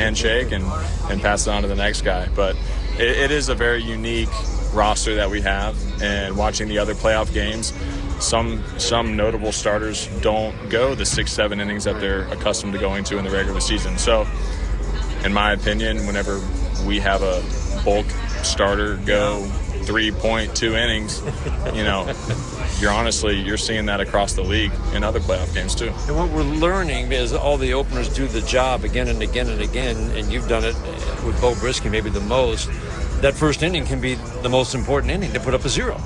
handshake and pass it on to the next guy. But it is a very unique roster that we have, and watching the other playoff games, some notable starters don't go the 6-7 innings that they're accustomed to going to in the regular season. So in my opinion, whenever we have a bulk starter go 3.2 innings, you're seeing that across the league in other playoff games too. And what we're learning is all the openers do the job again and again and again, and you've done it with Bo Brisky maybe the most. That first inning can be the most important inning to put up a 0.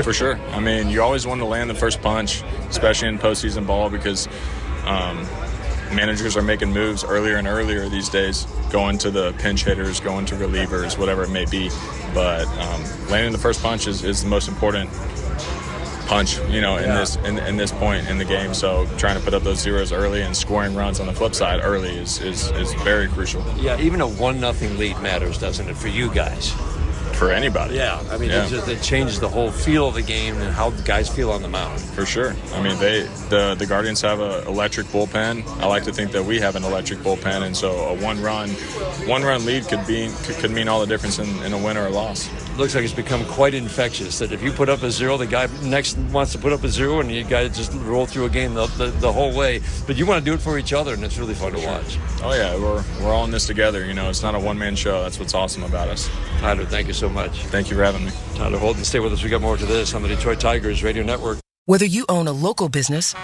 For sure. I mean, you always want to land the first punch, especially in postseason ball, because managers are making moves earlier and earlier these days, going to the pinch hitters, going to relievers, whatever it may be. But landing the first punch is the most important punch, in this point in the game. So trying to put up those zeros early and scoring runs on the flip side early is very crucial. Yeah, even a 1-0 lead matters, doesn't it, for you guys? For anybody. Yeah, I mean, it changes the whole feel of the game and how the guys feel on the mound. For sure. I mean, the Guardians have an electric bullpen. I like to think that we have an electric bullpen, and so a one-run lead could mean all the difference in a win or a loss. Looks like it's become quite infectious, that if you put up a 0, the guy next wants to put up a 0, and you guys just roll through a game the whole way. But you want to do it for each other, and it's really fun to watch. Oh, yeah, we're all in this together. It's not a one-man show. That's what's awesome about us. Tyler, thank you so much. Thank you for having me. Tyler Holden, stay with us. We got more to this on the Detroit Tigers Radio Network. Whether you own a local business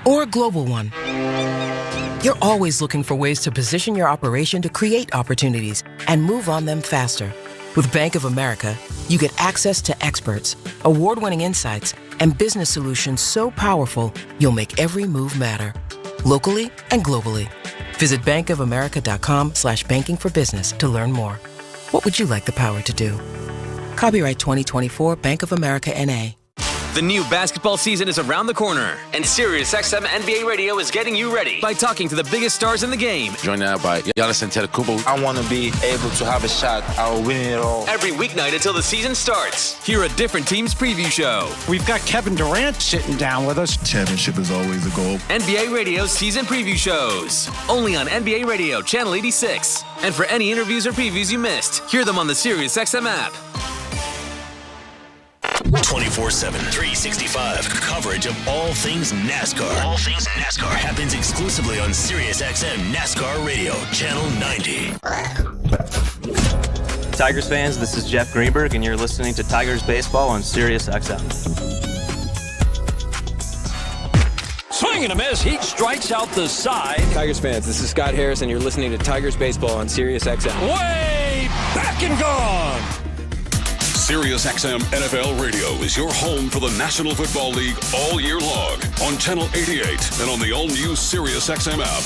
or a global one, you're always looking for ways to position your operation to create opportunities and move on them faster. With Bank of America, you get access to experts, award-winning insights, and business solutions so powerful, you'll make every move matter. Locally and globally. Visit bankofamerica.com/banking for business to learn more. What would you like the power to do? Copyright 2024 Bank of America N.A. The new basketball season is around the corner, and SiriusXM NBA Radio is getting you ready by talking to the biggest stars in the game. Joined now by Giannis Antetokounmpo. I want to be able to have a shot at winning it all. Every weeknight until the season starts. Hear a different team's preview show. We've got Kevin Durant sitting down with us. Championship is always a goal. NBA Radio season preview shows. Only on NBA Radio, Channel 86. And for any interviews or previews you missed, hear them on the SiriusXM app. 24/7, 365 coverage of all things NASCAR. All things NASCAR happens exclusively on SiriusXM NASCAR Radio, Channel 90. Tigers fans, this is Jeff Greenberg, and you're listening to Tigers Baseball on SiriusXM. Swing and a miss. He strikes out the side. Tigers fans, this is Scott Harris, and you're listening to Tigers Baseball on SiriusXM. Way back and gone. SiriusXM NFL Radio is your home for the National Football League all year long on Channel 88 and on the all-new SiriusXM app.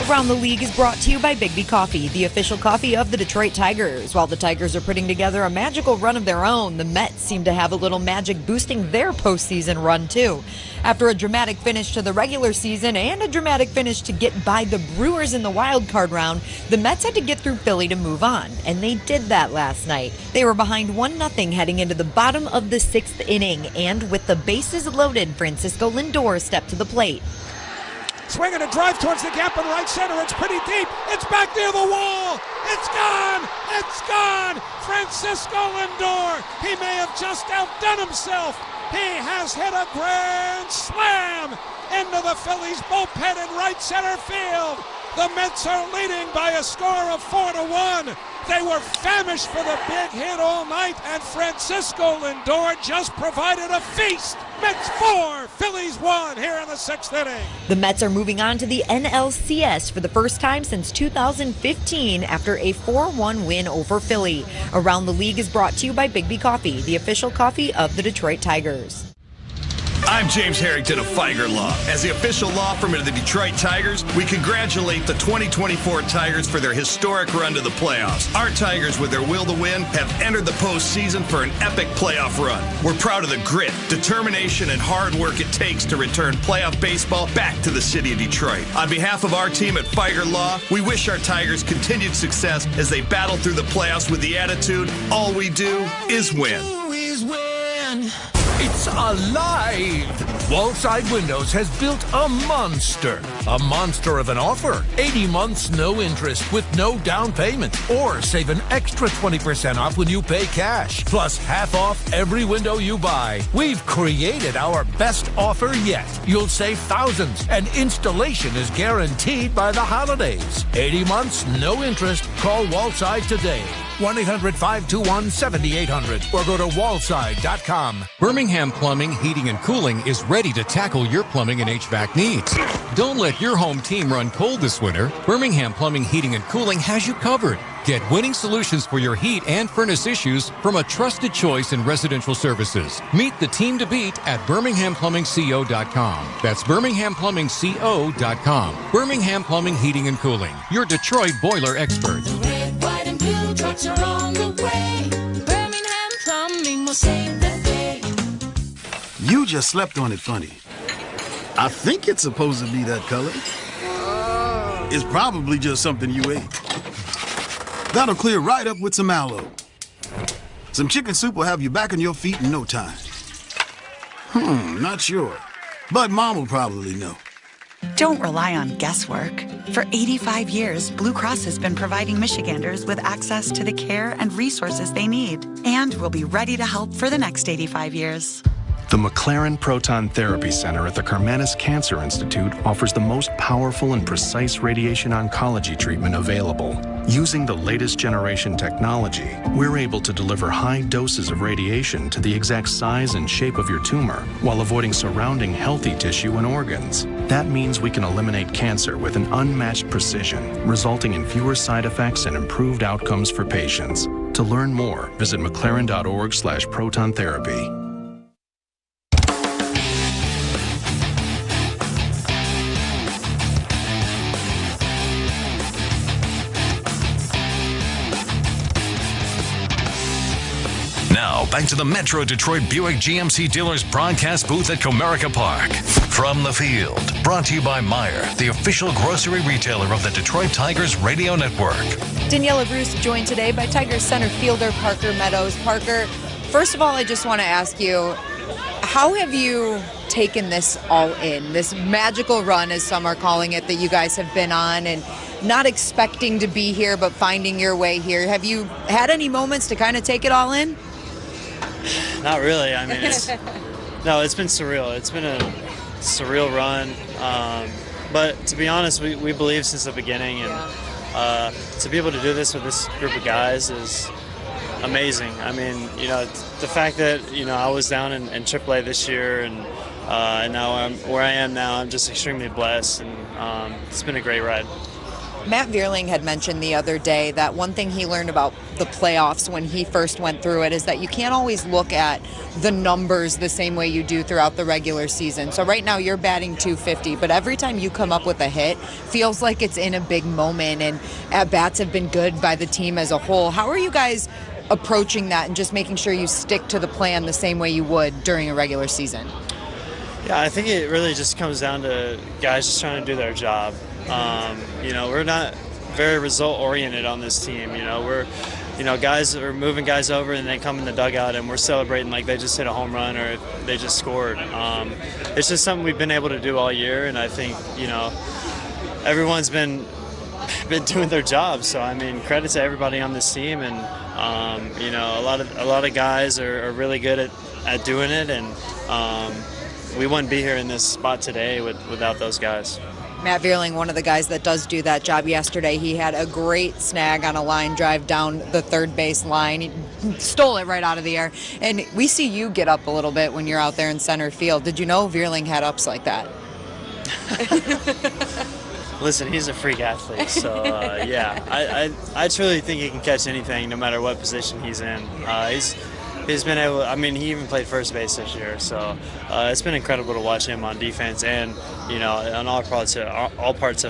Around the League is brought to you by Big B Coffee, the official coffee of the Detroit Tigers. While the Tigers are putting together a magical run of their own, the Mets seem to have a little magic boosting their postseason run, too. After a dramatic finish to the regular season and a dramatic finish to get by the Brewers in the wild card round, the Mets had to get through Philly to move on, and they did that last night. They were behind 1-0 heading into the bottom of the 6th inning, and with the bases loaded, Francisco Lindor stepped to the plate. Swinging a drive towards the gap in right center. It's pretty deep. It's back near the wall. It's gone. It's gone. Francisco Lindor. He may have just outdone himself. He has hit a grand slam into the Phillies bullpen in right center field. The Mets are leading by a score of 4-1. They were famished for the big hit all night, and Francisco Lindor just provided a feast. Mets 4, Phillies 1 here in the 6th inning. The Mets are moving on to the NLCS for the first time since 2015 after a 4-1 win over Philly. Around the League is brought to you by Big B Coffee, the official coffee of the Detroit Tigers. I'm James Harrington of Feiger Law. As the official law firm of the Detroit Tigers, we congratulate the 2024 Tigers for their historic run to the playoffs. Our Tigers, with their will to win, have entered the postseason for an epic playoff run. We're proud of the grit, determination, and hard work it takes to return playoff baseball back to the city of Detroit. On behalf of our team at Feiger Law, we wish our Tigers continued success as they battle through the playoffs with the attitude, all we do is win. Always win. It's alive! Wallside Windows has built a monster of an offer. 80 months, no interest with no down payment. Or save an extra 20% off when you pay cash. Plus half off every window you buy. We've created our best offer yet. You'll save thousands, and installation is guaranteed by the holidays. 80 months, no interest. Call Wallside today. 1-800-521-7800 or go to wallside.com. Birmingham Plumbing, Heating, and Cooling is ready to tackle your plumbing and HVAC needs. Don't let your home team run cold this winter. Birmingham Plumbing, Heating, and Cooling has you covered. Get winning solutions for your heat and furnace issues from a trusted choice in residential services. Meet the team to beat at birminghamplumbingco.com. That's birminghamplumbingco.com. Birmingham Plumbing, Heating, and Cooling, your Detroit boiler expert. Red, white, and blue trucks are on the way. Birmingham Plumbing will save the day. You just slept on it funny. I think it's supposed to be that color. It's probably just something you ate. That'll clear right up with some aloe. Some chicken soup will have you back on your feet in no time. Not sure. But Mom will probably know. Don't rely on guesswork. For 85 years, Blue Cross has been providing Michiganders with access to the care and resources they need, and will be ready to help for the next 85 years. The McLaren Proton Therapy Center at the Karmanos Cancer Institute offers the most powerful and precise radiation oncology treatment available. Using the latest generation technology, we're able to deliver high doses of radiation to the exact size and shape of your tumor while avoiding surrounding healthy tissue and organs. That means we can eliminate cancer with an unmatched precision, resulting in fewer side effects and improved outcomes for patients. To learn more, visit mclaren.org/proton therapy. Now, back to the Metro Detroit Buick GMC dealers broadcast booth at Comerica Park. From the field, brought to you by Meijer, the official grocery retailer of the Detroit Tigers radio network. Daniela Bruce joined today by Tigers center fielder Parker Meadows. Parker, first of all, I just want to ask you, how have you taken this all in, this magical run, as some are calling it, that you guys have been on, and not expecting to be here but finding your way here? Have you had any moments to kind of take it all in? Not really. I mean, it's been surreal. It's been a surreal run. But to be honest, we believe since the beginning, and to be able to do this with this group of guys is amazing. I mean, the fact that, I was down in AAA this year, and now I'm where I am now, I'm just extremely blessed, and it's been a great ride. Matt Vierling had mentioned the other day that one thing he learned about the playoffs when he first went through it is that you can't always look at the numbers the same way you do throughout the regular season. So right now you're batting .250, but every time you come up with a hit, feels like it's in a big moment, and at-bats have been good by the team as a whole. How are you guys approaching that and just making sure you stick to the plan the same way you would during a regular season? Yeah, I think it really just comes down to guys just trying to do their job. We're not very result-oriented on this team. We're, guys are moving guys over and they come in the dugout and we're celebrating like they just hit a home run or they just scored. It's just something we've been able to do all year, and I think, everyone's been doing their job. So, I mean, credit to everybody on this team, and, a lot of guys are really good at doing it, and we wouldn't be here in this spot today without those guys. Matt Vierling, one of the guys that does do that job. Yesterday, he had a great snag on a line drive down the third base line. He stole it right out of the air. And we see you get up a little bit when you're out there in center field. Did you know Vierling had ups like that? Listen, he's a freak athlete, so I truly think he can catch anything no matter what position he's in. He's been able, he even played first base this year, so it's been incredible to watch him on defense and, on all parts of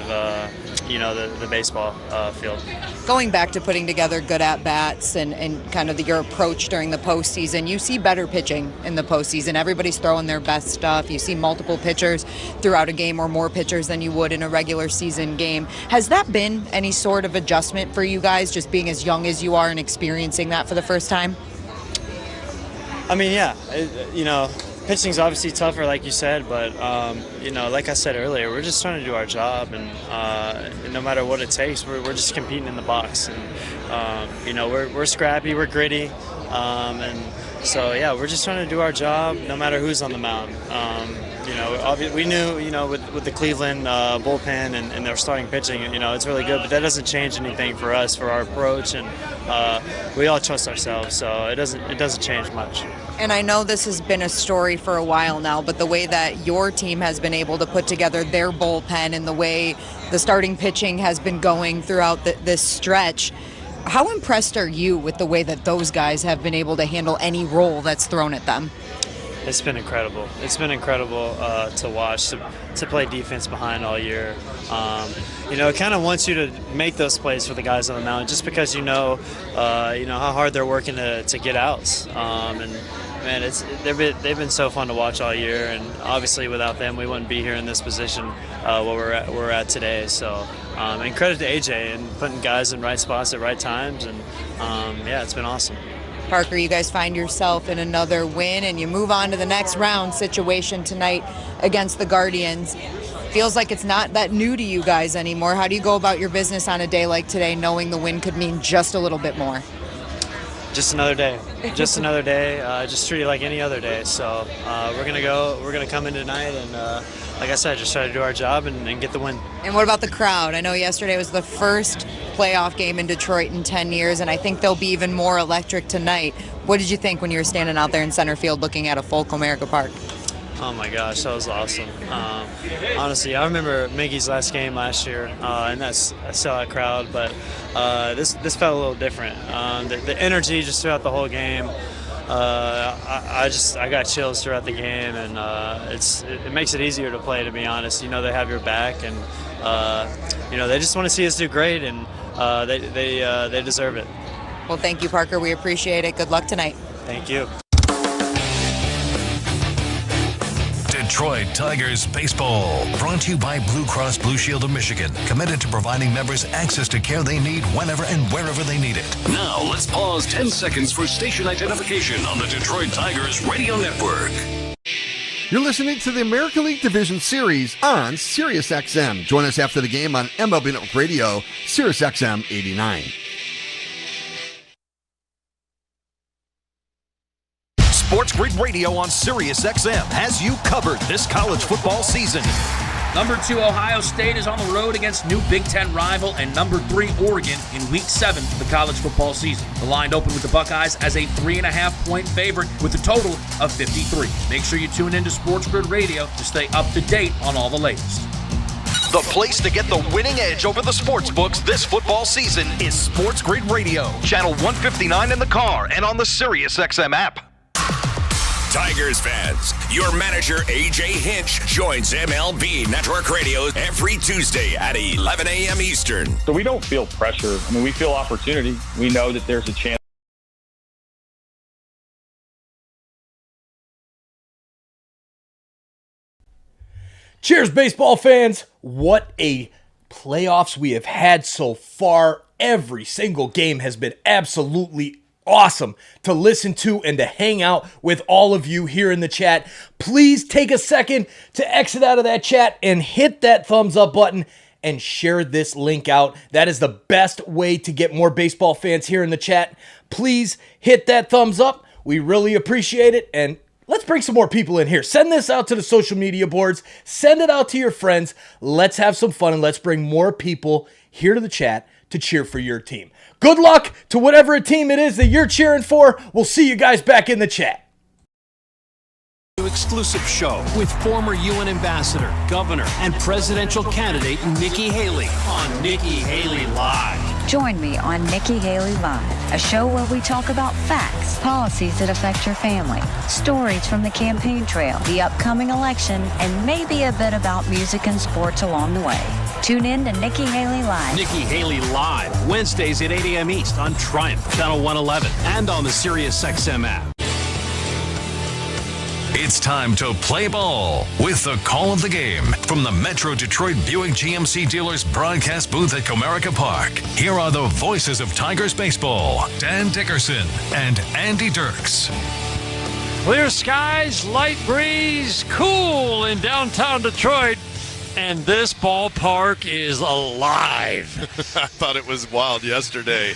the baseball field. Going back to putting together good at-bats and kind of your approach during the postseason, you see better pitching in the postseason. Everybody's throwing their best stuff. You see multiple pitchers throughout a game, or more pitchers than you would in a regular season game. Has that been any sort of adjustment for you guys, just being as young as you are and experiencing that for the first time? I mean, yeah, pitching's obviously tougher, like you said, but like I said earlier, we're just trying to do our job, and no matter what it takes, we're just competing in the box, and we're scrappy, we're gritty, and so yeah, we're just trying to do our job, no matter who's on the mound. We knew, with the Cleveland bullpen and their starting pitching, it's really good, but that doesn't change anything for us, for our approach, and we all trust ourselves, so it doesn't change much. And I know this has been a story for a while now, but the way that your team has been able to put together their bullpen and the way the starting pitching has been going throughout this stretch, how impressed are you with the way that those guys have been able to handle any role that's thrown at them? It's been incredible. It's been incredible to watch, to play defense behind all year. It kind of wants you to make those plays for the guys on the mound, just because you know how hard they're working to get outs. And man, they've been so fun to watch all year. And obviously, without them, we wouldn't be here in this position where we're at today. So, and credit to AJ and putting guys in right spots at right times. And yeah, it's been awesome. Parker, you guys find yourself in another win, and you move on to the next round situation tonight against the Guardians. Feels like it's not that new to you guys anymore. How do you go about your business on a day like today, knowing the win could mean just a little bit more? Just another day. Just another day. Just treat it like any other day. So we're gonna come in tonight, and like I said, just try to do our job and get the win. And what about the crowd? I know yesterday was the first playoff game in Detroit in 10 years, and I think they'll be even more electric tonight. What did you think when you were standing out there in center field looking at a full Comerica Park? Oh my gosh, that was awesome. Honestly, I remember Miggy's last game last year, and that's a sellout crowd, but this felt a little different. The energy just throughout the whole game. I got chills throughout the game, and it makes it easier to play, to be honest. They have your back, and they just want to see us do great, and they deserve it. Well, thank you, Parker. We appreciate it. Good luck tonight. Thank you. Detroit Tigers Baseball, brought to you by Blue Cross Blue Shield of Michigan, committed to providing members access to care they need whenever and wherever they need it. Now, let's pause 10 seconds for station identification on the Detroit Tigers Radio Network. You're listening to the American League Division Series on SiriusXM. Join us after the game on MLB Network Radio, SiriusXM 89. Sports Grid Radio on SiriusXM has you covered this college football season. Number 2 Ohio State is on the road against new Big Ten rival and number 3 Oregon in Week 7 of the college football season. The line opened with the Buckeyes as a 3.5-point favorite with a total of 53. Make sure you tune into Sports Grid Radio to stay up to date on all the latest. The place to get the winning edge over the sports books this football season is Sports Grid Radio, channel 159 in the car and on the SiriusXM app. Tigers fans, your manager AJ Hinch joins MLB Network Radio every Tuesday at 11 a.m. Eastern. So we don't feel pressure. I mean, we feel opportunity. We know that there's a chance. Cheers, baseball fans. What a playoffs we have had so far. Every single game has been absolutely awesome to listen to and to hang out with all of you here in the chat. Please take a second to exit out of that chat and hit that thumbs up button and share this link out. That is the best way to get more baseball fans here in the chat. Please hit that thumbs up. We really appreciate it, and let's bring some more people in here. Send this out to the social media boards. Send it out to your friends. Let's have some fun, and let's bring more people here to the chat to cheer for your team. Good luck to whatever team it is that you're cheering for. We'll see you guys back in the chat. Exclusive show with former UN ambassador, governor, and presidential candidate Nikki Haley on Nikki Haley Live. Join me on Nikki Haley Live, a show where we talk about facts, policies that affect your family, stories from the campaign trail, the upcoming election, and maybe a bit about music and sports along the way. Tune in to Nikki Haley Live. Nikki Haley Live, Wednesdays at 8 a.m. East on Triumph, Channel 111, and on the SiriusXM app. It's time to play ball with the call of the game from the Metro Detroit Buick GMC Dealers broadcast booth at Comerica Park. Here are the voices of Tigers baseball, Dan Dickerson and Andy Dirks. Clear skies, light breeze, cool in downtown Detroit. And this ballpark is alive. I thought it was wild yesterday.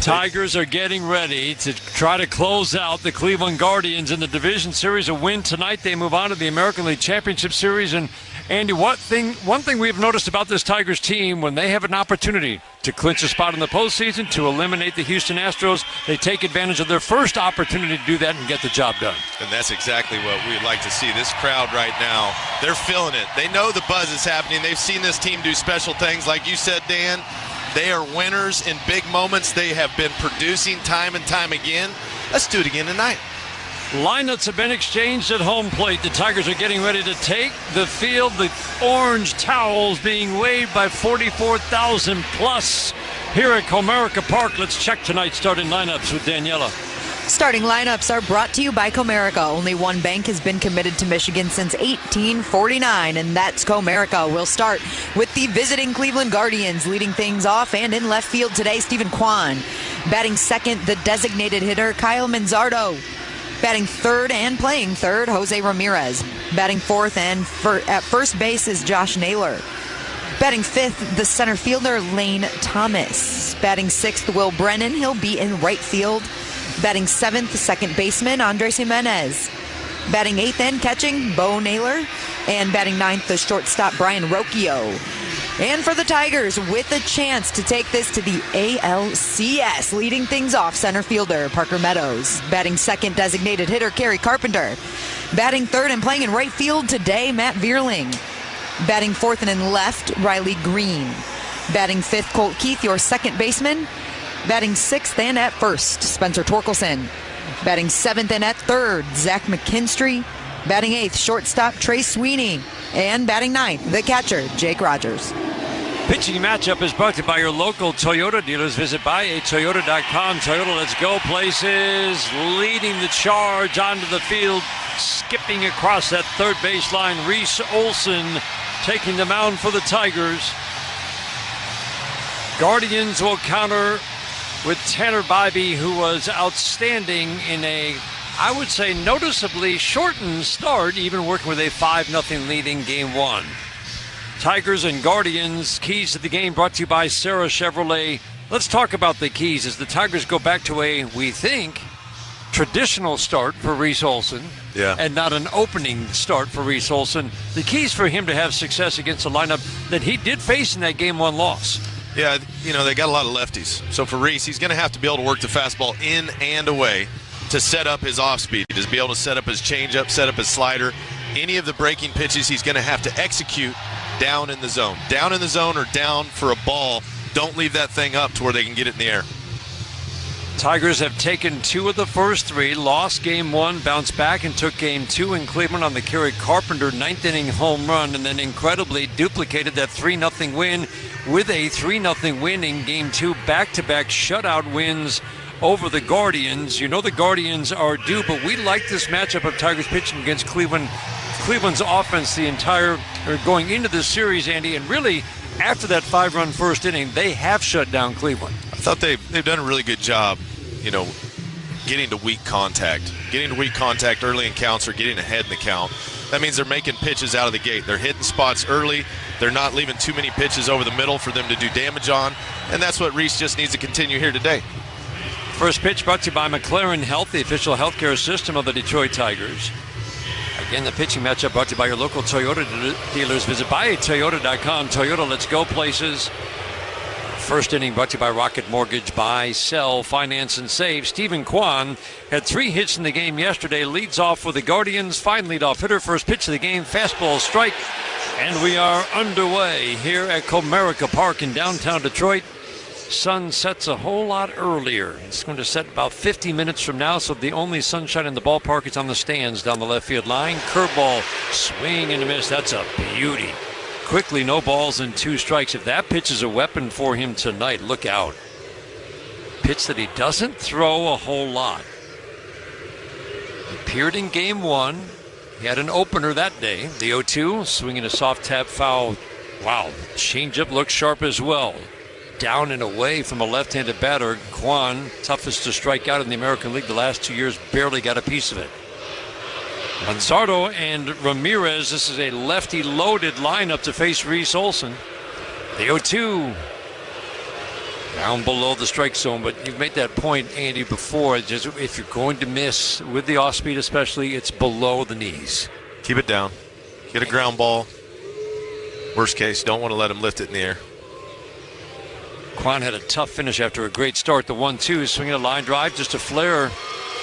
Tigers are getting ready to try to close out the Cleveland Guardians in the Division Series. A win tonight, they move on to the American League Championship Series. And Andy, one thing we've noticed about this Tigers team, when they have an opportunity to clinch a spot in the postseason, to eliminate the Houston Astros, they take advantage of their first opportunity to do that and get the job done. And that's exactly what we'd like to see. This crowd right now, they're feeling it. They know the buzz is happening. They've seen this team do special things. Like you said, Dan, they are winners in big moments. They have been producing time and time again. Let's do it again tonight. Lineups have been exchanged at home plate. The Tigers are getting ready to take the field. The orange towels being waved by 44,000 plus here at Comerica Park. Let's check tonight's starting lineups with Daniela. Starting lineups are brought to you by Comerica. Only one bank has been committed to Michigan since 1849, and that's Comerica. We'll start with the visiting Cleveland Guardians. Leading things off and in left field today, Stephen Kwan. Batting second, the designated hitter, Kyle Manzardo. Batting third and playing third, Jose Ramirez. Batting fourth and at first base is Josh Naylor. Batting fifth, the center fielder, Lane Thomas. Batting sixth, Will Brennan. He'll be in right field. Batting seventh, second baseman, Andres Jimenez. Batting eighth and catching, Bo Naylor. And batting ninth, the shortstop, Brian Rocchio. And for the Tigers, with a chance to take this to the ALCS, leading things off, center fielder Parker Meadows. Batting second, designated hitter Kerry Carpenter. Batting third and playing in right field today, Matt Vierling. Batting fourth and in left, Riley Green. Batting fifth, Colt Keith, your second baseman. Batting sixth and at first, Spencer Torkelson. Batting seventh and at third, Zach McKinstry. Batting eighth, shortstop Trey Sweeney. And batting ninth, the catcher, Jake Rogers. Pitching matchup is brought to you by your local Toyota dealers. Visit buyatoyota.com. Toyota, let's go places. Leading the charge onto the field, skipping across that third baseline. Reese Olson taking the mound for the Tigers. Guardians will counter with Tanner Bybee, who was outstanding in a, I would say, noticeably shortened start, even working with a 5-0 lead in Game 1. Tigers and Guardians, keys to the game brought to you by Sarah Chevrolet. Let's talk about the keys as the Tigers go back to a, we think, traditional start for Reese Olson. Yeah. And not an opening start for Reese Olson. The keys for him to have success against a lineup that he did face in that Game 1 loss. Yeah, you know, they got a lot of lefties. So for Reese, he's going to have to be able to work the fastball in and away to set up his off-speed, to be able to set up his changeup, set up his slider. Any of the breaking pitches he's going to have to execute down in the zone. Down in the zone or down for a ball. Don't leave that thing up to where they can get it in the air. Tigers have taken 2 of the first 3, lost Game 1, bounced back and took Game 2 in Cleveland on the Kerry Carpenter 9th inning home run, and then incredibly duplicated that 3-0 win with a 3-0 win in Game 2, back-to-back shutout wins over the Guardians. You know the Guardians are due, but we like this matchup of Tigers pitching against Cleveland's offense going into this series, Andy, and really after that 5-run first inning, they have shut down Cleveland. I thought they've done a really good job, you know, getting to weak contact early in counts or getting ahead in the count. That means they're making pitches out of the gate. They're hitting spots early. They're not leaving too many pitches over the middle for them to do damage on, and that's what Reese just needs to continue here today. First pitch brought to you by McLaren Health, the official healthcare system of the Detroit Tigers. Again, the pitching matchup brought to you by your local Toyota dealers. Visit buyatoyota.com. Toyota, let's go places. First inning brought to you by Rocket Mortgage. Buy, sell, finance, and save. Stephen Kwan had 3 hits in the game yesterday. Leads off for the Guardians. Fine leadoff hitter. First pitch of the game. Fastball strike. And we are underway here at Comerica Park in downtown Detroit. Sun sets a whole lot earlier. It's going to set about 50 minutes from now, so the only sunshine in the ballpark is on the stands down the left field line. Curveball, swing and a miss. That's a beauty. Quickly, no balls and 2 strikes. If that pitch is a weapon for him tonight, look out. Pitch that he doesn't throw a whole lot. Appeared in Game 1. He had an opener that day. The 0-2, swinging a soft tap foul. Wow, changeup looks sharp as well. Down and away from a left-handed batter. Kwan, toughest to strike out in the American League the last 2 years, barely got a piece of it. Manzardo and Ramirez. This is a lefty-loaded lineup to face Reese Olson. The 0-2. Down below the strike zone, but you've made that point, Andy, before. Just if you're going to miss, with the off-speed especially, it's below the knees. Keep it down. Get a ground ball. Worst case, don't want to let him lift it in the air. Quan had a tough finish after a great start. The 1-2, swinging a line drive, just a flare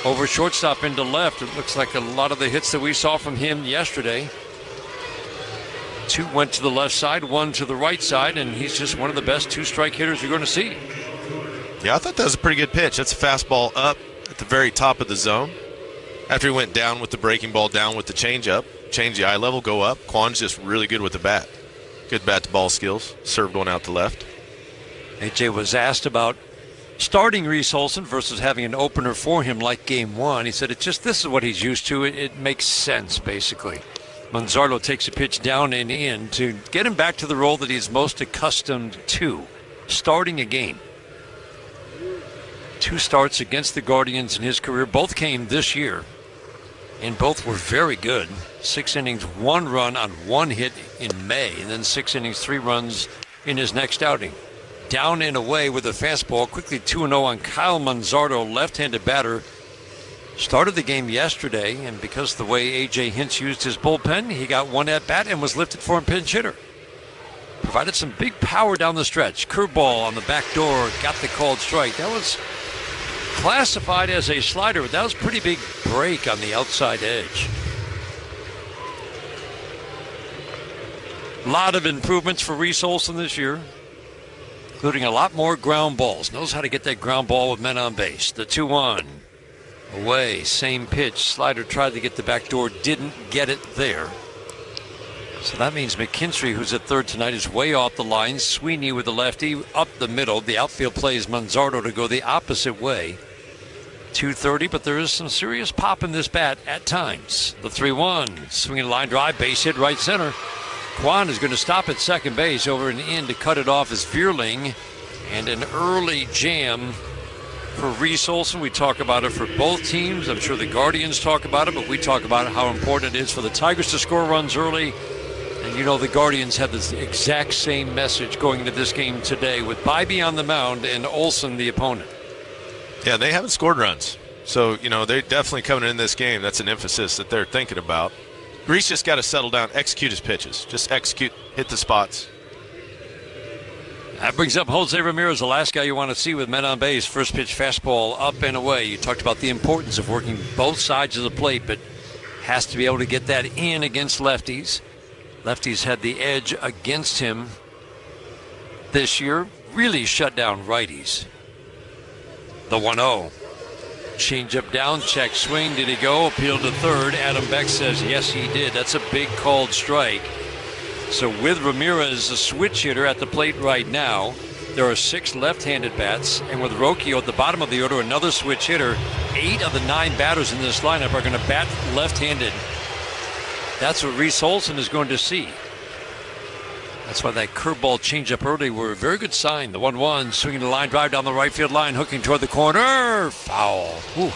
over shortstop into left. It looks like a lot of the hits that we saw from him yesterday. 2 went to the left side, 1 to the right side, and he's just one of the best 2-strike hitters you're going to see. Yeah, I thought that was a pretty good pitch. That's a fastball up at the very top of the zone. After he went down with the breaking ball, down with the changeup, change the eye level, go up. Quan's just really good with the bat. Good bat-to-ball skills. Served one out to left. AJ was asked about starting Reese Olson versus having an opener for him like Game 1. He said this is what he's used to. It makes sense, basically. Manzardo takes a pitch down and in to get him back to the role that he's most accustomed to, starting a game. 2 starts against the Guardians in his career. Both came this year, and both were very good. 6 innings, 1 run on 1 hit in May, and then 6 innings, 3 runs in his next outing. Down and away with a fastball, quickly 2-0 on Kyle Manzardo, left-handed batter. Started the game yesterday, and because of the way A.J. Hinch used his bullpen, he got 1 at-bat and was lifted for a pinch hitter. Provided some big power down the stretch. Curveball on the back door, got the called strike. That was classified as a slider, but that was a pretty big break on the outside edge. A lot of improvements for Reese Olson this year, including a lot more ground balls. Knows how to get that ground ball with men on base. The 2-1. Away, same pitch. Slider tried to get the back door, didn't get it there. So that means McKinstry, who's at third tonight, is way off the line. Sweeney with the lefty up the middle. The outfield plays Manzardo to go the opposite way. 2:30, but there is some serious pop in this bat at times. The 3-1, swinging a line drive, base hit right center. Quan is going to stop at second base. Over and in to cut it off is Vierling. And an early jam for Reese Olson. We talk about it for both teams. I'm sure the Guardians talk about it, but we talk about how important it is for the Tigers to score runs early. And you know the Guardians had the exact same message going into this game today with Bybee on the mound and Olson the opponent. Yeah, they haven't scored runs. So, you know, they're definitely coming in this game. That's an emphasis that they're thinking about. Reese just got to settle down, execute his pitches. Just execute, hit the spots. That brings up Jose Ramirez, the last guy you want to see with men on base. First pitch fastball up and away. You talked about the importance of working both sides of the plate, but has to be able to get that in against lefties. Lefties had the edge against him this year. Really shut down righties. The 1-0. Change up down, check swing. Did he go? Appeal to third. Adam Beck says yes, he did. That's a big called strike. So with Ramirez, a switch hitter at the plate right now, there are 6 left-handed bats. And with Rocchio at the bottom of the order, another switch hitter, 8 of the 9 batters in this lineup are going to bat left-handed. That's what Reese Olson is going to see. That's why that curveball changeup early were a very good sign. The 1-1, swinging the line drive down the right field line, hooking toward the corner. Foul. Whew.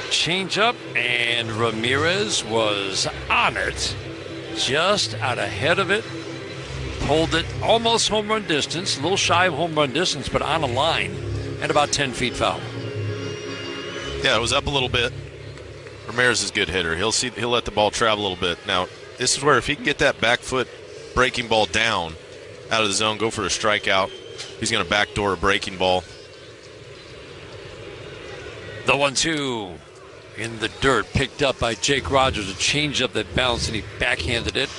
Changeup, and Ramirez was on it. Just out ahead of it. Pulled it almost home run distance, a little shy of home run distance, but on a line and about 10 feet foul. Yeah, it was up a little bit. Ramirez is a good hitter. He'll let the ball travel a little bit. Now, this is where if he can get that back foot breaking ball down out of the zone, go for a strikeout, he's going to backdoor a breaking ball. The 1-2 in the dirt, picked up by Jake Rogers, a changeup that bounced, and he backhanded it.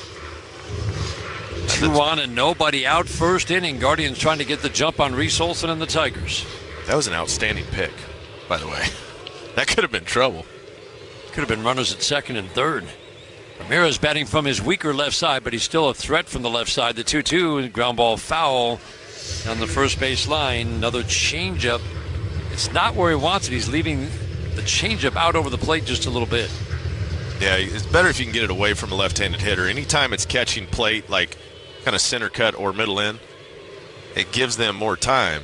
2-1 and nobody out, first inning. Guardians trying to get the jump on Reese Olson and the Tigers. That was an outstanding pick, by the way. That could have been trouble. Could have been runners at second and third. Ramirez batting from his weaker left side, but he's still a threat from the left side. The 2-2, ground ball foul on the first base line. Another changeup. It's not where he wants it. He's leaving the changeup out over the plate just a little bit. Yeah, it's better if you can get it away from a left-handed hitter. Anytime it's catching plate, like kind of center cut or middle in, it gives them more time.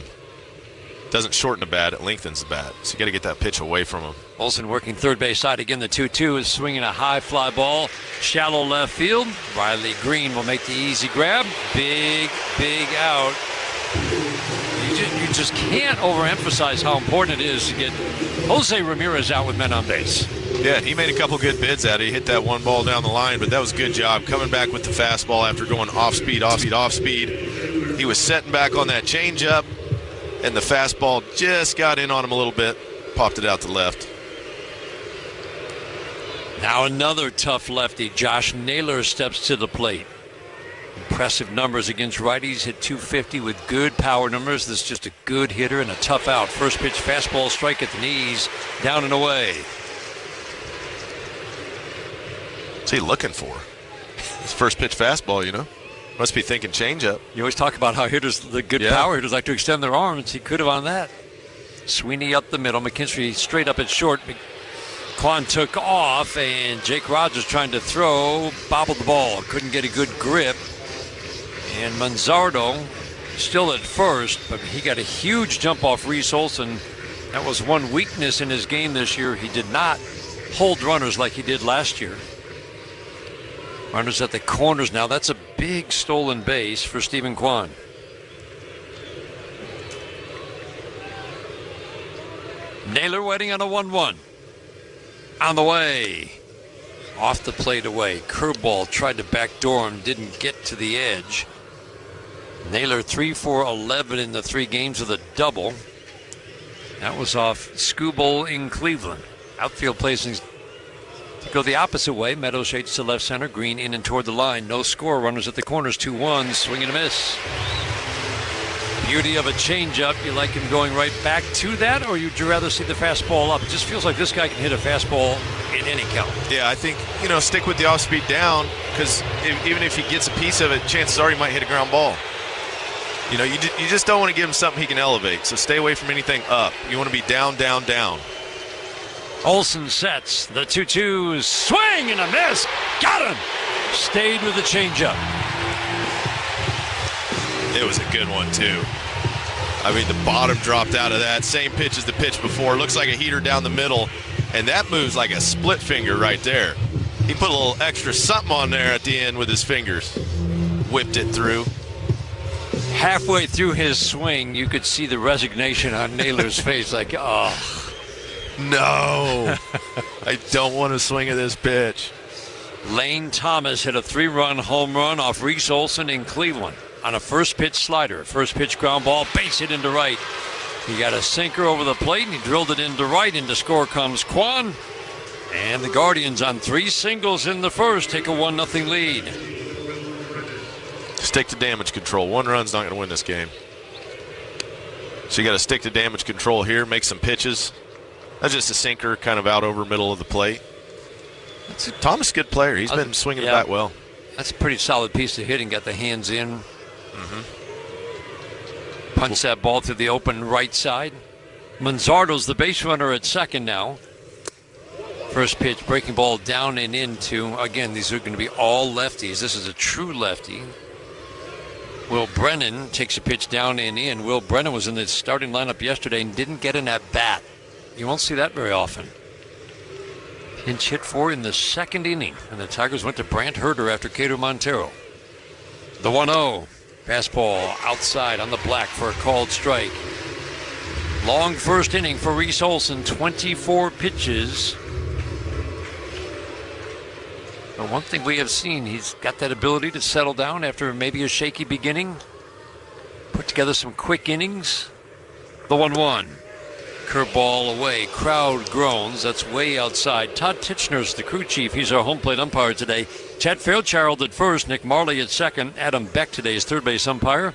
It doesn't shorten the bat, it lengthens the bat. So you got to get that pitch away from them. Olsen working third base side again. The 2-2 is swinging a high fly ball. Shallow left field. Riley Green will make the easy grab. Big out. You just can't overemphasize how important it is to get Jose Ramirez out with men on base. Yeah, he made a couple good bids at it. He hit that one ball down the line, but that was a good job coming back with the fastball after going off speed. He was setting back on that changeup, and the fastball just got in on him a little bit, popped it out to left. Now another tough lefty. Josh Naylor steps to the plate. Impressive numbers against righties. Hit .250 with good power numbers. This is just a good hitter and a tough out. First pitch fastball strike at the knees. Down and away. What's he looking for? His first pitch fastball, you know. Must be thinking changeup. You always talk about how the good power hitters like to extend their arms. He could have on that. Sweeney up the middle. McKinstry straight up at short. Quan took off, and Jake Rogers trying to throw, bobbled the ball. Couldn't get a good grip. And Manzardo still at first, but he got a huge jump off Reese Olson. That was one weakness in his game this year. He did not hold runners like he did last year. Runners at the corners now. That's a big stolen base for Stephen Kwan. Naylor waiting on a 1-1. On the way. Off the plate away. Curveball tried to backdoor him. Didn't get to the edge. Naylor 3-for-11 in the 3 games with a double. That was off Skubal in Cleveland. Outfield placings to go the opposite way. Meadow shades to left center. Green in and toward the line. No score. Runners at the corners. 2-1. Swing and a miss. Beauty of a changeup. You like him going right back to that, or would you rather see the fastball up? It just feels like this guy can hit a fastball in any count. Yeah, I think, stick with the off speed down, because even if he gets a piece of it, chances are he might hit a ground ball. You just don't want to give him something he can elevate, so stay away from anything up. You want to be down, down, down. Olsen sets the 2-2, swing and a miss. Got him. Stayed with the changeup. It was a good one, too. I mean, the bottom dropped out of that. Same pitch as the pitch before. Looks like a heater down the middle. And that moves like a split finger right there. He put a little extra something on there at the end with his fingers. Whipped it through. Halfway through his swing, you could see the resignation on Naylor's face. Like, oh. No. I don't want to swing at this pitch. Lane Thomas hit a 3-run home run off Reese Olson in Cleveland on a first pitch slider. First pitch ground ball, base hit into right. He got a sinker over the plate, and he drilled it into right. Into score comes Kwan. And the Guardians on 3 singles in the first take a 1-0 lead. Stick to damage control. 1 run's not going to win this game. So you got to stick to damage control here, make some pitches. That's just a sinker kind of out over middle of the plate. Thomas is a good player. He's been swinging the bat well. That's a pretty solid piece of hitting. Got the hands in. Punch that ball to the open right side. Manzardo's the base runner at second now. First pitch, breaking ball down and into. Again, these are going to be all lefties. This is a true lefty. Will Brennan takes a pitch down and in. Will Brennan was in the starting lineup yesterday and didn't get an at-bat. You won't see that very often. Pinch hit for in the 2nd inning, and the Tigers went to Brant Herter after Cato Montero. The 1-0. Fastball outside on the black for a called strike. Long first inning for Reese Olson, 24 pitches. But one thing we have seen, he's got that ability to settle down after maybe a shaky beginning. Put together some quick innings. The 1-1. Curveball away. Crowd groans. That's way outside. Todd Titchener's the crew chief. He's our home plate umpire today. Chad Fairchild at first. Nick Marley at second. Adam Beck today is third base umpire.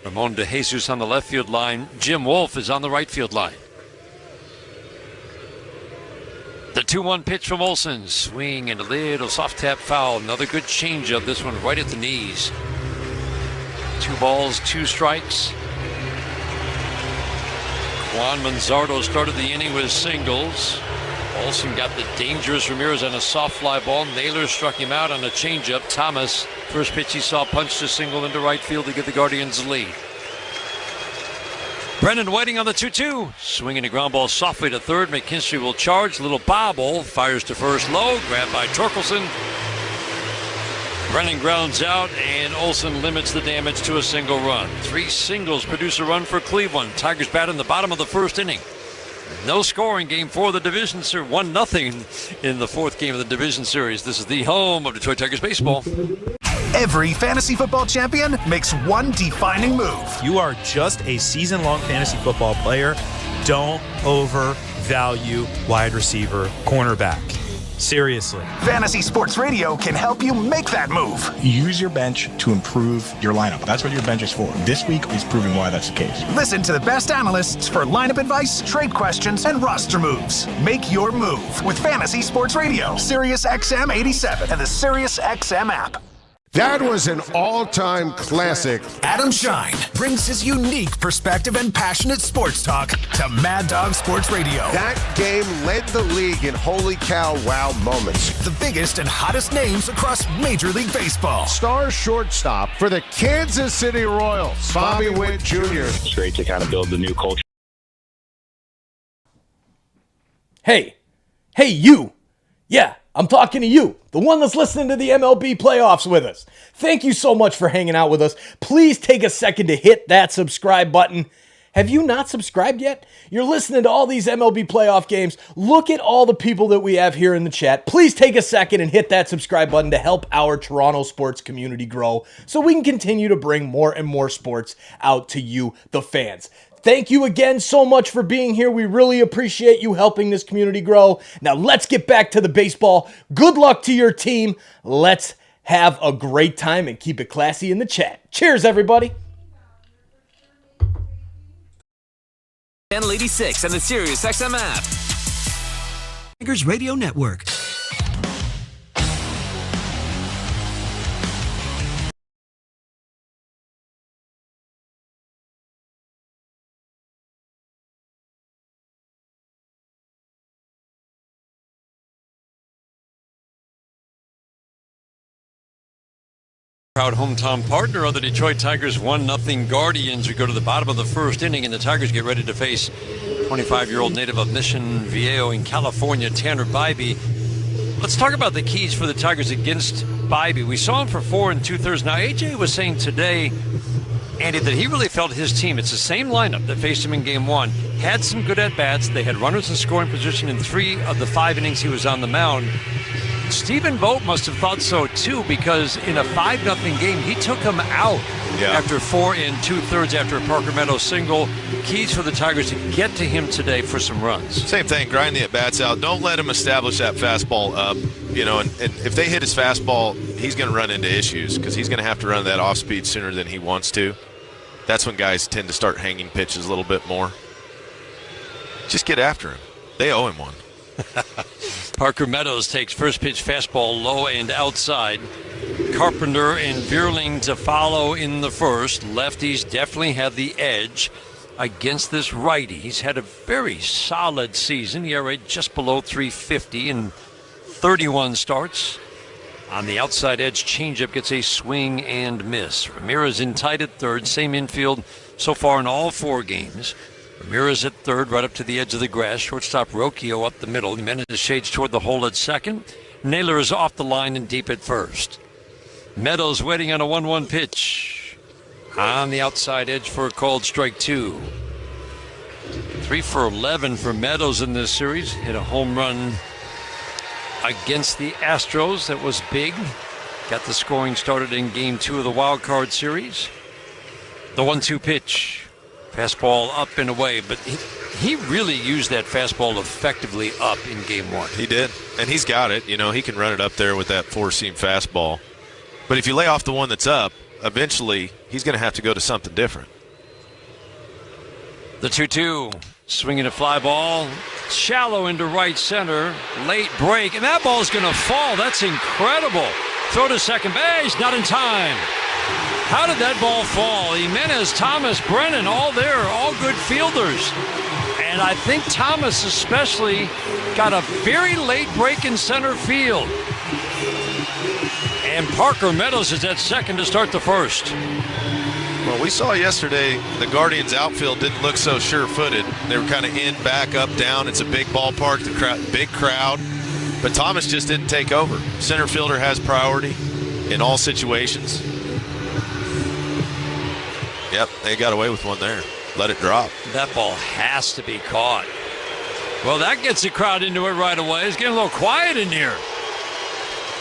Ramon DeJesus on the left field line. Jim Wolf is on the right field line. The 2-1 pitch from Olsen. Swing and a little soft tap foul. Another good changeup. This one right at the knees. 2 balls, 2 strikes. Juan Manzardo started the inning with singles. Olsen got the dangerous Ramirez on a soft fly ball. Naylor struck him out on a changeup. Thomas, first pitch he saw, punched a single into right field to give the Guardians the lead. Brennan waiting on the 2-2. Swinging a ground ball softly to third. McKinstry will charge. Little bobble. Fires to first low. Grabbed by Torkelson. Brennan grounds out, and Olsen limits the damage to a single run. 3 singles produce a run for Cleveland. Tigers bat in the bottom of the first inning. No score in Game 4 of the division series. 1-0 in the 4th game of the division series. This is the home of Detroit Tigers baseball. Every fantasy football champion makes one defining move. You are just a season-long fantasy football player. Don't overvalue wide receiver, cornerback. Seriously. Fantasy Sports Radio can help you make that move. Use your bench to improve your lineup. That's what your bench is for. This week is proving why that's the case. Listen to the best analysts for lineup advice, trade questions, and roster moves. Make your move with Fantasy Sports Radio, Sirius XM 87, and the Sirius XM app. That was an all-time classic. Adam Shine brings his unique perspective and passionate sports talk to Mad Dog Sports Radio. That game led the league in holy cow wow moments. The biggest and hottest names across Major League Baseball. Star shortstop for the Kansas City Royals, Bobby Witt Jr. It's great to kind of build the new culture. Hey, you. Yeah, I'm talking to you, the one that's listening to the MLB playoffs with us. Thank you so much for hanging out with us. Please take a second to hit that subscribe button. Have you not subscribed yet? You're listening to all these MLB playoff games. Look at all the people that we have here in the chat. Please take a second and hit that subscribe button to help our Toronto sports community grow so we can continue to bring more and more sports out to you, the fans. Thank you again so much for being here. We really appreciate you helping this community grow. Now let's get back to the baseball. Good luck to your team. Let's have a great time and keep it classy in the chat. Cheers, everybody. Channel 86 and the Sirius XM app. Tigers Radio Network. Proud hometown partner of the Detroit Tigers 1-0 Guardians. We go to the bottom of the first inning, and the Tigers get ready to face 25-year-old native of Mission Viejo in California, Tanner Bybee. Let's talk about the keys for the Tigers against Bybee. We saw him for 4 2/3. Now, AJ was saying today, Andy, that he really felt his team, it's the same lineup that faced him in Game 1, had some good at-bats. They had runners in scoring position in 3 of the 5 innings he was on the mound. Stephen Vogt must have thought so too, because in a 5-0 game, he took him out after 4 2/3 after a Parker Meadows single. Keys for the Tigers to get to him today for some runs. Same thing, grind the at-bats out. Don't let him establish that fastball up. You know, and if they hit his fastball, he's going to run into issues because he's going to have to run that off-speed sooner than he wants to. That's when guys tend to start hanging pitches a little bit more. Just get after him. They owe him one. Parker Meadows takes first pitch fastball low and outside. Carpenter and Bierling to follow in the first. Lefties definitely have the edge against this righty. He's had a very solid season. ERA just below 3.50 in 31 starts. On the outside edge, changeup gets a swing and miss. Ramirez in tight at third. Same infield so far in all 4 games. Ramirez at third, right up to the edge of the grass. Shortstop Rocchio up the middle. Jimenez shades toward the hole at second. Naylor is off the line and deep at first. Meadows waiting on a 1-1 pitch. On the outside edge for a called strike 2. 3 for 11 for Meadows in this series. Hit a home run against the Astros. That was big. Got the scoring started in Game 2 of the wild card series. The 1-2 pitch. Fastball up and away, but he really used that fastball effectively up in Game 1. He did, and he's got it. You know, he can run it up there with that 4-seam fastball. But if you lay off the one that's up, eventually he's going to have to go to something different. The 2-2, swinging a fly ball, shallow into right center, late break, and that ball's going to fall. That's incredible. Throw to second base, not in time. How did that ball fall? Jimenez, Thomas, Brennan, all there, all good fielders. And I think Thomas especially got a very late break in center field. And Parker Meadows is at second to start the first. Well, we saw yesterday the Guardians outfield didn't look so sure-footed. They were kind of in, back, up, down. It's a big ballpark, big crowd. But Thomas just didn't take over. Center fielder has priority in all situations. Yep, they got away with one there. Let it drop. That ball has to be caught. Well, that gets the crowd into it right away. It's getting a little quiet in here.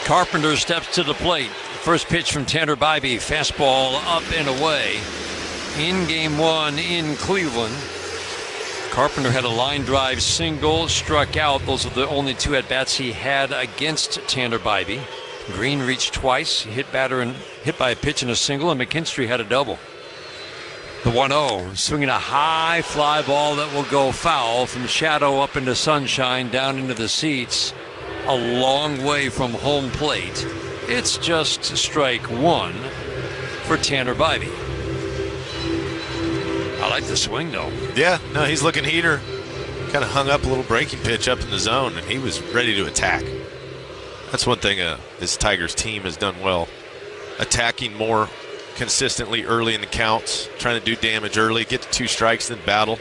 Carpenter steps to the plate. First pitch from Tanner Bybee. Fastball up and away. In game one in Cleveland. Carpenter had a line drive single, struck out. Those are the only two at-bats he had against Tanner Bybee. Green reached twice. He hit by a pitch and a single, and McKinstry had a double. The 1-0, swinging a high fly ball that will go foul from shadow up into sunshine, down into the seats, a long way from home plate. It's just strike one for Tanner Bybee. I like the swing, though. Yeah, no, he's looking heater. Kind of hung up a little breaking pitch up in the zone, and he was ready to attack. That's one thing this Tigers team has done well. Attacking more consistently early in the counts, trying to do damage early, get to 2 strikes, then battle.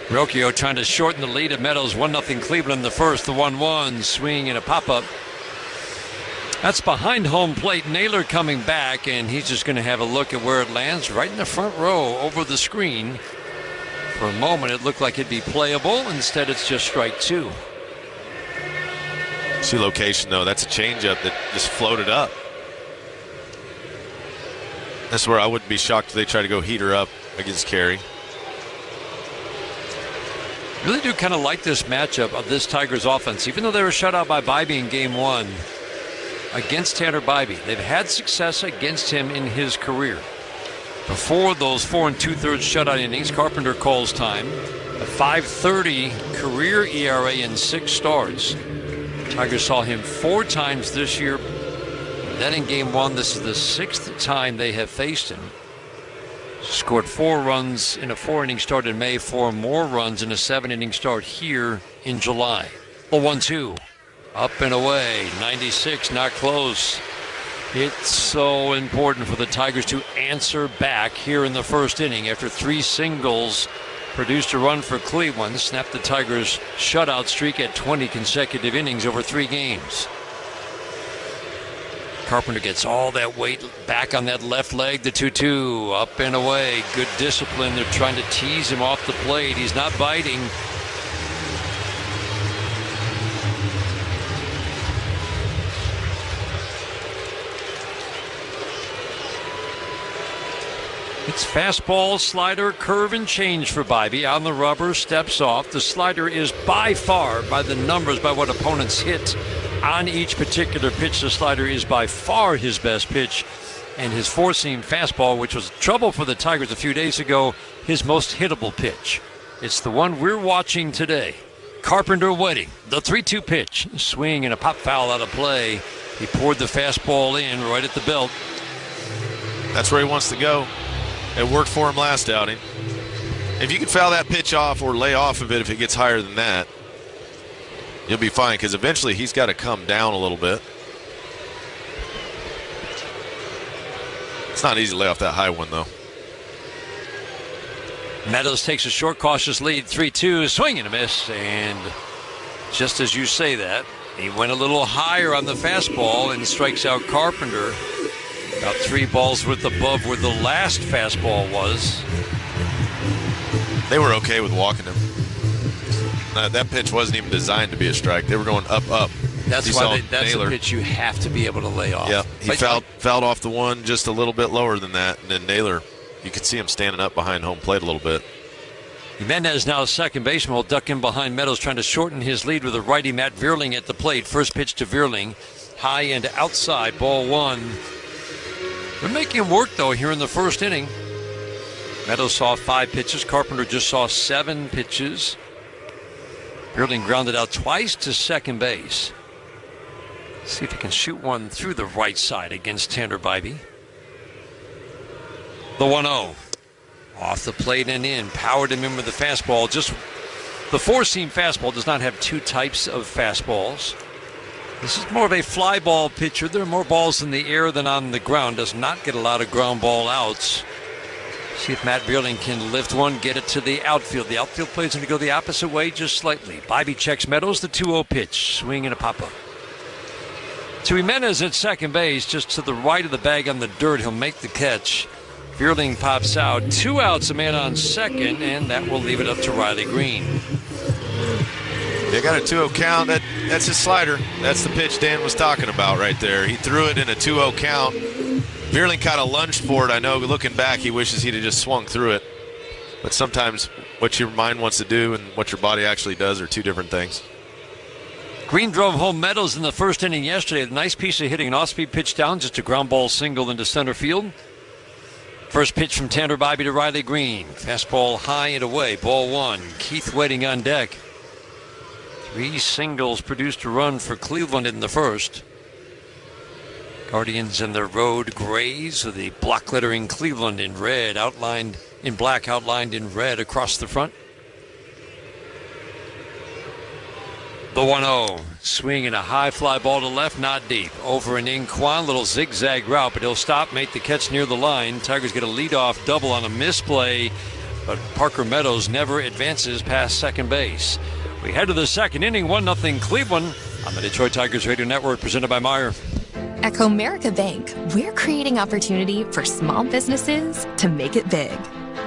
Rocchio trying to shorten the lead of Meadows. 1-0 Cleveland in the first. The 1-1 swing and a pop-up. That's behind home plate. Naylor coming back, and he's just going to have a look at where it lands, right in the front row over the screen. For a moment, it looked like it'd be playable. Instead, it's just strike 2. See location, though. That's a changeup that just floated up. That's where I wouldn't be shocked if they try to go heater up against Carey. Really do kind of like this matchup of this Tigers offense. Even though they were shut out by Bybee in game 1 against Tanner Bybee, they've had success against him in his career. Before those 4 2/3 shutout innings, Carpenter calls time. A 5.30 career ERA in 6 starts. Tigers saw him 4 times this year. Then in game 1, this is the 6th time they have faced him. Scored 4 runs in a 4-inning start in May, 4 more runs in a 7-inning start here in July. The 1-2, up and away, 96, not close. It's so important for the Tigers to answer back here in the first inning. After 3 singles, produced a run for Cleveland, snapped the Tigers' shutout streak at 20 consecutive innings over 3 games. Carpenter gets all that weight back on that left leg. The 2-2, up and away. Good discipline. They're trying to tease him off the plate. He's not biting. It's fastball, slider, curve, and change for Bybee. On the rubber, steps off. The slider is by far, by the numbers, by what opponents hit on each particular pitch, the slider is by far his best pitch. And his 4-seam fastball, which was trouble for the Tigers a few days ago, his most hittable pitch. It's the one we're watching today. Carpenter waiting. The 3-2 pitch. Swing and a pop foul out of play. He poured the fastball in right at the belt. That's where he wants to go. It worked for him last outing. If you can foul that pitch off or lay off of it if it gets higher than that, you'll be fine, because eventually he's got to come down a little bit. It's not easy to lay off that high one, though. Meadows takes a short, cautious lead, 3-2, swing and a miss. And just as you say that, he went a little higher on the fastball and strikes out Carpenter. About 3 balls worth above where the last fastball was. They were okay with walking him. That pitch wasn't even designed to be a strike. They were going up. That's why that's a pitch you have to be able to lay off. Yeah, he fouled off the one just a little bit lower than that. And then Naylor, you could see him standing up behind home plate a little bit. Mendez now second baseman will duck in behind Meadows, trying to shorten his lead with a righty Matt Vierling at the plate. First pitch to Vierling, high and outside, ball 1. They're making him work, though, here in the first inning. Meadows saw 5 pitches. Carpenter just saw 7 pitches. Vierling grounded out twice to second base. See if he can shoot one through the right side against Tanner Bybee. The 1-0. Off the plate and in. Powered him in with the fastball. Just the 4-seam fastball does not have 2 types of fastballs. This is more of a fly ball pitcher. There are more balls in the air than on the ground. Does not get a lot of ground ball outs. See if Matt Beerling can lift one, get it to the outfield. The outfield player's going to go the opposite way just slightly. Bobby checks Meadows, the 2-0 pitch. Swing and a pop-up. To Jimenez at second base, just to the right of the bag on the dirt. He'll make the catch. Beerling pops out. 2 outs, a man on second, and that will leave it up to Riley Green. They got a 2-0 count. That's his slider. That's the pitch Dan was talking about right there. He threw it in a 2-0 count. Beerling kind of lunged for it. I know looking back, he wishes he'd have just swung through it. But sometimes what your mind wants to do and what your body actually does are two different things. Green drove home Meadows in the first inning yesterday. A nice piece of hitting, an off-speed pitch down, just a ground ball single into center field. First pitch from Tanner Bibee to Riley Green. Fastball high and away, ball one. Keith waiting on deck. 3 singles produced a run for Cleveland in the first. Guardians in their road grays with the block lettering Cleveland in red, outlined in black, outlined in red across the front. The 1-0. Swing and a high fly ball to left, not deep. Over and in Quan, little zigzag route, but he'll stop, make the catch near the line. Tigers get a leadoff double on a misplay, but Parker Meadows never advances past second base. We head to the second inning, 1-0 Cleveland on the Detroit Tigers Radio Network, presented by Meijer. At Comerica Bank, we're creating opportunity for small businesses to make it big.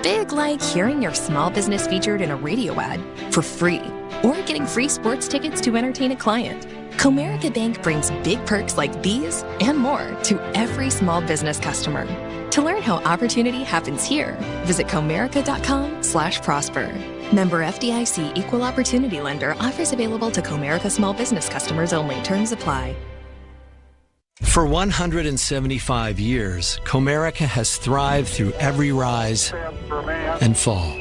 Big like hearing your small business featured in a radio ad for free, or getting free sports tickets to entertain a client. Comerica Bank brings big perks like these and more to every small business customer. To learn how opportunity happens here, visit comerica.com/prosper. Member FDIC Equal Opportunity Lender. Offers available to Comerica small business customers only. Terms apply. For 175 years, Comerica has thrived through every rise and fall.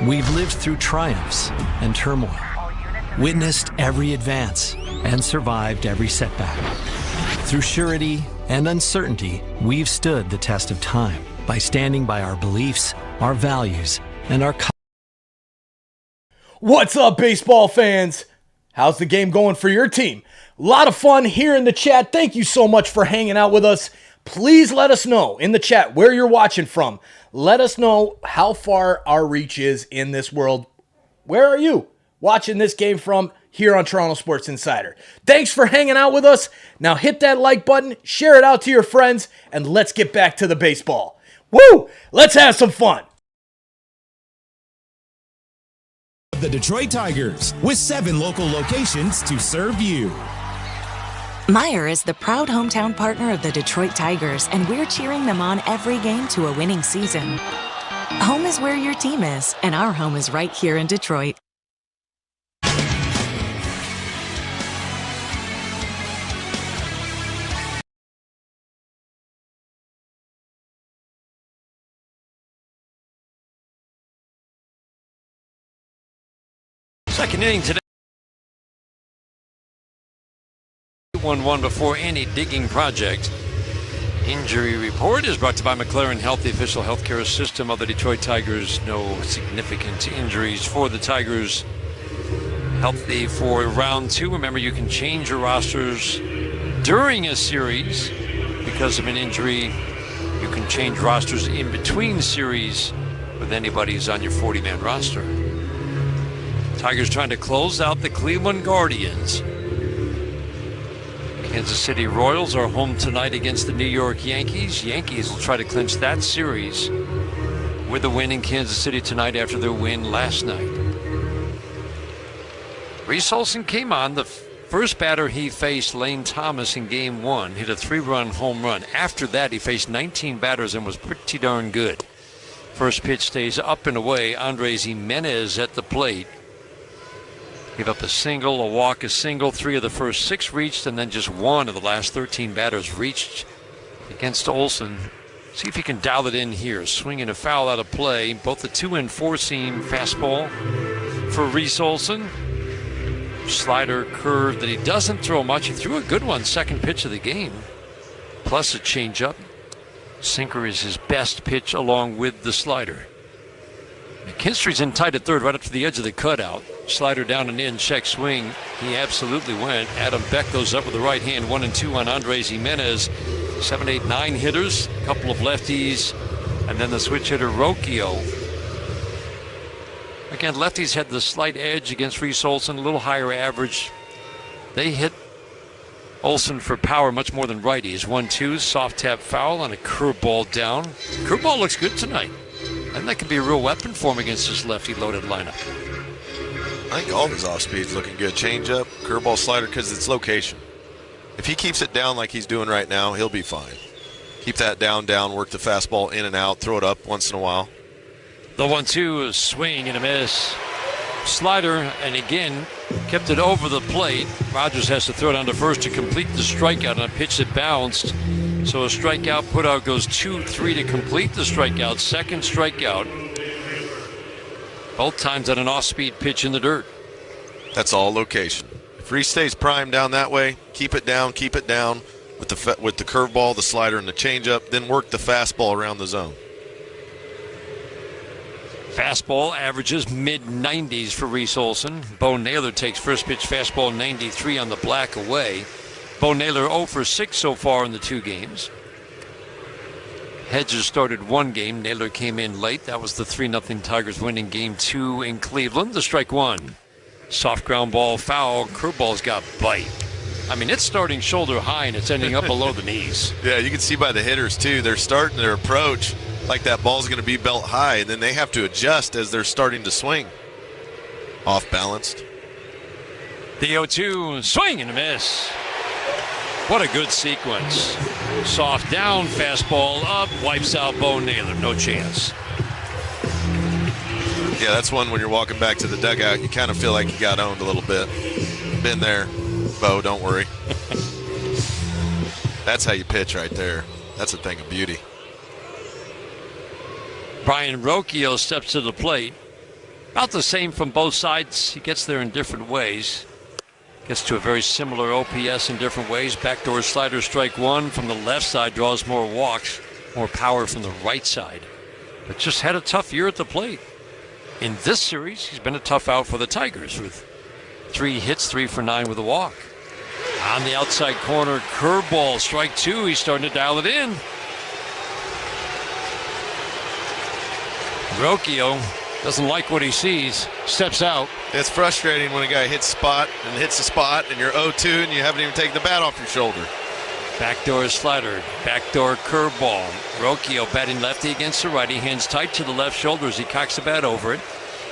We've lived through triumphs and turmoil, witnessed every advance, and survived every setback. Through surety and uncertainty, we've stood the test of time by standing by our beliefs, our values, and our... What's up, baseball fans? How's the game going for your team? A lot of fun here in the chat. Thank you so much for hanging out with us. Please let us know in the chat where you're watching from. Let us know how far our reach is in this world. Where are you watching this game from here on Toronto Sports Insider? Thanks for hanging out with us. Now hit that like button, share it out to your friends, and let's get back to the baseball. Woo! Let's have some fun. The Detroit Tigers, with 7 local locations to serve you. Meijer is the proud hometown partner of the Detroit Tigers, and we're cheering them on every game to a winning season. Home is where your team is, and our home is right here in Detroit. Second inning today. 1-1 before any digging project. Injury report is brought to you by McLaren Health, the official healthcare system of the Detroit Tigers. No significant injuries for the Tigers. Healthy for round 2. Remember, you can change your rosters during a series because of an injury. You can change rosters in between series with anybody who's on your 40-man roster. Tigers trying to close out the Cleveland Guardians. Kansas City Royals are home tonight against the New York Yankees. Yankees will try to clinch that series with a win in Kansas City tonight after their win last night. Reese Olson came on. The first batter he faced, Lane Thomas, in Game 1, hit a 3-run home run. After that, he faced 19 batters and was pretty darn good. First pitch stays up and away. Andres Jimenez at the plate. Gave up a single, a walk, a single. 3 of the first 6 reached, and then just 1 of the last 13 batters reached against Olson. See if he can dial it in here. Swinging a foul out of play. Both the 2 and 4-seam fastball for Reese Olson. Slider curve that he doesn't throw much. He threw a good one second pitch of the game. Plus a changeup. Sinker is his best pitch along with the slider. McKinstry's in tight at third, right up to the edge of the cutout. Slider down and in, check swing. He absolutely went. Adam Beck goes up with the right hand, 1-2 on Andres Jimenez. 7, 8, 9 hitters, a couple of lefties, And then the switch hitter, Rocchio. Again, lefties had the slight edge against Reese Olson, a little higher average. They hit Olson for power much more than righties. 1-2, soft tap foul on a curveball down. Curveball looks good tonight. And that could be a real weapon for him against this lefty-loaded lineup. I think all of his off-speed's looking good. Changeup, curveball, slider, because it's location. If he keeps it down like he's doing right now, he'll be fine. Keep that down, work the fastball in and out, throw it up once in a while. The 1-2 is swing and a miss. Slider, and again, kept it over the plate. Rogers has to throw it on to first to complete the strikeout on a pitch that bounced. So a strikeout, putout goes 2-3 to complete the strikeout. Second strikeout. Both times on an off-speed pitch in the dirt. That's all location. If Reese stays primed down that way, keep it down with the curveball, the slider, and the changeup, then work the fastball around the zone. Fastball averages mid-90s for Reese Olson. Bo Naylor takes first pitch fastball 93 on the black away. Bo Naylor 0 for 6 so far in the 2 games. Hedges started 1 game. Naylor came in late. That was the 3-0 Tigers winning game 2 in Cleveland. The strike 1. Soft ground ball foul. Curveball's got bite. I mean, it's starting shoulder high and it's ending up below the knees. Yeah, you can see by the hitters too. They're starting their approach like that ball's going to be belt high, and then they have to adjust as they're starting to swing. Off balanced. The 0-2, swing and a miss. What a good sequence. Soft down, fastball up, wipes out Bo Naylor. No chance. Yeah, that's one when you're walking back to the dugout, you kind of feel like you got owned a little bit. Been there, Bo, don't worry. That's how you pitch right there. That's a thing of beauty. Brian Rocchio steps to the plate. About the same from both sides. He gets there in different ways. Gets to a very similar OPS in different ways. Backdoor slider, strike 1 from the left side, draws more walks, more power from the right side. But just had a tough year at the plate. In this series, he's been a tough out for the Tigers with 3 hits, 3 for 9 with a walk. On the outside corner, curveball, strike 2. He's starting to dial it in. Rocchio doesn't like what he sees, steps out. It's frustrating when a guy hits the spot and you're 0-2 and you haven't even taken the bat off your shoulder. Backdoor slider, backdoor curveball. Rocchio batting lefty against the righty, hands tight to the left shoulder as he cocks the bat over it.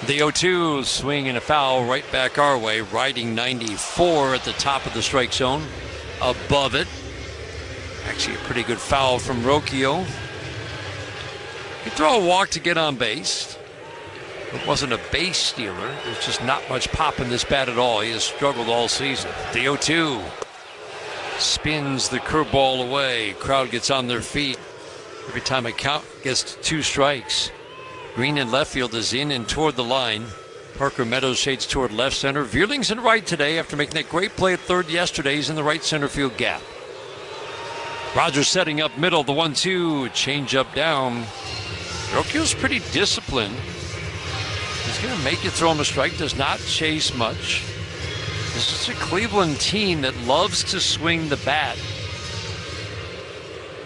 The 0-2 swing and a foul right back our way, riding 94 at the top of the strike zone. Above it, actually a pretty good foul from Rocchio. He throw a walk to get on base. It wasn't a base stealer. There's just not much pop in this bat at all. He has struggled all season. The 0-2 spins the curveball away. Crowd gets on their feet. Every time a count gets 2 strikes. Green in left field is in and toward the line. Parker Meadows shades toward left center. Vierling's in right today after making that great play at third yesterday. He's in the right center field gap. Rogers setting up middle. The 1-2 change up down. Rocchio's pretty disciplined. He's going to make you throw him a strike, does not chase much. This is a Cleveland team that loves to swing the bat.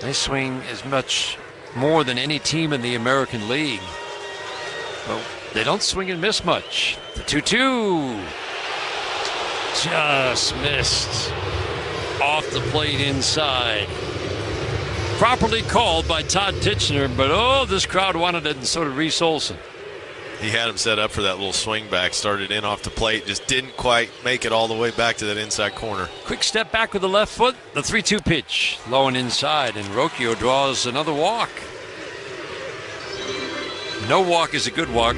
They swing as much more than any team in the American League. But they don't swing and miss much. The 2-2 just missed. Off the plate inside. Properly called by Todd Titchener, but this crowd wanted it, and so did Reese Olson. He had him set up for that little swing back, started in off the plate, just didn't quite make it all the way back to that inside corner. Quick step back with the left foot, the 3-2 pitch, low and inside, and Rocchio draws another walk. No walk is a good walk,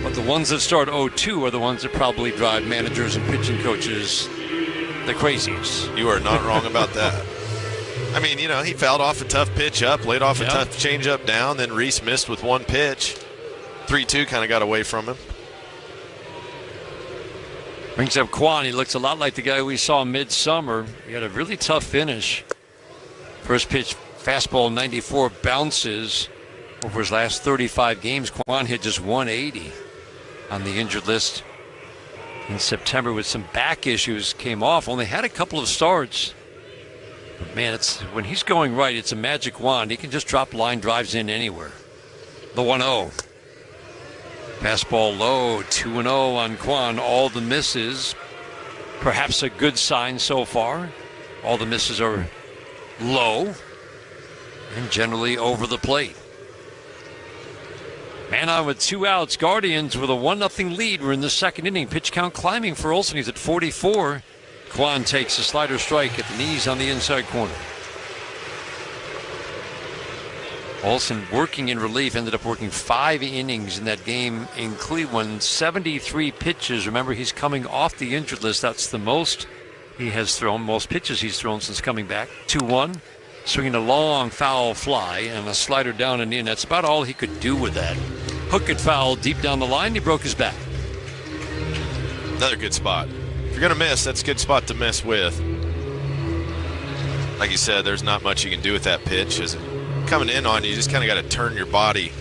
but the ones that start 0-2 are the ones that probably drive managers and pitching coaches the craziest. You are not wrong about that. I mean, he fouled off a tough pitch up, laid off a tough change up down, then Reese missed with 1 pitch. 3-2 kind of got away from him. Brings up Quan. He looks a lot like the guy we saw midsummer. He had a really tough finish. First pitch, fastball 94, bounces. Over his last 35 games, Quan hit just 180 on the injured list. In September with some back issues, came off. Only had a couple of starts. But man, when he's going right, it's a magic wand. He can just drop line drives in anywhere. The 1-0. Fastball low, 2-0 on Kwan. All the misses. Perhaps a good sign so far. All the misses are low and generally over the plate. Man on with 2 outs. Guardians with a 1-0 lead. We're in the second inning. Pitch count climbing for Olsen. He's at 44. Kwan takes a slider strike at the knees on the inside corner. Olsen working in relief, ended up working 5 innings in that game in Cleveland. 73 pitches. Remember, he's coming off the injured list. That's the most he has thrown, most pitches he's thrown since coming back. 2-1, swinging a long foul fly and a slider down and in. That's about all he could do with that. Hook it foul deep down the line. He broke his back. Another good spot. If you're going to miss, that's a good spot to miss with. Like you said, there's not much you can do with that pitch. As it coming in on you, you just kind of got to turn your body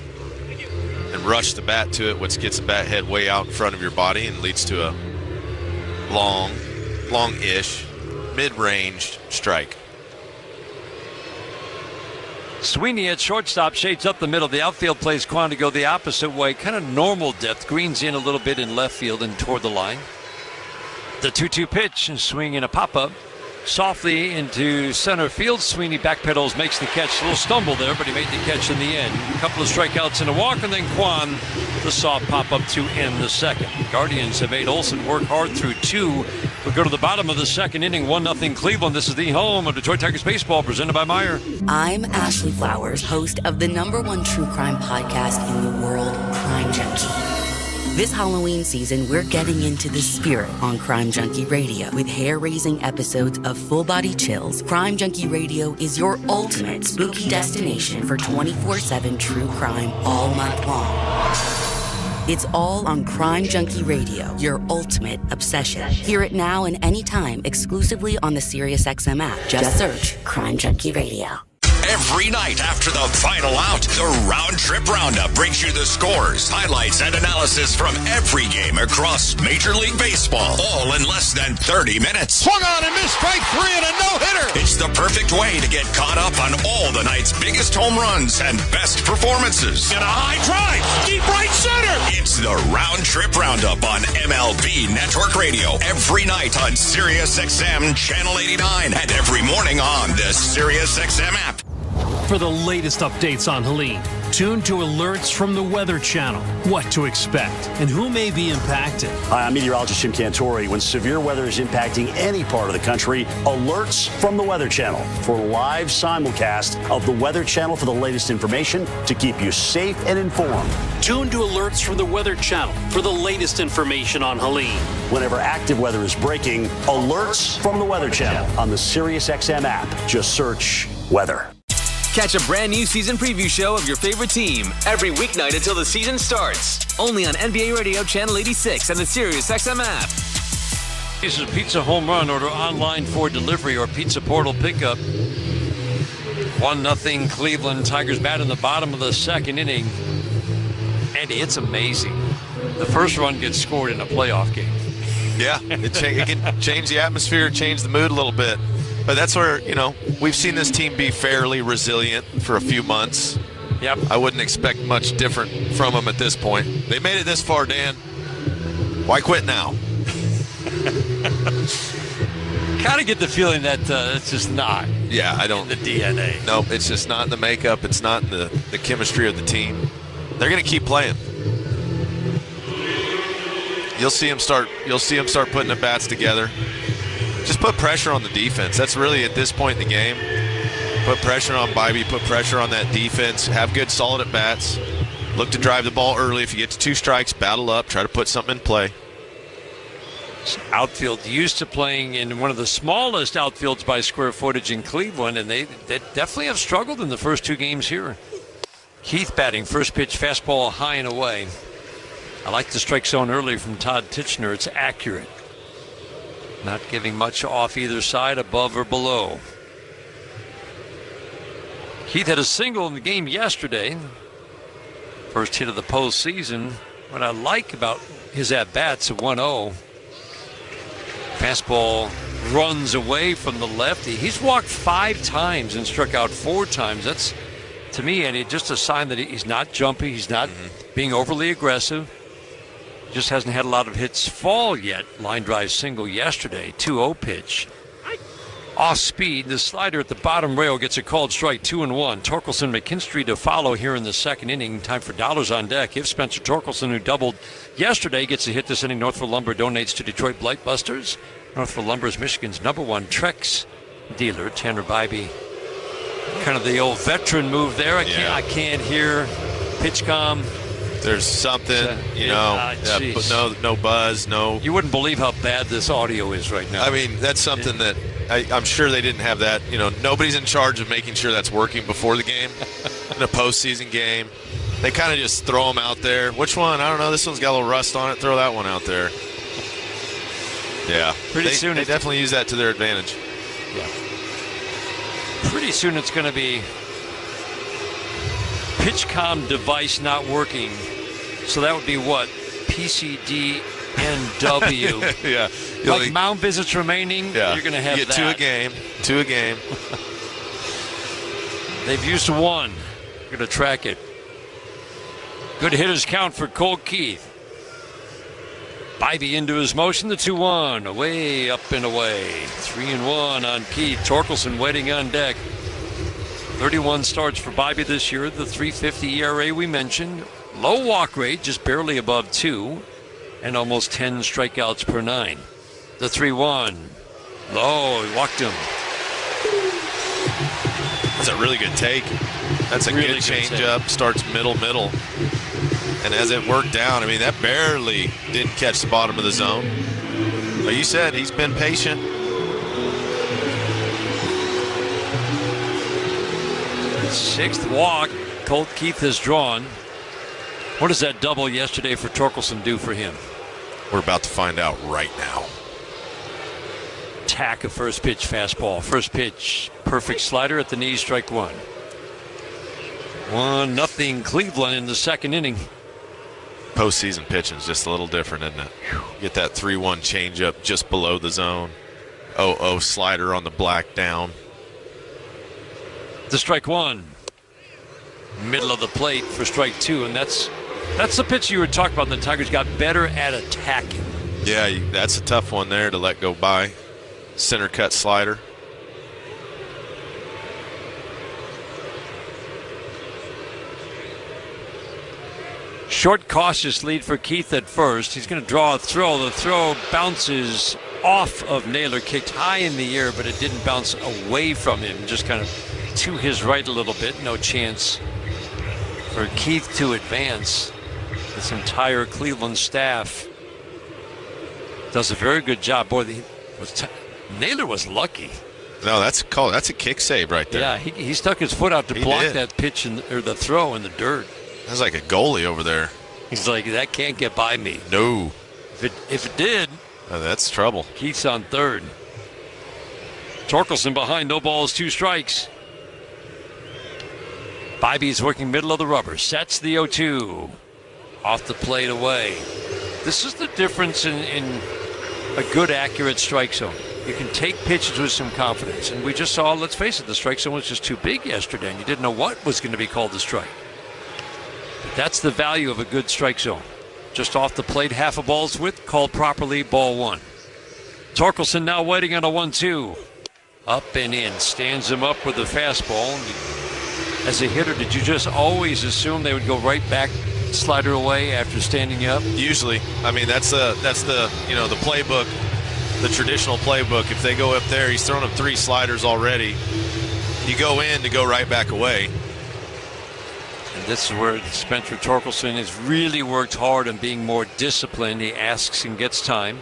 and rush the bat to it, which gets the bat head way out in front of your body and leads to a long-ish, mid-range strike. Sweeney at shortstop, shades up the middle. The outfield plays Kwan to go the opposite way. Kind of normal depth. Green's in a little bit in left field and toward the line. The 2-2 pitch, and swing and a pop-up. Softly into center field. Sweeney backpedals, makes the catch. A little stumble there, but he made the catch in the end. A couple of strikeouts and a walk, and then Kwan, the soft pop-up to end the second. Guardians have made Olsen work hard through 2. We go to the bottom of the second inning, 1-0 Cleveland. This is the home of Detroit Tigers baseball, presented by Meyer. I'm Ashley Flowers, host of the #1 true crime podcast in the world, Crime Junkie. This Halloween season, we're getting into the spirit on Crime Junkie Radio. With hair-raising episodes of full-body chills, Crime Junkie Radio is your ultimate spooky destination for 24/7 true crime all month long. It's all on Crime Junkie Radio, your ultimate obsession. Hear it now and anytime exclusively on the SiriusXM app. Just search Crime Junkie Radio. Every night after the final out, the Round Trip Roundup brings you the scores, highlights, and analysis from every game across Major League Baseball, all in less than 30 minutes. Swung on and missed, strike 3 and a no-hitter. It's the perfect way to get caught up on all the night's biggest home runs and best performances. And a high drive, deep right center. It's the Round Trip Roundup on MLB Network Radio every night on SiriusXM Channel 89 and every morning on the SiriusXM app. For the latest updates on Helene, tune to alerts from the Weather Channel. What to expect and who may be impacted. Hi, I'm meteorologist Jim Cantori. When severe weather is impacting any part of the country, alerts from the Weather Channel for live simulcast of the Weather Channel for the latest information to keep you safe and informed. Tune to alerts from the Weather Channel for the latest information on Helene. Whenever active weather is breaking, alerts from the Weather Channel on the SiriusXM app. Just search weather. Catch a brand new season preview show of your favorite team every weeknight until the season starts. Only on NBA Radio Channel 86 and the SiriusXM app. This is Pizza Home Run. Order online for delivery or Pizza Portal pickup. 1-0 Cleveland. Tigers bat in the bottom of the second inning. Andy, it's amazing. The first run gets scored in a playoff game. Yeah, it can change the atmosphere, change the mood a little bit. But that's where, we've seen this team be fairly resilient for a few months. Yep. I wouldn't expect much different from them at this point. They made it this far, Dan. Why quit now? Kind of get the feeling that it's just not. Yeah, I don't. In the DNA. Nope, it's just not in the makeup. It's not in the chemistry of the team. They're going to keep playing. You'll see them start putting the bats together. Just put pressure on the defense. That's really, at this point in the game, put pressure on Bybee, put pressure on that defense, have good solid at-bats, look to drive the ball early. If you get to 2 strikes, battle up, try to put something in play. Outfield used to playing in one of the smallest outfields by square footage in Cleveland, and they definitely have struggled in the first 2 games here. Keith batting, first pitch, fastball high and away. I like the strike zone early from Todd Titchener. It's accurate. Not giving much off either side, above or below. Keith had a single in the game yesterday. First hit of the postseason. What I like about his at-bats at 1-0. Fastball runs away from the lefty. He's walked 5 times and struck out 4 times. That's to me, and it's just a sign that he's not jumpy. He's not being overly aggressive. Just hasn't had a lot of hits fall yet. Line drive single yesterday, 2-0 pitch. Off speed, the slider at the bottom rail gets a called strike, 2-1. Torkelson, McKinstry to follow here in the second inning. Time for dollars on deck. If Spencer Torkelson, who doubled yesterday, gets a hit this inning, Northville Lumber donates to Detroit Blightbusters. Northville Lumber is Michigan's #1 Trex dealer. Tanner Bybee, kind of the old veteran move there. I can't hear PitchCom. There's something, but no buzz, no. You wouldn't believe how bad this audio is right now. I mean, that's something that I'm sure they didn't have that. Nobody's in charge of making sure that's working before the game. In a postseason game, they kind of just throw them out there. Which one? I don't know. This one's got a little rust on it. Throw that one out there. Yeah. Pretty soon they definitely use that to their advantage. Yeah. Pretty soon it's going to be PitchCom device not working. So that would be what? PCDNW. Yeah. Like mound visits remaining, you're going to have you get that. Two a game. They've used one. Going to track it. Good hitters count for Cole Keith. Bybee into his motion, the 2-1. Away, up and away. 3-1 on Keith. Torkelson waiting on deck. 31 starts for Bybee this year. The .350 ERA we mentioned. Low walk rate, just barely above 2. And almost 10 strikeouts per 9. The 3-1. Low, he walked him. That's a really good take. That's a really good changeup. Starts middle. And as it worked down, I mean, that barely didn't catch the bottom of the zone. But you said he's been patient. Sixth walk, Colt Keith has drawn. What does that double yesterday for Torkelson do for him? We're about to find out right now. Tack a first pitch fastball. First pitch, perfect slider at the knee, strike 1. 1-0 Cleveland in the second inning. Postseason pitching is just a little different, isn't it? Get that 3-1 changeup just below the zone. 0-0 slider on the black down. The strike 1. Middle of the plate for strike 2, and that's the pitch you were talking about. The Tigers got better at attacking. Yeah, that's a tough one there to let go by. Center cut slider. Short, cautious lead for Keith at first. He's going to draw a throw. The throw bounces off of Naylor, kicked high in the air, but it didn't bounce away from him. Just kind of to his right a little bit. No chance for Keith to advance. This entire Cleveland staff does a very good job. Boy, Naylor was lucky. No, that's a kick save right there. Yeah, he stuck his foot out to block that pitch or the throw in the dirt. That's like a goalie over there. He's like, that can't get by me. No. If it did, that's trouble. Keith's on third. Torkelson behind, no balls, 2 strikes. Bybee's working middle of the rubber, sets the 0-2. Off the plate away. This is the difference in a good, accurate strike zone. You can take pitches with some confidence. And we just saw, let's face it, the strike zone was just too big yesterday, and you didn't know what was going to be called a strike. But that's the value of a good strike zone. Just off the plate, half a ball's width, called properly, ball 1. Torkelson now waiting on a 1-2. Up and in, stands him up with the fastball. As a hitter, did you just always assume they would go right back, slider away after standing up? Usually. I mean, that's the the playbook, the traditional playbook. If they go up there, he's thrown up 3 sliders already. You go in to go right back away. And this is where Spencer Torkelson has really worked hard on being more disciplined. He asks and gets time.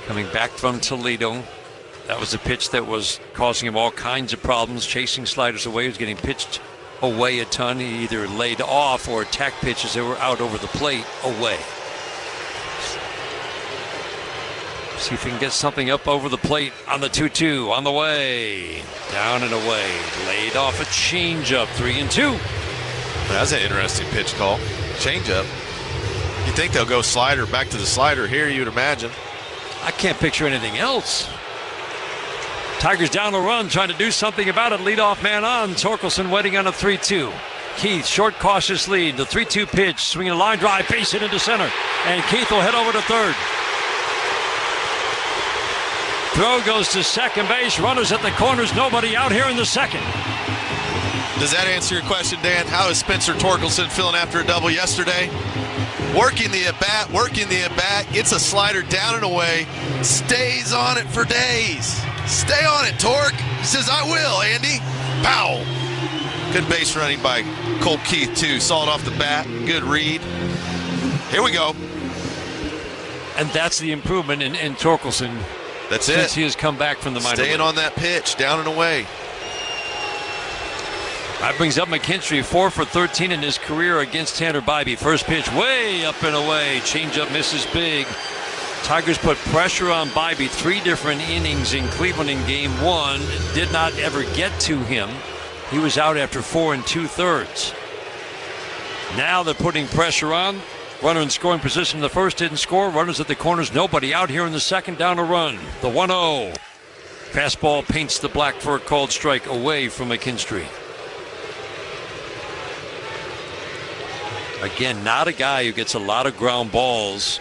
Coming back from Toledo. That was a pitch that was causing him all kinds of problems, chasing sliders away. He was getting pitched away a ton. He either laid off or attacked pitches that were out over the plate away. See if he can get something up over the plate on the 2-2. On the way. Down and away. Laid off a changeup. 3-2. That's an interesting pitch call. Changeup. You think they'll go slider, back to the slider here, you'd imagine. I can't picture anything else. Tigers down a run, trying to do something about it. Leadoff man on. Torkelson waiting on a 3-2. Keith, short, cautious lead. The 3-2 pitch, swinging a line drive, base hit into center. And Keith will head over to third. Throw goes to second base. Runners at the corners. Nobody out here in the second. Does that answer your question, Dan? How is Spencer Torkelson feeling after a double yesterday? Working the at-bat, gets a slider down and away, stays on it for days. Stay on it, Torque. He says, I will, Andy. Pow! Good base running by Cole Keith, too. Saw it off the bat. Good read. Here we go. And that's the improvement in Torkelson. That's since he has come back from the minor league. Staying on that pitch, down and away. That brings up McKinstry, 4 for 13 in his career against Tanner Bybee. First pitch way up and away. Changeup misses big. Tigers put pressure on Bybee 3 different innings in Cleveland in game 1. Did not ever get to him. He was out after 4 2/3. Now they're putting pressure on. Runner in scoring position in the first, didn't score. Runners at the corners, nobody out here in the second, down a run. The 1-0. Fastball paints the black for a called strike away from McKinstry. Again, not a guy who gets a lot of ground balls.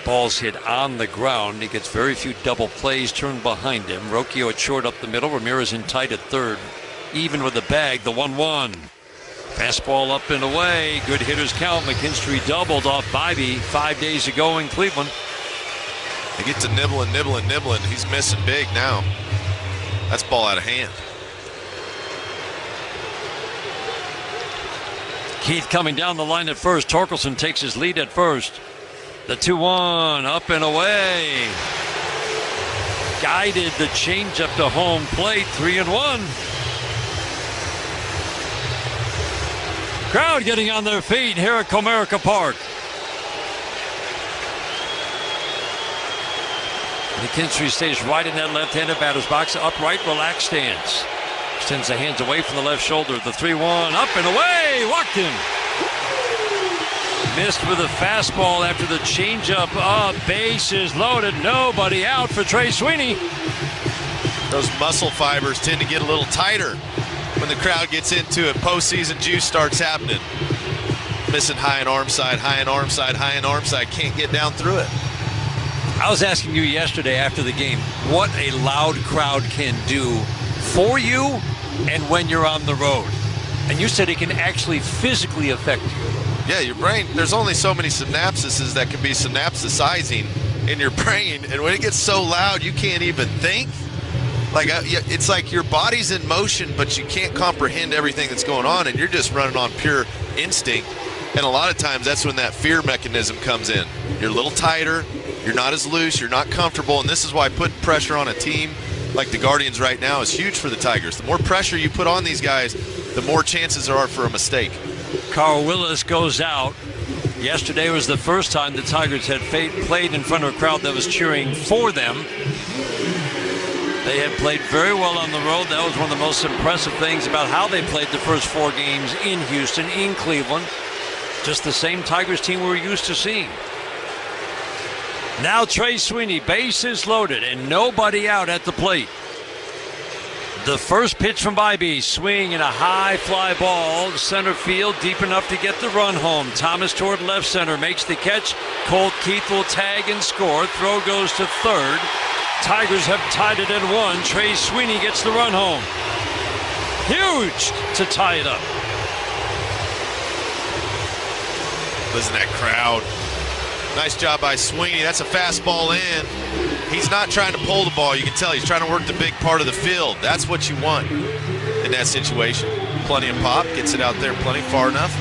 Balls hit on the ground. He gets very few double plays turned behind him. Rocchio at short up the middle. Ramirez in tight at third. Even with the bag, the 1-1. Fastball up and away. Good hitters count. McKinstry doubled off Bybee 5 days ago in Cleveland. They get to nibbling. He's missing big now. That's ball out of hand. Keith coming down the line at first. Torkelson takes his lead at first. The 2-1 up and away. Guided the changeup to home plate. 3-1. Crowd getting on their feet here at Comerica Park. McKinstry stays right in that left-handed batter's box. Upright, relaxed stance. Extends the hands away from the left shoulder. The 3-1 up and away. Walked him. Missed with a fastball after the changeup up. Bases loaded. Nobody out for Trey Sweeney. Those muscle fibers tend to get a little tighter when the crowd gets into it. Postseason juice starts happening. Missing high and arm side. Can't get down through it. I was asking you yesterday after the game what a loud crowd can do for you and when you're on the road. And you said it can actually physically affect you. Yeah, your brain, there's only so many synapses that can be synapsizing in your brain. And when it gets so loud, you can't even think. Like it's like your body's in motion, but you can't comprehend everything that's going on, and you're just running on pure instinct. And a lot of times that's when that fear mechanism comes in. You're a little tighter, you're not as loose, you're not comfortable, and this is why putting pressure on a team like the Guardians right now is huge for the Tigers. The more pressure you put on these guys, the more chances there are for a mistake. Carl Willis goes out. Yesterday was the first time the Tigers had played in front of a crowd that was cheering for them. They had played very well on the road. That was one of the most impressive things about how they played the first 4 games in Houston, in Cleveland. Just the same Tigers team we're used to seeing. Now Trey Sweeney, bases loaded and nobody out at the plate. The first pitch from Bybee, swing and a high fly ball, center field, deep enough to get the run home. Thomas toward left center, makes the catch. Colt Keith will tag and score. Throw goes to third. Tigers have tied it at 1. Trey Sweeney gets the run home. Huge to tie it up. Listen to that crowd. Nice job by Sweeney. That's a fastball in. He's not trying to pull the ball. You can tell he's trying to work the big part of the field. That's what you want in that situation. Plenty of pop. Gets it out there plenty far enough.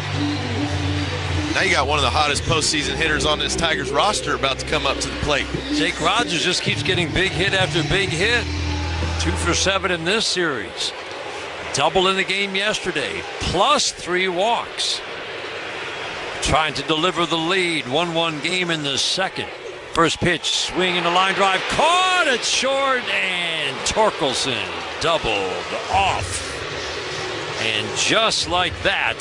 Now you got one of the hottest postseason hitters on this Tigers roster about to come up to the plate. Jake Rogers just keeps getting big hit after big hit. 2 for 7 in this series. Double in the game yesterday. Plus 3 walks. Trying to deliver the lead. 1-1 game in the second. First pitch, swing and a line drive. Caught it short, and Torkelson doubled off. And just like that,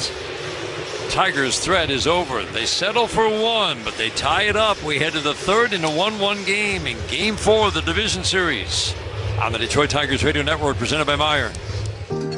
Tigers' threat is over. They settle for 1, but they tie it up. We head to the third in a 1-1 game in Game 4 of the Division Series. on the Detroit Tigers Radio Network, presented by Meyer.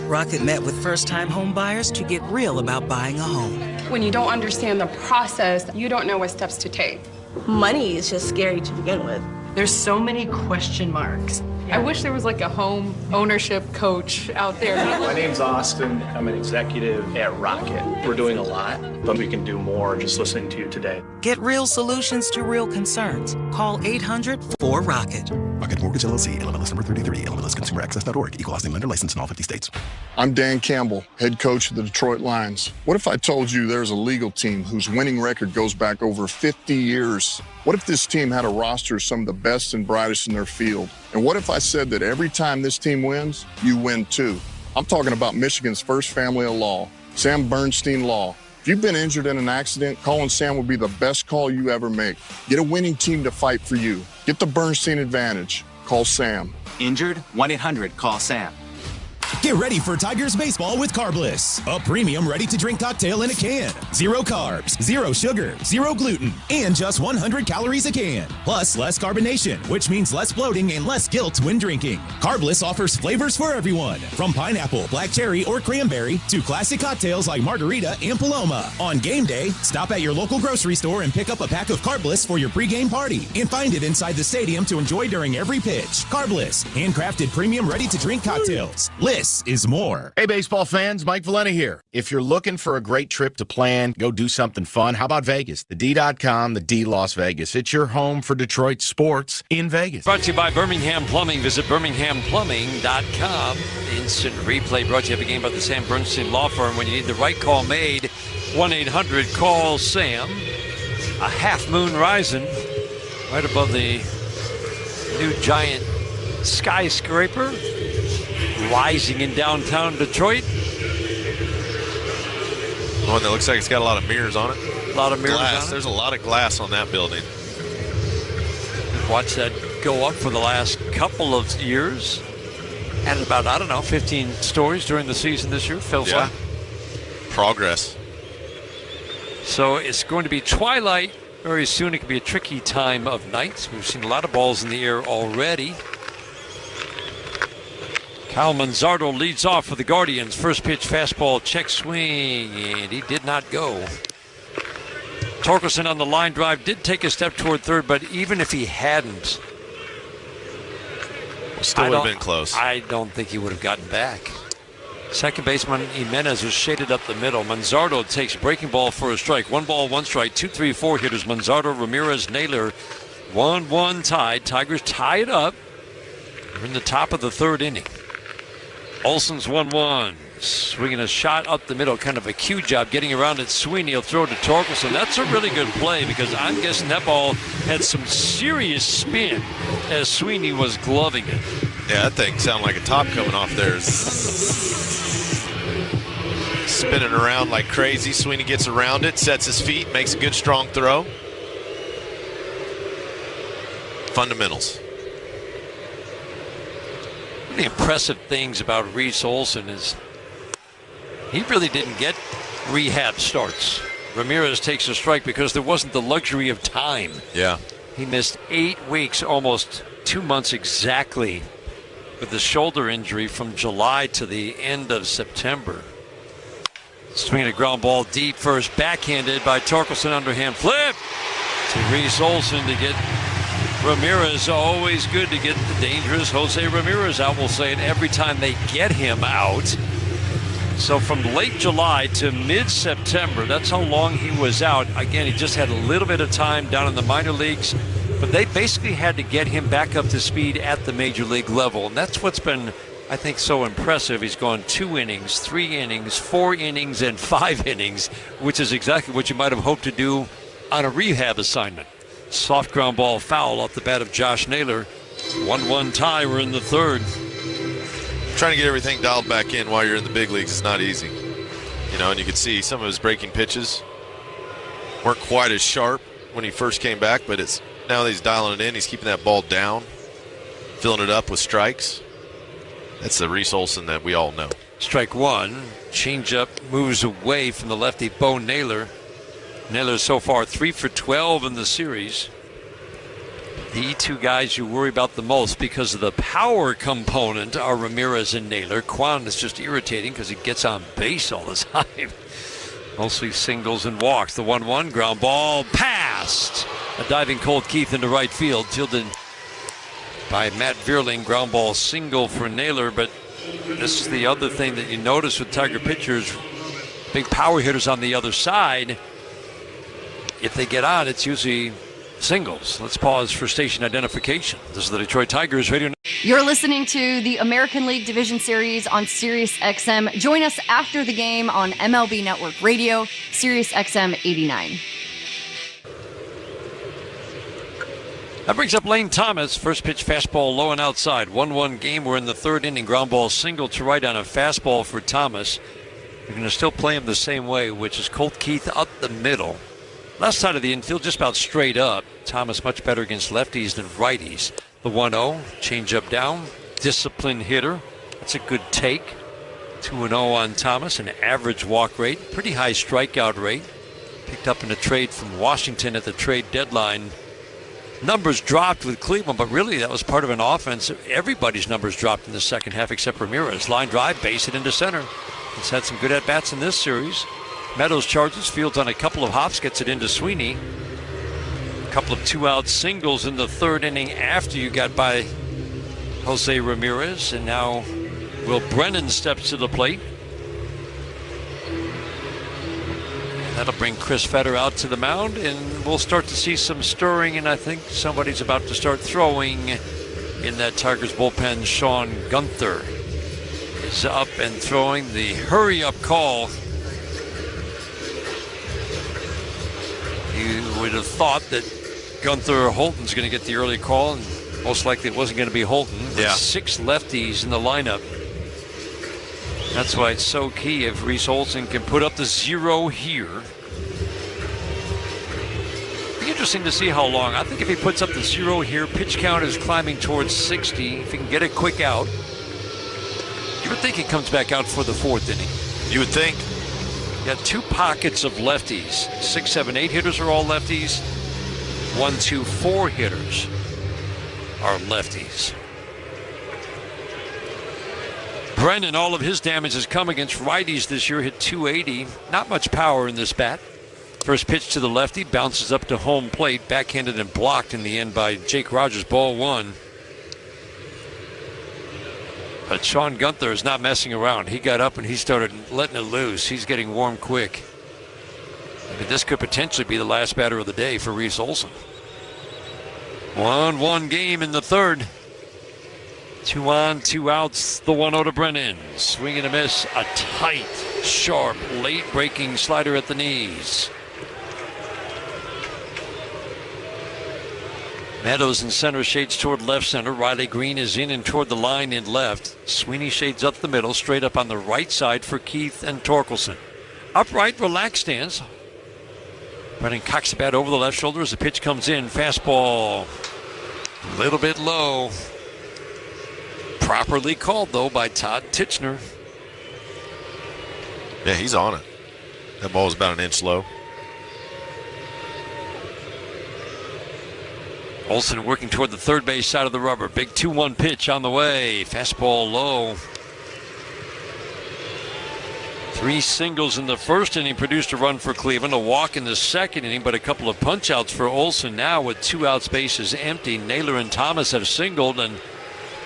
Rocket met with first-time home buyers to get real about buying a home. When you don't understand the process, you don't know what steps to take. Money is just scary to begin with. There's so many question marks. I wish there was like a home ownership coach out there. My name's Austin. I'm an executive at Rocket. We're doing a lot, but we can do more just listening to you today. Get real solutions to real concerns. Call 800-4ROCKET. Rocket Mortgage LLC, NMLS number 33, NMLSconsumeraccess.org, equal housing lender license in all 50 states. I'm Dan Campbell, head coach of the Detroit Lions. What if I told you there's a legal team whose winning record goes back over 50 years? What if this team had a roster of some of the best and brightest in their field? And what if I said that every time this team wins, you win too? I'm talking about Michigan's first family of law, Sam Bernstein Law. If you've been injured in an accident, calling Sam will be the best call you ever make. Get a winning team to fight for you. Get the Bernstein advantage. Call Sam. Injured? 1-800-CALL-SAM. Get ready for Tigers baseball with Carbliss, a premium ready-to-drink cocktail in a can. 0 carbs, 0 sugar, 0 gluten, and just 100 calories a can. Plus, less carbonation, which means less bloating and less guilt when drinking. Carbliss offers flavors for everyone, from pineapple, black cherry, or cranberry to classic cocktails like margarita and Paloma. On game day, stop at your local grocery store and pick up a pack of Carbliss for your pregame party, and find it inside the stadium to enjoy during every pitch. Carbliss, handcrafted premium ready-to-drink cocktails. This is more. Hey, baseball fans, Mike Valena here. If you're looking for a great trip to plan, go do something fun, how about Vegas? The D.com, the D Las Vegas. It's your home for Detroit sports in Vegas. Brought to you by Birmingham Plumbing. Visit birminghamplumbing.com. Instant replay brought to you every game by the Sam Bernstein Law Firm. When you need the right call made, 1-800-CALL-SAM. A half moon rising right above the new giant skyscraper rising in downtown Detroit. One that looks like it's got a lot of mirrors on it. A lot of mirrors glass. on it. There's a lot of glass on that building. Watch that go up for the last couple of years. At about, 15 stories during the season this year. Feels like. Progress. So it's going to be twilight very soon. It could be a tricky time of night. We've seen a lot of balls in the air already. Kyle Manzardo leads off for the Guardians. First pitch, fastball, check swing, and he did not go. Torkelson on the line drive did take a step toward third, but even if he hadn't, still would have been close. I don't think he would have gotten back. Second baseman Jimenez was shaded up the middle. Manzardo takes breaking ball for a strike. 1 ball, 1 strike. 2-3-4 hitters. Manzardo, Ramirez, Naylor. 1-1 tied. Tigers tie it up. We're in the top of the third inning. Olson's 1-1. Swinging a shot up the middle, kind of a cue job getting around it. Sweeney will throw to Torkelson. That's a really good play because I'm guessing that ball had some serious spin as Sweeney was gloving it. Yeah, that thing sounded like a top coming off there. Spinning around like crazy. Sweeney gets around it, sets his feet, makes a good strong throw. Fundamentals. One of the impressive things about Reese Olson is he really didn't get rehab starts. Ramirez takes a strike because there wasn't the luxury of time. Yeah. He missed 8 weeks, almost 2 months exactly, with the shoulder injury from July to the end of September. Swinging a ground ball deep first, backhanded by Torkelson, underhand flip to Reese Olson to get Ramirez. Always good to get the dangerous Jose Ramirez out. We'll say it every time they get him out. So from late July to mid-September, that's how long he was out. Again, he just had a little bit of time down in the minor leagues, but they basically had to get him back up to speed at the major league level. And that's what's been, I think, so impressive. He's gone 2 innings, 3 innings, 4 innings, and 5 innings, which is exactly what you might have hoped to do on a rehab assignment. Soft ground ball foul off the bat of Josh Naylor. 1-1 tie. We're in the third. Trying to get everything dialed back in while you're in the big leagues is not easy. You know, and you could see some of his breaking pitches weren't quite as sharp when he first came back, but it's now that he's dialing it in, he's keeping that ball down, filling it up with strikes. That's the Reese Olson that we all know. Strike one. Changeup moves away from the lefty Bo Naylor. Naylor so far 3 for 12 in the series. The two guys you worry about the most because of the power component are Ramirez and Naylor. Quan is just irritating because he gets on base all the time. Mostly singles and walks. The 1-1 ground ball passed. A diving Colt Keith into right field. Fielded by Matt Vierling. Ground ball single for Naylor. But this is the other thing that you notice with Tiger pitchers. Big power hitters on the other side. If they get on, it's usually singles. Let's pause for station identification. This is the Detroit Tigers radio. You're listening to the American League Division Series on Sirius XM. Join us after the game on MLB Network Radio, Sirius XM 89. That brings up Lane Thomas. First pitch fastball low and outside. 1-1 game. We're in the third inning. Ground ball single to right on a fastball for Thomas. You're going to still play him the same way, which is Colt Keith up the middle. Left side of the infield, just about straight up. Thomas much better against lefties than righties. The 1-0, change up down, disciplined hitter. That's a good take. 2-0 on Thomas, an average walk rate, pretty high strikeout rate. Picked up in a trade from Washington at the trade deadline. Numbers dropped with Cleveland, but really that was part of an offense. Everybody's numbers dropped in the second half except Ramirez. Line drive, base it into center. He's had some good at-bats in this series. Meadows charges, fields on a couple of hops, gets it into Sweeney. A couple of two-out singles in the third inning after you got by Jose Ramirez. And now Will Brennan steps to the plate. That'll bring Chris Fetter out to the mound, and we'll start to see some stirring, and I think somebody's about to start throwing in that Tigers bullpen. Sean Gunther is up and throwing. The hurry-up call. You would have thought that Gunther or Holton's going to get the early call, and most likely it wasn't going to be Holton. Yeah. 6 lefties in the lineup. That's why it's so key if Reese Olson can put up the 0 here. Be interesting to see how long. I think if he puts up the 0 here, pitch count is climbing towards 60. If he can get a quick out, you would think he comes back out for the 4th inning. You would think. Got 2 pockets of lefties. 6, 7, 8 hitters are all lefties. 1, 2, 4 hitters are lefties. Brennan, all of his damage has come against righties this year. Hit 280. Not much power in this bat. First pitch to the lefty. Bounces up to home plate. Backhanded and blocked in the end by Jake Rogers. Ball 1. But Sean Gunther is not messing around. He got up and he started letting it loose. He's getting warm quick. I mean, this could potentially be the last batter of the day for Reese Olson. 1-1 game in the third. 2 on, 2 outs. The 1-0 to Brennan. Swing and a miss. A tight, sharp, late breaking slider at the knees. Meadows in center, shades toward left center. Riley Green is in and toward the line in left. Sweeney shades up the middle, straight up on the right side for Keith and Torkelson. Upright, relaxed stance. Brennan cocks the bat over the left shoulder as the pitch comes in. Fastball, a little bit low. Properly called, though, by Todd Titchener. Yeah, he's on it. That ball was about an inch low. Olson working toward the third base side of the rubber. Big 2-1 pitch on the way. Fastball low. 3 singles in the first inning produced a run for Cleveland. A walk in the second inning, but a couple of punch-outs for Olson now with 2 outs, bases empty. Naylor and Thomas have singled, and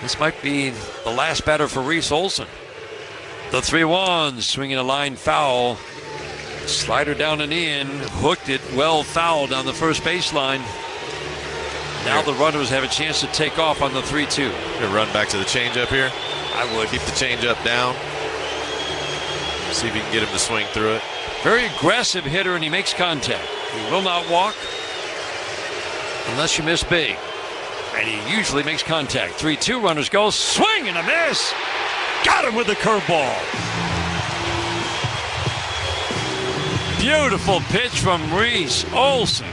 this might be the last batter for Reese Olson. The 3-1, swinging a line foul. Slider down and in. Hooked it, well fouled on the first baseline. Now the runners have a chance to take off on the 3-2. Gonna run back to the changeup here. I would. Keep the changeup down. See if you can get him to swing through it. Very aggressive hitter, and he makes contact. He will not walk unless you miss big. And he usually makes contact. 3-2, runners go. Swing and a miss. Got him with the curveball. Beautiful pitch from Reese Olson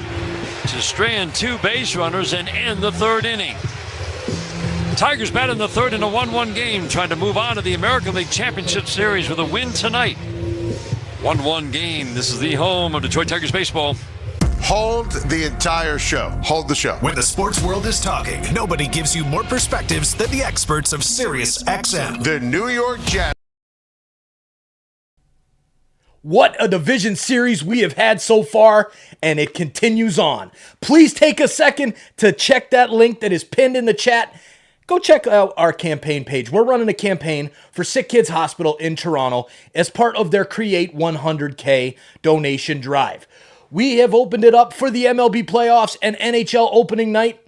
to strand 2 base runners and end the third inning. Tigers bat in the third in a 1-1 game, trying to move on to the American League Championship Series with a win tonight. 1-1 game. This is the home of Detroit Tigers baseball. Hold the entire show. Hold the show. When the sports world is talking, nobody gives you more perspectives than the experts of Sirius XM. The New York Jets. What a division series we have had so far, and it continues on. Please take a second to check that link that is pinned in the chat. Go check out our campaign page. We're running a campaign for Sick Kids Hospital in Toronto as part of their Create 100K donation drive. We have opened it up for the MLB playoffs and NHL opening night.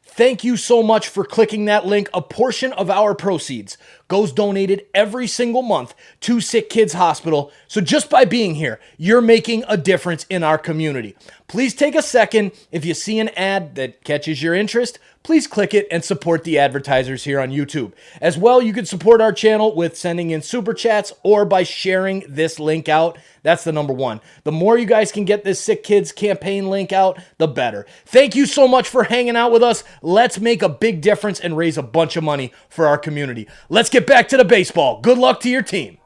Thank you so much for clicking that link. A portion of our proceeds goes donated every single month to Sick Kids Hospital. So just by being here, you're making a difference in our community. Please take a second. If you see an ad that catches your interest, please click it and support the advertisers here on YouTube. As well, you can support our channel with sending in super chats or by sharing this link out. That's the number one. The more you guys can get this Sick Kids campaign link out, the better. Thank you so much for hanging out with us. Let's make a big difference and raise a bunch of money for our community. Let's get back to the baseball. Good luck to your team.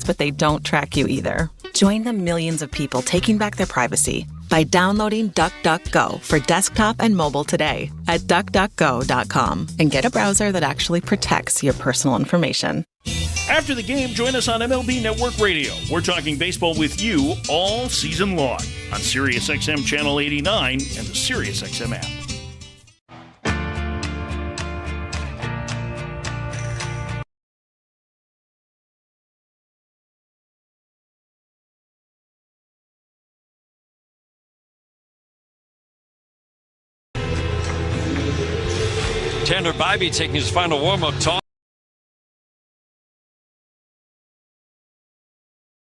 But they don't track you either. Join the millions of people taking back their privacy by downloading DuckDuckGo for desktop and mobile today at duckduckgo.com and get a browser that actually protects your personal information. After the game, join us on MLB Network Radio. We're talking baseball with you all season long on Sirius XM Channel 89 and the Sirius XM app. Tanner Bybee taking his final warm-up toss.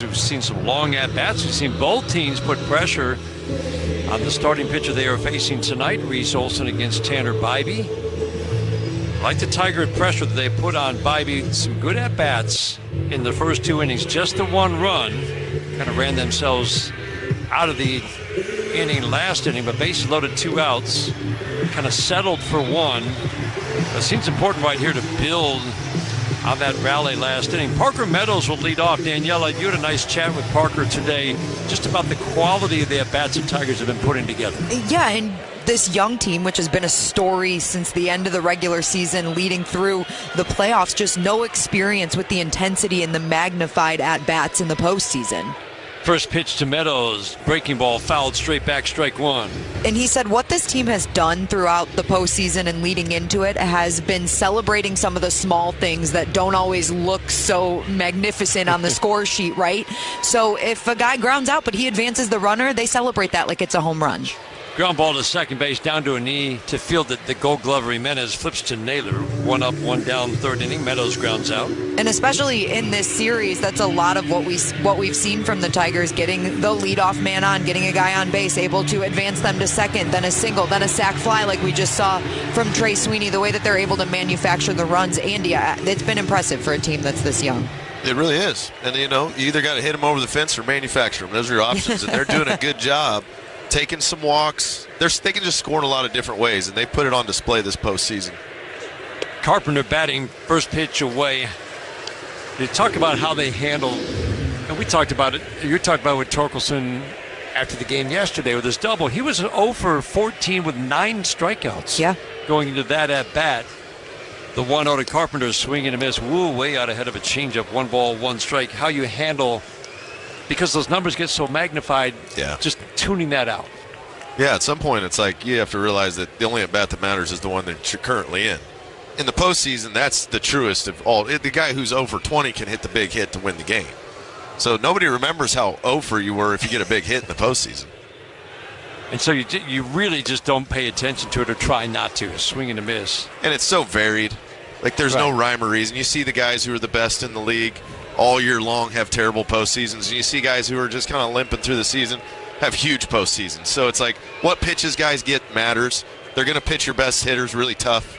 We've seen some long at-bats. We've seen both teams put pressure on the starting pitcher they are facing tonight, Reese Olson against Tanner Bybee. Like the Tiger pressure that they put on Bybee, some good at-bats in the first two innings. Just the one run, kind of ran themselves out of the inning last inning, but bases loaded, 2 outs. Kind of settled for one. It seems important right here to build on that rally last inning. Parker Meadows will lead off. Daniela, you had a nice chat with Parker today just about the quality of the at-bats the Tigers have been putting together. Yeah, and this young team, which has been a story since the end of the regular season leading through the playoffs, just no experience with the intensity and the magnified at-bats in the postseason. First pitch to Meadows, breaking ball fouled straight back, strike one. And he said what this team has done throughout the postseason and leading into it has been celebrating some of the small things that don't always look so magnificent on the score sheet, right? So if a guy grounds out but he advances the runner, they celebrate that like it's a home run. Ground ball to second base, down to a knee to field it. The Gold Glover Jimenez flips to Naylor. 1 up, 1 down, third inning. Meadows grounds out. And especially in this series, that's a lot of what we've seen from the Tigers, getting the leadoff man on, getting a guy on base, able to advance them to second, then a single, then a sac fly like we just saw from Trey Sweeney, the way that they're able to manufacture the runs. And yeah, it's been impressive for a team that's this young. It really is. And, you either got to hit them over the fence or manufacture them. Those are your options, and they're doing a good job. Taking some walks. They can just score in a lot of different ways, and they put it on display this postseason. Carpenter batting, first pitch away. You talk about how they handle, and we talked about it. You talked about with Torkelson after the game yesterday with his double. He was 0 for 14 with 9 strikeouts. Yeah. Going into that at bat. The 1-0 to Carpenter, swing and a miss. Woo, way out ahead of a changeup. 1 ball, 1 strike. How you handle, because those numbers get so magnified, just tuning that out. Yeah, at some point it's like you have to realize that the only at-bat that matters is the one that you're currently in. In the postseason, that's the truest of all. The guy who's 0 for 20 can hit the big hit to win the game. So nobody remembers how 0 for you were if you get a big hit in the postseason. And so you really just don't pay attention to it or try not to. Swing and a miss. And it's so varied. Like there's no rhyme or reason. You see the guys who are the best in the league all year long have terrible postseasons. And you see guys who are just kind of limping through the season have huge postseasons. So it's like what pitches guys get matters. They're going to pitch your best hitters really tough.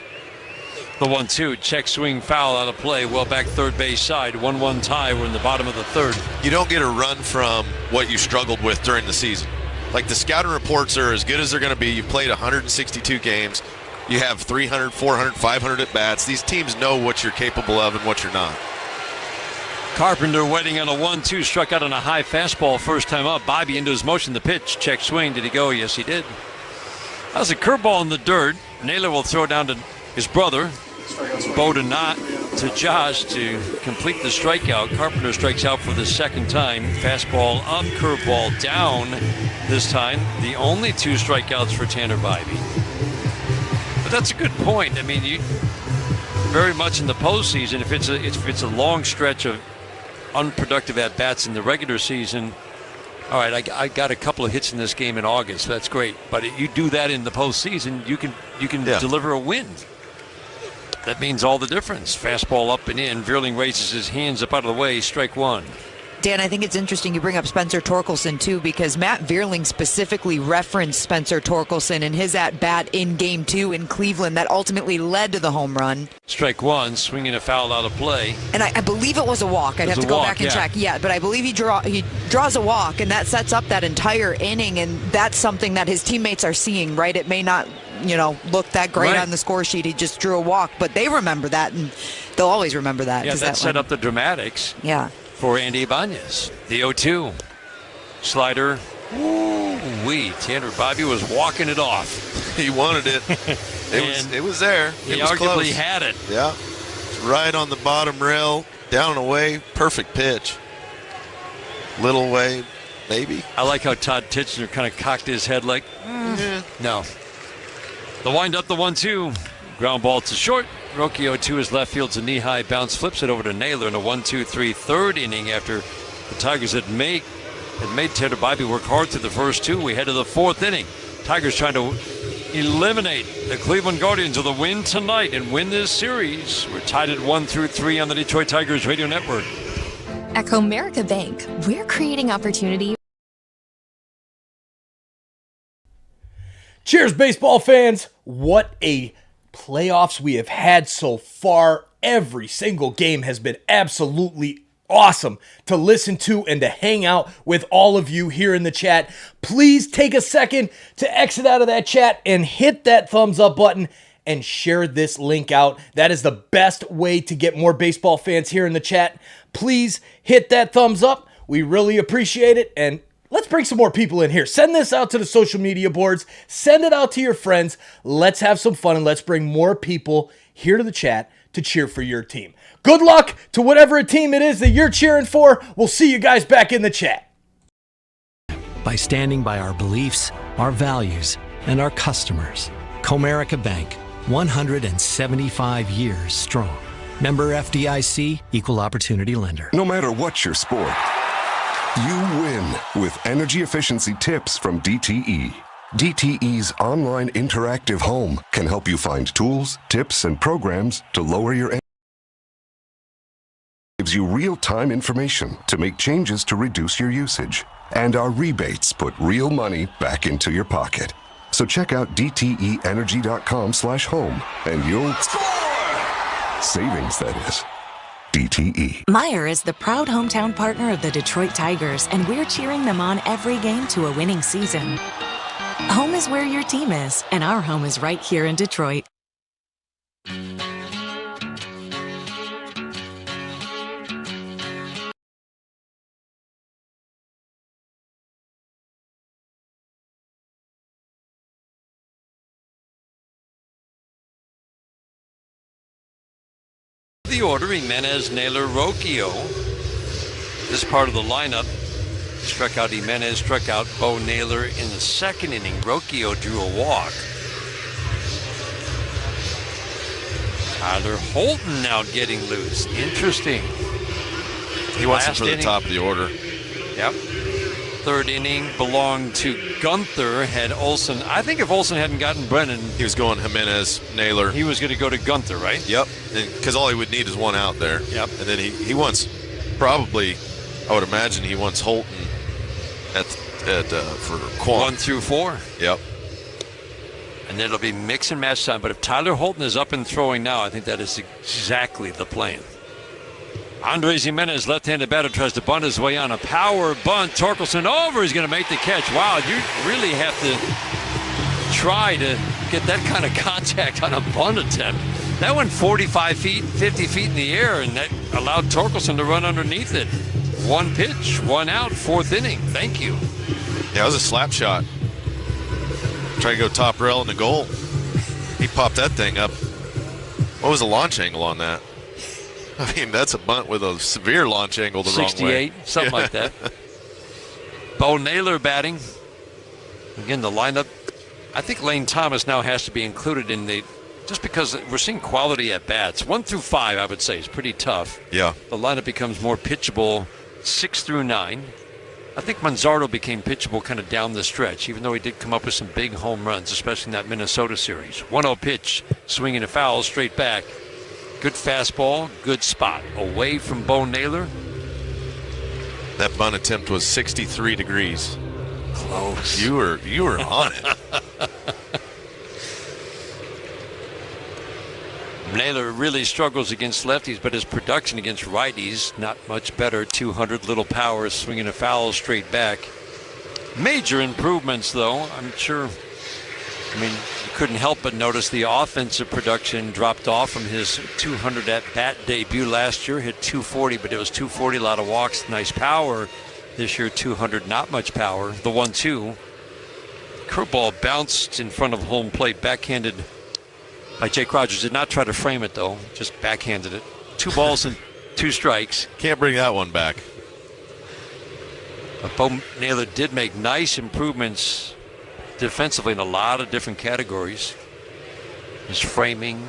The 1-2, check swing foul out of play, well back third base side. 1-1 tie. We're in the bottom of the third. You don't get a run from what you struggled with during the season. Like the scouting reports are as good as they're going to be. You've played 162 games. You have 300, 400, 500 at-bats. These teams know what you're capable of and what you're not. Carpenter waiting on a 1-2, struck out on a high fastball first time up. Bobby into his motion, the pitch, check swing. Did he go? Yes, he did. That was a curveball in the dirt. Naylor will throw it down to his brother, Bowden, not to Josh to complete the strikeout. Carpenter strikes out for the second time. Fastball up, curveball down this time. The only 2 strikeouts for Tanner Bybee. But that's a good point. I mean, you very much in the postseason, if it's a long stretch of unproductive at-bats in the regular season, all right, I got a couple of hits in this game in August. That's great. But you do that in the postseason, you can deliver a win. That means all the difference. Fastball up and in. Vierling raises his hands up out of the way. Strike 1. Dan, I think it's interesting you bring up Spencer Torkelson, too, because Matt Vierling specifically referenced Spencer Torkelson in his at-bat in Game 2 in Cleveland that ultimately led to the home run. Strike 1, swinging a foul out of play. And I believe it was a walk. I'd have to go back and check. Yeah, but I believe he draws a walk, and that sets up that entire inning, and that's something that his teammates are seeing, right? It may not, look that great on the score sheet. He just drew a walk, but they remember that, and they'll always remember that. Yeah, that set up the dramatics. Yeah. For Andy Ibanez. The 0-2. Slider. Ooh-wee. Tanner Bybee was walking it off. He wanted it. It was there. He was arguably close. had it. Yeah. Right on the bottom rail. Down and away. Perfect pitch. Little way, maybe. I like how Todd Titchener kind of cocked his head like, no. The wind up, the 1-2. Ground ball to short. Roki 0-2 is left field's a knee-high bounce, flips it over to Naylor in a 1-2-3 third inning after the Tigers had made Tanner Bybee work hard through the first 2. We head to the 4th inning. Tigers trying to eliminate the Cleveland Guardians of the win tonight and win this series. We're tied at 1-3 on the Detroit Tigers Radio Network. At Comerica Bank, we're creating opportunity. Cheers, baseball fans. What a playoffs we have had so far. Every single game has been absolutely awesome to listen to and to hang out with all of you here in the chat. Please take a second to exit out of that chat and hit that thumbs up button and share this link out. That is the best way to get more baseball fans here in the chat. Please hit that thumbs up. We really appreciate it, and let's bring some more people in here. Send this out to the social media boards. Send it out to your friends. Let's have some fun, and let's bring more people here to the chat to cheer for your team. Good luck to whatever team it is that you're cheering for. We'll see you guys back in the chat. By standing by our beliefs, our values, and our customers, Comerica Bank, 175 years strong. Member FDIC, Equal Opportunity Lender. No matter what your sport, you win with energy efficiency tips from DTE. DTE's online interactive home can help you find tools, tips, and programs to lower your energy. Gives you real-time information to make changes to reduce your usage. And our rebates put real money back into your pocket. So check out dteenergy.com/home and you'll savings, that is. DTE. Meijer is the proud hometown partner of the Detroit Tigers, and we're cheering them on every game to a winning season. Home is where your team is, and our home is right here in Detroit. The order, Jimenez, Naylor, Rocchio. This part of the lineup struck out Jimenez, struck out Bo Naylor in the second inning. Rocchio drew a walk. Tyler Holton now getting loose. Interesting. He wants it for the top of the order. Yep. Third inning belonged to Gunther. Had Olsen. I think if Olsen hadn't gotten Brennan, he was going Jimenez, Naylor. He was going to go to Gunther, right? Yep. Because all he would need is one out there. Yep. And then he wants, probably, I would imagine he wants Holton for Quan. 1 through 4. Yep. And it'll be mix and match time. But if Tyler Holton is up and throwing now, I think that is exactly the plan. Andres Jimenez, left-handed batter, tries to bunt his way on a power bunt. Torkelson over. He's going to make the catch. Wow, you really have to try to get that kind of contact on a bunt attempt. That went 45 feet, 50 feet in the air, and that allowed Torkelson to run underneath it. 1 pitch, 1 out, 4th inning. Thank you. Yeah, it was a slap shot. Try to go top rail in the goal. He popped that thing up. What was the launch angle on that? I mean, that's a bunt with a severe launch angle the wrong way. 68, something like that. Bo Naylor batting. Again, the lineup. I think Lane Thomas now has to be included in the, just because we're seeing quality at bats. 1 through 5, I would say, is pretty tough. Yeah. The lineup becomes more pitchable 6 through 9. I think Manzardo became pitchable kind of down the stretch, even though he did come up with some big home runs, especially in that Minnesota series. 1-0 pitch, swinging a foul straight back. Good fastball, good spot. Away from Bo Naylor. That bunt attempt was 63 degrees. Close. You were on it. Naylor really struggles against lefties, but his production against righties, not much better. 200 little power, swinging a foul straight back. Major improvements, though. I'm sure. I mean, you couldn't help but notice the offensive production dropped off from his 200 at-bat debut last year. Hit 240, but it was 240, a lot of walks, nice power. This year, 200, not much power. The 1-2. Curveball bounced in front of home plate, backhanded by Jake Rogers. Did not try to frame it, though. Just backhanded it. 2 balls and 2 strikes. Can't bring that one back. But Bo Naylor did make nice improvements defensively in a lot of different categories. His framing,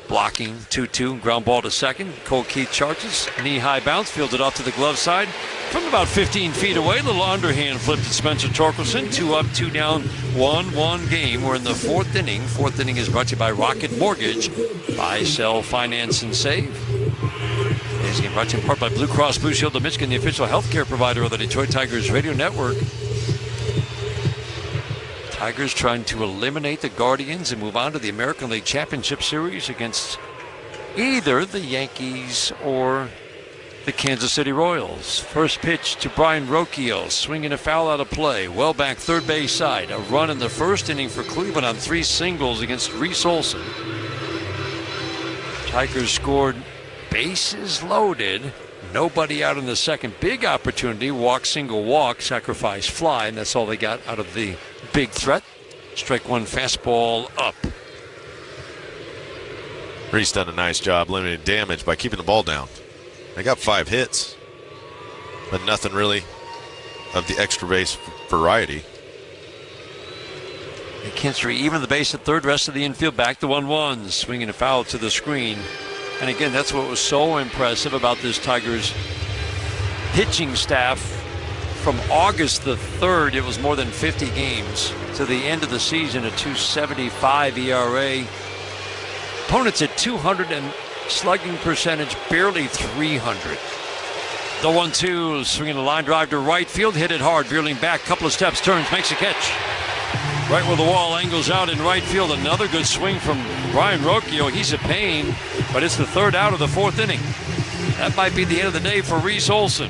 blocking, 2-2, ground ball to second. Cole Keith charges, knee-high bounce, fielded off to the glove side. From about 15 feet away, little underhand flipped to Spencer Torkelson. 2 up, 2 down, 1-1 game. We're in the 4th inning. 4th inning is brought to you by Rocket Mortgage. Buy, sell, finance, and save. Today's game brought to you in part by Blue Cross Blue Shield of Michigan, the official healthcare provider of the Detroit Tigers radio network. Tigers trying to eliminate the Guardians and move on to the American League Championship Series against either the Yankees or the Kansas City Royals. First pitch to Brian Rocchio, swinging a foul out of play. Well back third base side. A run in the 1st inning for Cleveland on 3 singles against Reese Olson. Tigers scored bases loaded. Nobody out in the 2nd. Big opportunity. Walk, single, walk, sacrifice, fly. And that's all they got out of the big threat. Strike 1 fastball up. Reese done a nice job limiting damage by keeping the ball down. They got 5 hits, but nothing really of the extra base variety. McKinstry even the base at third, rest of the infield back to 1-1, swinging a foul to the screen. And again, that's what was so impressive about this Tigers pitching staff. From August the 3rd, it was more than 50 games to the end of the season, a 2.75 ERA. Opponents at 200 and slugging percentage barely 300. The 1-2, swinging a line drive to right field, hit it hard, veering back, couple of steps, turns, makes a catch. Right where the wall angles out in right field. Another good swing from Brian Rocchio. He's a pain, but it's the 3rd out of the 4th inning. That might be the end of the day for Reese Olson.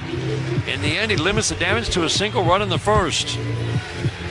In the end, he limits the damage to a single run in the 1st.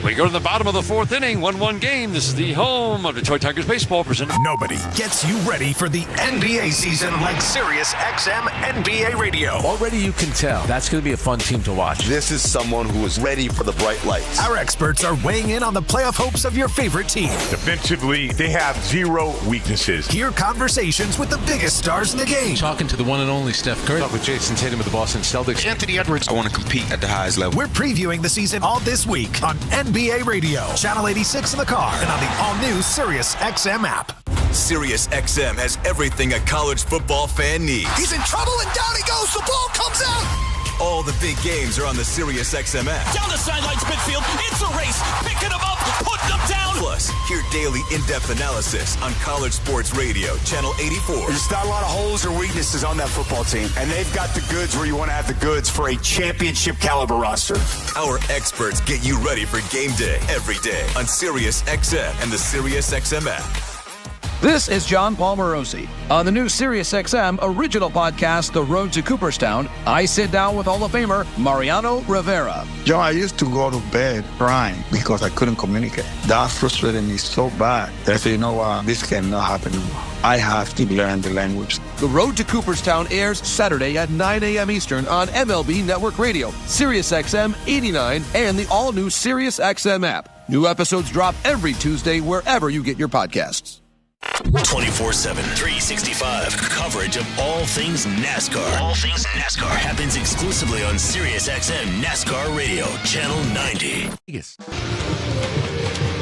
We go to the bottom of the 4th inning, 1-1 game. This is the home of Detroit Tigers baseball presented. Nobody gets you ready for the NBA season like Sirius XM NBA Radio. Already you can tell that's going to be a fun team to watch. This is someone who is ready for the bright lights. Our experts are weighing in on the playoff hopes of your favorite team. Defensively, they have 0 weaknesses. Hear conversations with the biggest stars in the game. Talking to the one and only Steph Curry. Talk with Jason Tatum of the Boston Celtics. Anthony Edwards. I want to compete at the highest level. We're previewing the season all this week on NBA Radio, Channel 86 in the car, and on the all-new Sirius XM app. Sirius XM has everything a college football fan needs. He's in trouble, and down he goes. The ball comes out. All the big games are on the Sirius XM app. Down the sidelines midfield. It's a race. Picking them up, putting them down. Plus, hear daily in-depth analysis on College Sports Radio, Channel 84. There's not a lot of holes or weaknesses on that football team, and they've got the goods where you want to have the goods for a championship caliber roster. Our experts get you ready for game day every day on Sirius XM and the Sirius XM app. This is John Paul Morosi. On the new SiriusXM original podcast, The Road to Cooperstown, I sit down with Hall of Famer Mariano Rivera. John, I used to go to bed crying because I couldn't communicate. That frustrated me so bad that I said, you know what, this cannot happen anymore. I have to learn the language. The Road to Cooperstown airs Saturday at 9 a.m. Eastern on MLB Network Radio, SiriusXM 89, and the all-new SiriusXM app. New episodes drop every Tuesday wherever you get your podcasts. 24/7, 365 coverage of all things NASCAR. All things NASCAR happens exclusively on SiriusXM NASCAR Radio, Channel 90. Yes.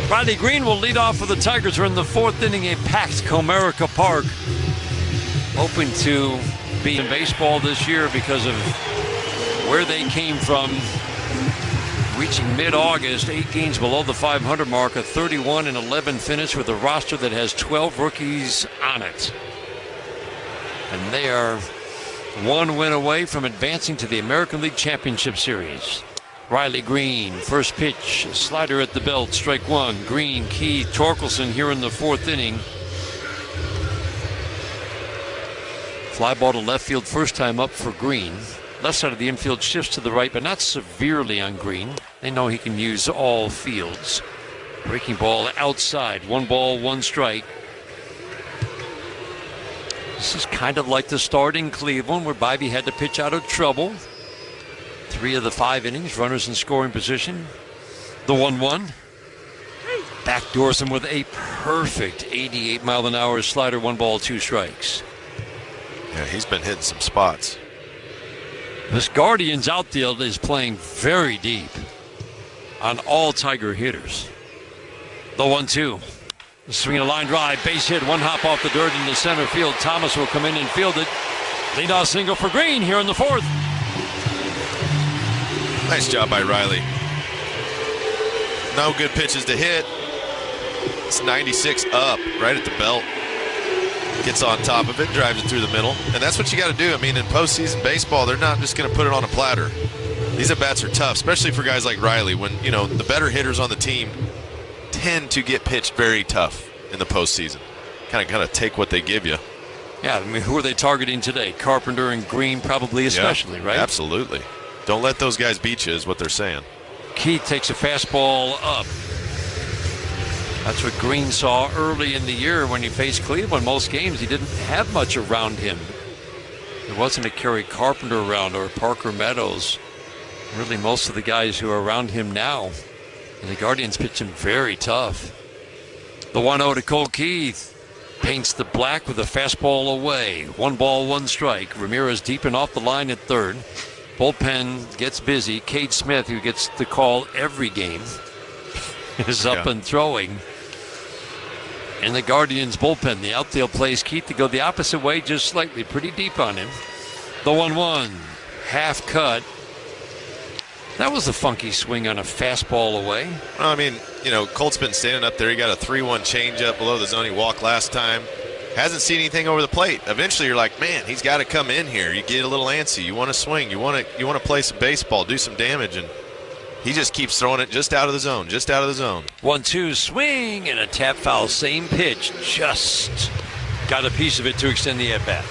Riley Green will lead off for the Tigers. We're in the fourth inning at packed Comerica Park. Hoping to be in baseball this year because of where they came from. Reaching mid-August, 8 games below the 500 mark, a 31-11 finish with a roster that has 12 rookies on it. And they are one win away from advancing to the American League Championship Series. Riley Green, first pitch, slider at the belt, strike one. Green, Keith, Torkelson here in the fourth inning. Fly ball to left field, first time up for Green. Left side of the infield shifts to the right, but not severely on Green. They know he can use all fields. Breaking ball outside. 1 ball, 1 strike. This is kind of like the start in Cleveland where Bybee had to pitch out of trouble. 3 of the 5 innings, runners in scoring position. The 1-1. Backdoors him with a perfect 88-mile-an-hour slider. 1 ball, 2 strikes. Yeah, he's been hitting some spots. This Guardians outfield is playing very deep on all Tiger hitters. The 1-2. Swinging a line drive, base hit, 1 hop off the dirt into center field. Thomas will come in and field it. Leadoff single for Green here in the fourth. Nice job by Riley. No good pitches to hit. It's 96 up, right at the belt. Gets on top of it, drives it through the middle. And that's what you got to do. I mean, in postseason baseball, they're not just going to put it on a platter. These at-bats are tough, especially for guys like Riley when, you know, the better hitters on the team tend to get pitched very tough in the postseason. Kind of take what they give you. Yeah, I mean, who are they targeting today? Carpenter and Green probably especially, right? Absolutely. Don't let those guys beat you is what they're saying. Keith takes a fastball up. That's what Green saw early in the year when he faced Cleveland. Most games he didn't have much around him. There wasn't a Kerry Carpenter around or Parker Meadows. Really most of the guys who are around him now. And the Guardians pitch him very tough. The 1-0 to Cole Keith. Paints the black with a fastball away. 1 ball, 1 strike. Ramirez deep and off the line at third. Bullpen gets busy. Cade Smith, who gets the call every game, is up and throwing. And the Guardians bullpen, the outfield plays Keith to go the opposite way just slightly, pretty deep on him. The 1-1, half cut. That was a funky swing on a fastball away. Well, I mean, you know, Colt's been standing up there. He got a 3-1 changeup below the zone. He walked last time. Hasn't seen anything over the plate. Eventually, you're like, man, he's got to come in here. You get a little antsy. You want to swing. You want to play some baseball, do some damage, and he just keeps throwing it just out of the zone, just out of the zone. 1-2 swing and a tap foul. Same pitch. Just got a piece of it to extend the at-bat.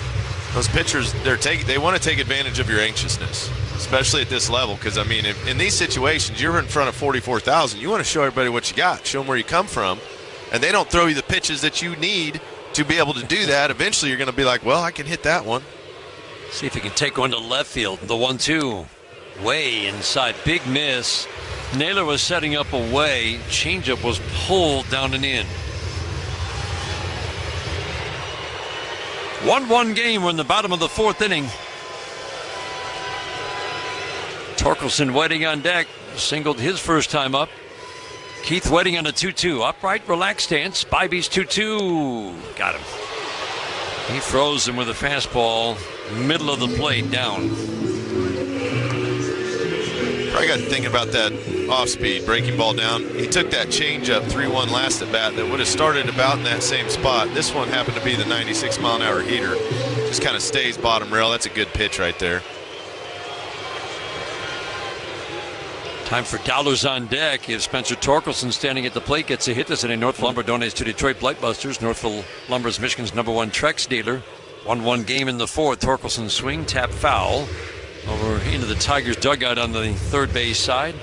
Those pitchers, they want to take advantage of your anxiousness, especially at this level. Because, I mean, in these situations, you're in front of 44,000. You want to show everybody what you got, show them where you come from. And they don't throw you the pitches that you need to be able to do that. Eventually, you're going to be like, well, I can hit that one. See if he can take one to left field. The 1-2. Way inside, big miss. Naylor was setting up away. Changeup was pulled down and in. 1-1 game. We're in the bottom of the fourth inning. Torkelson waiting on deck. Singled his first time up. Keith waiting on a 2-2. Upright, relaxed stance. Bybee's 2-2. Got him. He froze him with a fastball. Middle of the plate, down. I got thinking about that off-speed breaking ball down. He took that changeup 3-1 last at bat that would have started about in that same spot. This one happened to be the 96-mile-an-hour heater. Just kind of stays bottom rail. That's a good pitch right there. Time for dollars on deck. If Spencer Torkelson standing at the plate gets a hit, this inning, North Lumber donates to Detroit Blightbusters. Northville Lumber is Michigan's #1 Trex dealer. 1-1 game in the fourth. Torkelson swing, tap foul. Over into the Tigers dugout on the third base side.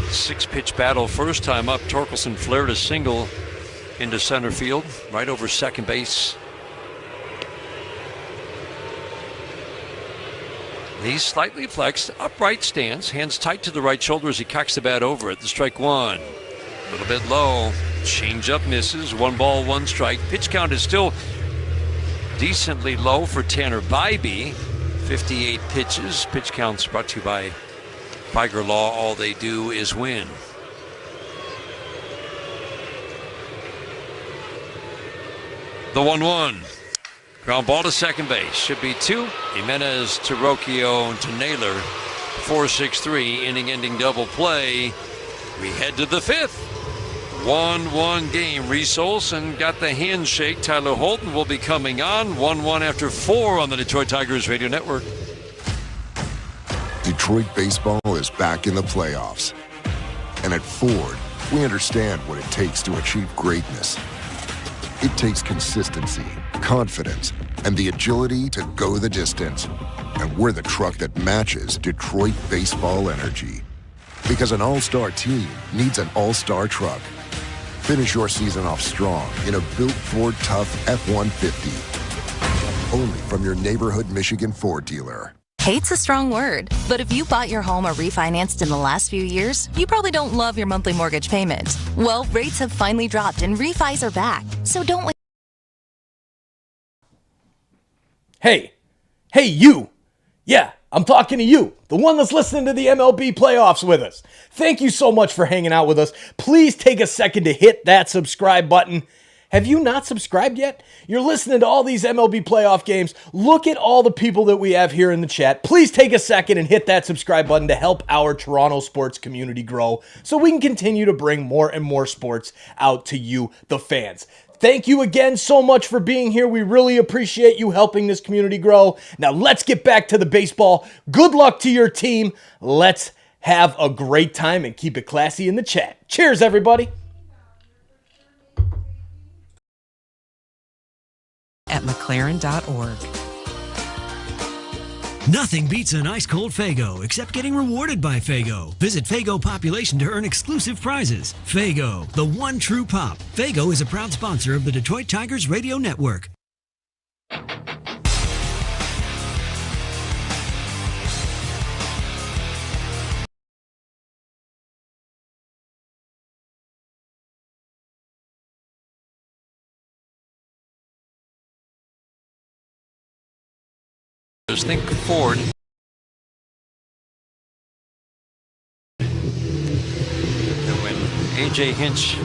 6-pitch battle first time up. Torkelson flared a single into center field, right over second base. He's slightly flexed, upright stance, hands tight to the right shoulder as he cocks the bat over it. The strike one. A little bit low. Change up misses. 1 ball, 1 strike. Pitch count is still decently low for Tanner Bybee. 58 pitches. Pitch counts brought to you by Tiger Law. All they do is win. The 1-1. Ground ball to second base. Should be 2. Jimenez to Rocchio to Naylor. 4-6-3. Inning-ending double play. We head to the 5th. 1-1 game. Reese Olson got the handshake. Tyler Holton will be coming on. 1-1 after 4 on the Detroit Tigers Radio Network. Detroit baseball is back in the playoffs. And at Ford, we understand what it takes to achieve greatness. It takes consistency, confidence, and the agility to go the distance. And we're the truck that matches Detroit baseball energy. Because an all-star team needs an all-star truck. Finish your season off strong in a built Ford Tough F-150. Only from your neighborhood Michigan Ford dealer. Hate's a strong word, but if you bought your home or refinanced in the last few years, you probably don't love your monthly mortgage payment. Well, rates have finally dropped and refis are back, so don't wait. Hey, you. Yeah, I'm talking to you, the one that's listening to the MLB playoffs with us. Thank you so much for hanging out with us. Please take a second to hit that subscribe button. Have you not subscribed yet? You're listening to all these MLB playoff games. Look at all the people that we have here in the chat. Please take a second and hit that subscribe button to help our Toronto sports community grow so we can continue to bring more and more sports out to you, the fans. Thank you again so much for being here. We really appreciate you helping this community grow. Now let's get back to the baseball. Good luck to your team. Let's have a great time and keep it classy in the chat. Cheers, everybody. At McLaren.org. Nothing beats an ice-cold Faygo except getting rewarded by Faygo. Visit Faygo Population to earn exclusive prizes. Faygo, the one true pop. Faygo is a proud sponsor of the Detroit Tigers Radio Network. Think forward. And when A.J. Hinch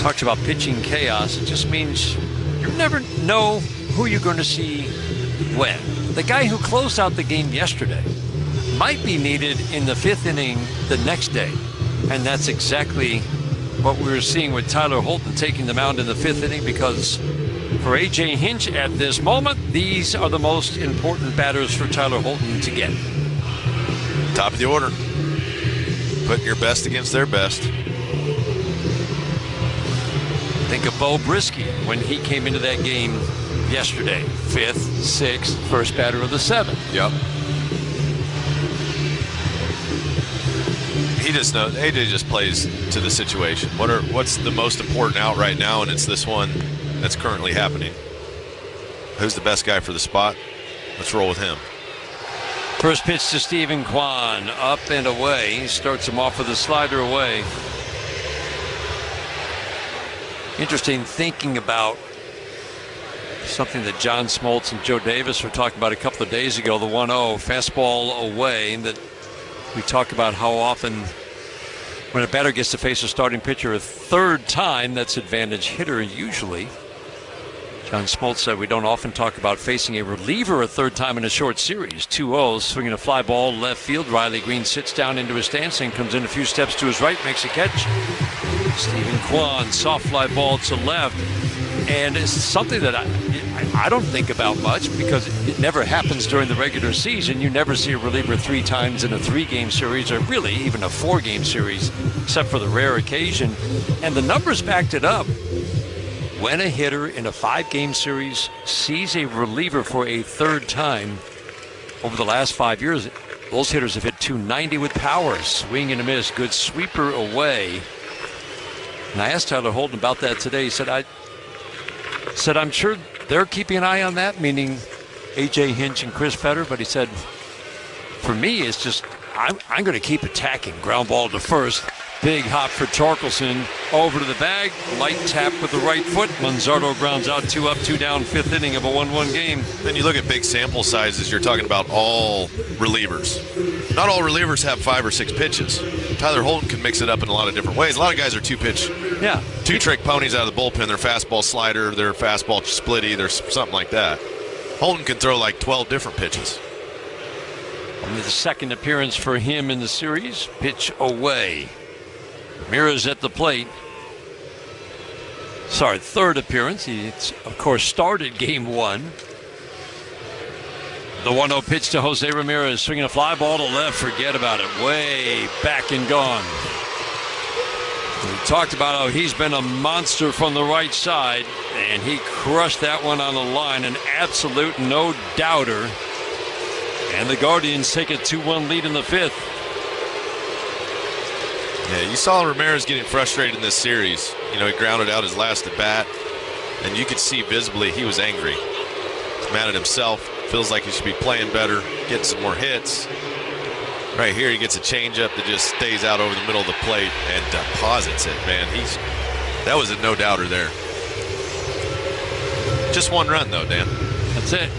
talks about pitching chaos, it just means you never know who you're going to see when. The guy who closed out the game yesterday might be needed in the 5th inning the next day. And that's exactly what we were seeing with Tyler Holton taking the mound in the 5th inning, because for A.J. Hinch at this moment, these are the most important batters for Tyler Holton to get. Top of the order. Putting your best against their best. Think of Bo Brisky when he came into that game yesterday. 5th, 6th, first batter of the 7th. Yep. He just knows. AJ just plays to the situation. What's the most important out right now? And it's this one that's currently happening. Who's the best guy for the spot? Let's roll with him. First pitch to Stephen Kwan, up and away. He starts him off with a slider away. Interesting thinking about something that John Smoltz and Joe Davis were talking about a couple of days ago, the 1-0 fastball away, that we talk about how often when a batter gets to face a starting pitcher a third time, that's advantage hitter usually. John Smoltz said we don't often talk about facing a reliever a third time in a short series. 2-0, swinging a fly ball left field. Riley Green sits down into his stance and comes in a few steps to his right, makes a catch. Stephen Kwan, soft fly ball to left. And it's something that I I don't think about much because it never happens during the regular season. You never see a reliever 3 times in a 3-game series, or really even a 4-game series, except for the rare occasion. And the numbers backed it up. When a hitter in a 5-game series sees a reliever for a 3rd time over the last 5 years, those hitters have hit .290 with power. Swing and a miss. Good sweeper away. And I asked Tyler Holden about that today. He said, I'm sure they're keeping an eye on that, meaning A.J. Hinch and Chris Fetter. But he said, for me, it's just, I'm going to keep attacking. Ground ball to first. Big hop for Torkelson. Over to the bag. Light tap with the right foot. Manzardo grounds out 2 up, 2 down, 5th inning of a 1-1 game. Then you look at big sample sizes, you're talking about all relievers. Not all relievers have 5 or 6 pitches. Tyler Holden can mix it up in a lot of different ways. A lot of guys are 2-pitch. Yeah. 2-trick ponies out of the bullpen. Their fastball slider, their fastball splitty, there's something like that. Holden can throw like 12 different pitches. Only the 2nd appearance for him in the series. Pitch away. Ramirez at the plate. 3rd appearance. He, of course, started game 1. The 1-0 pitch to Jose Ramirez. Swinging a fly ball to left. Forget about it. Way back and gone. We talked about how he's been a monster from the right side, and he crushed that one on the line. An absolute no-doubter. And the Guardians take a 2-1 lead in the 5th. Yeah, you saw Ramirez getting frustrated in this series. You know, he grounded out his last at bat, and you could see visibly he was angry. He's mad at himself, feels like he should be playing better, getting some more hits. Right here, he gets a changeup that just stays out over the middle of the plate and deposits it, man. That was a no-doubter there. Just 1 run, though, Dan. That's it.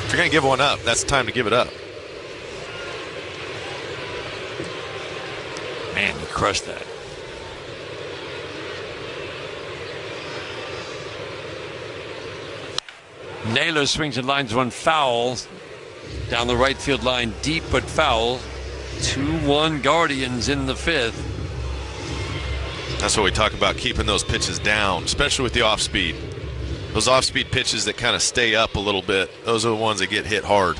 If you're going to give one up, that's the time to give it up. Man, he crushed that. Naylor swings and lines one foul. Down the right field line, deep but foul. 2-1 Guardians in the 5th. That's what we talk about, keeping those pitches down, especially with the off-speed. Those off-speed pitches that kind of stay up a little bit, those are the ones that get hit hard.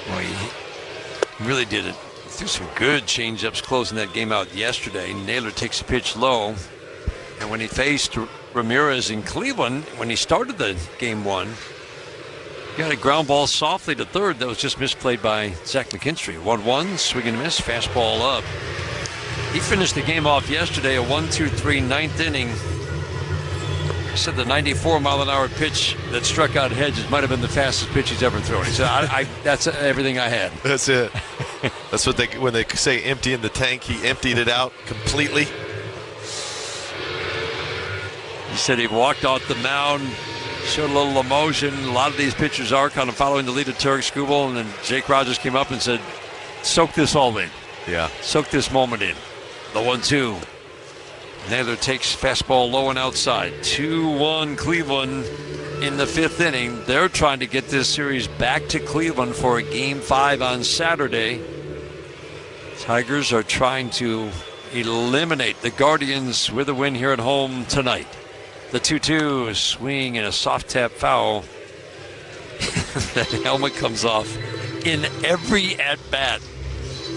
Well, he really did it. Threw some good changeups closing that game out yesterday. Naylor takes a pitch low. And when he faced Ramirez in Cleveland, when he started the game 1, he got a ground ball softly to 3rd that was just misplayed by Zach McKinstry. 1-1, swing and miss, fastball up. He finished the game off yesterday, a 1-2-3 9th inning. He said the 94-mile-an-hour pitch that struck out Hedges might have been the fastest pitch he's ever thrown. He said, that's everything I had. That's it. That's what when they say empty in the tank, he emptied it out completely. He said he walked off the mound, showed a little emotion. A lot of these pitchers are kind of following the lead of Tarek Skubal, and then Jake Rogers came up and said, soak this all in. Yeah. Soak this moment in. The 1-2. Naylor takes fastball low and outside. 2-1 Cleveland in the 5th inning. They're trying to get this series back to Cleveland for a Game 5 on Saturday. Tigers are trying to eliminate the Guardians with a win here at home tonight. The 2-2 swing and a soft tap foul. That helmet comes off in every at-bat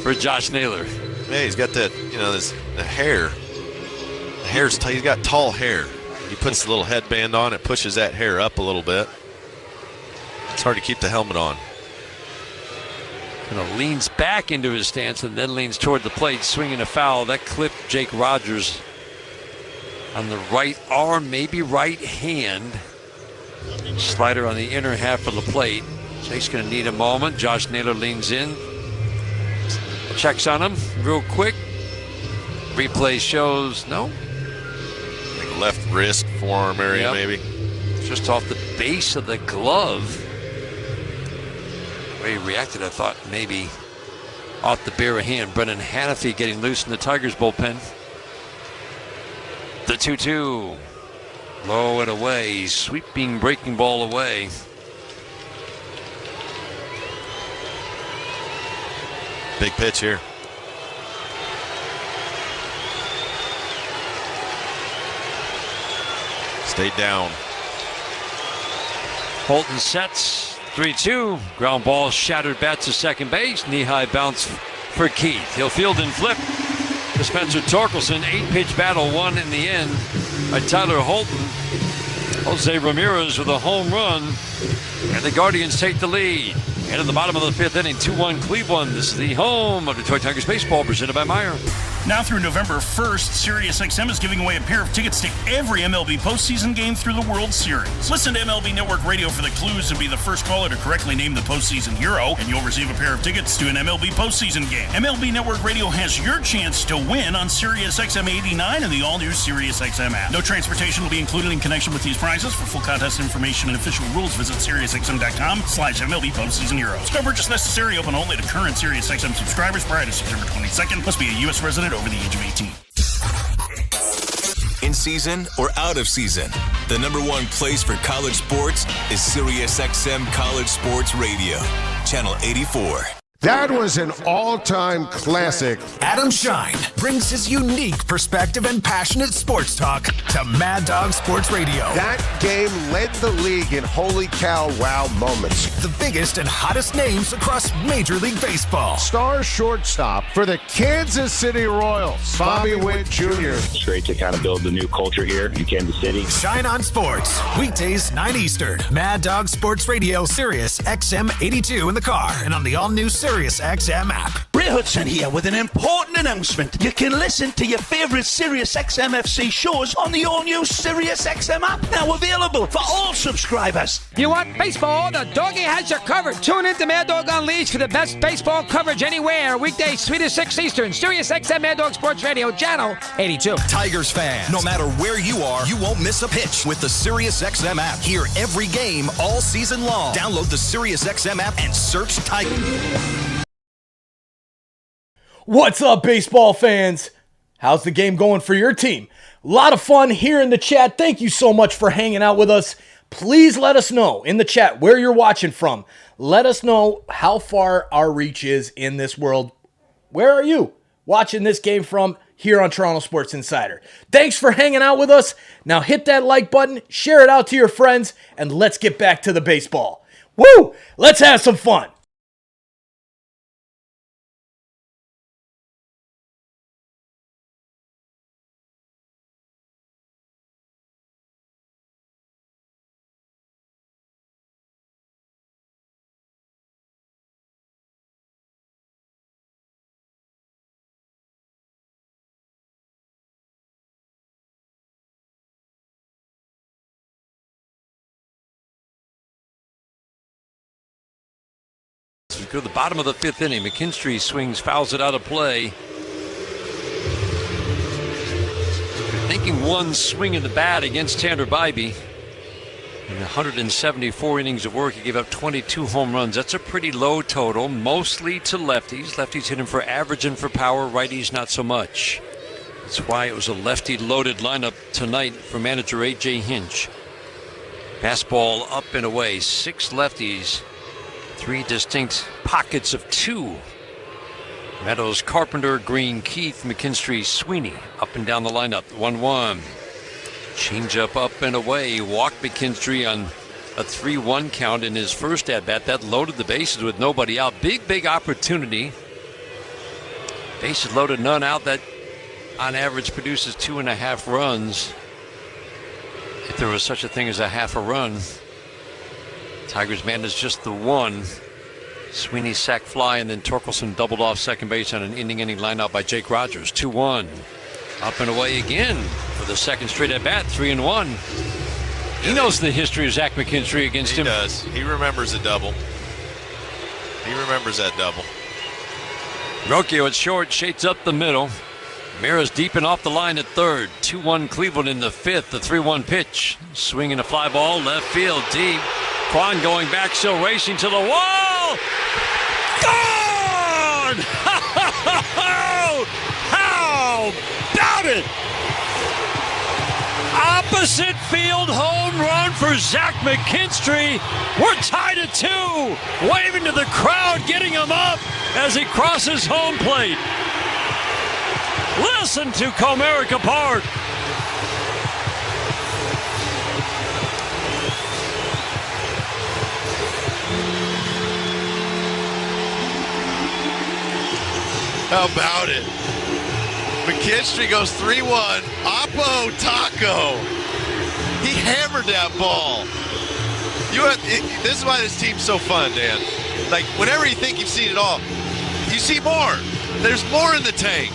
for Josh Naylor. Yeah, he's got that, the hair. He's got tall hair. He puts the little headband on, it pushes that hair up a little bit. It's hard to keep the helmet on. Kind of leans back into his stance and then leans toward the plate, swinging a foul. That clipped Jake Rogers on the right arm, maybe right hand. Slider on the inner half of the plate. Jake's going to need a moment. Josh Naylor leans in. Checks on him real quick. Replay shows no. Like left wrist, forearm area, maybe. Just off the base of the glove. The way he reacted, I thought maybe off the bare hand. Brennan Hannafy getting loose in the Tigers bullpen. The 2-2. Low and away. Sweeping breaking ball away. Big pitch here. Stayed down. Holton sets 3-2. Ground ball shattered bat to second base. Knee-high bounce for Keith. He'll field and flip to Spencer Torkelson. 8-pitch battle won in the end by Tyler Holton. Jose Ramirez with a home run. And the Guardians take the lead. And at the bottom of the fifth inning, 2-1 Cleveland. This is the home of Detroit Tigers baseball, presented by Meyer. Now through November 1st, SiriusXM is giving away a pair of tickets to every MLB postseason game through the World Series. Listen to MLB Network Radio for the clues and be the first caller to correctly name the postseason hero, and you'll receive a pair of tickets to an MLB postseason game. MLB Network Radio has your chance to win on SiriusXM 89 and the all-new SiriusXM app. No transportation will be included in connection with these prizes. For full contest information and official rules, visit SiriusXM.com/MLB postseason heroes. No purchase necessary. Open only to current SiriusXM subscribers prior to September 22nd. Must be a U.S. resident over the age of 18. In season or out of season, the number one place for college sports is SiriusXM College Sports Radio, Channel 84. That was an all-time classic. Adam Shine brings his unique perspective and passionate sports talk to Mad Dog Sports Radio. That game led the league in holy cow wow moments. The biggest and hottest names across Major League Baseball. Star shortstop for the Kansas City Royals, Bobby Witt Jr. It's great to kind of build the new culture here in Kansas City. Shine on Sports, weekdays 9 Eastern. Mad Dog Sports Radio, Sirius XM 82 in the car and on the all-new Sirius XM app. Ray Hudson here with an important announcement. You can listen to your favorite Sirius XM FC shows on the all-new Sirius XM app, now available for all subscribers. You want baseball? The doggy has you covered. Tune in to Mad Dog Unleashed for the best baseball coverage anywhere. Weekdays 3 to 6 Eastern. Sirius XM Mad Dog Sports Radio, Channel 82. Tigers fans, no matter where you are, you won't miss a pitch with the Sirius XM app. Hear every game all season long. Download the Sirius XM app and search Tigers. What's up, baseball fans? How's the game going for your team? A lot of fun here in the chat. Thank you so much for hanging out with us. Please let us know in the chat where you're watching from. Let us know how far our reach is in this world. Where are you watching this game from here on Toronto Sports Insider? Thanks for hanging out with us. Now hit that like button, share it out to your friends, and let's get back to the baseball. Woo! Let's have some fun. We go to the bottom of the fifth inning. McKinstry swings, fouls it out of play. Thinking one swing in the bat against Tanner Bybee. In 174 innings of work, he gave up 22 home runs. That's a pretty low total, mostly to lefties. Lefties hit him for average and for power, righties not so much. That's why it was a lefty-loaded lineup tonight for manager A.J. Hinch. Fastball up and away, 6 lefties. 3 distinct pockets of 2. Meadows, Carpenter, Green, Keith, McKinstry, Sweeney. Up and down the lineup. 1-1. Change up and away. Walked McKinstry on a 3-1 count in his first at-bat. That loaded the bases with nobody out. Big opportunity. Bases loaded, none out. That on average produces 2.5 runs. If there was such a thing as a half a run. Tigers managed just the 1. Sweeney sack fly, and then Torkelson doubled off second base on an inning lineup by Jake Rogers. 2-1. Up and away again for the second straight at bat. 3-1. He knows the history of Zach McKinstry against him. He does. He remembers a double. He remembers that double. Rocchio at short, shades up the middle. Mira's deep and off the line at third. 2-1 Cleveland in the fifth. The 3-1 pitch. Swinging a fly ball, left field, deep. Kwan going back, still racing to the wall. Gone! How about it? Opposite field home run for Zach McKinstry. We're tied at 2. Waving to the crowd, getting him up as he crosses home plate. Listen to Comerica Park. How about it? McKinstry goes 3-1. Oppo Taco. He hammered that ball. This is why this team's so fun, Dan. Like, whenever you think you've seen it all, you see more. There's more in the tank.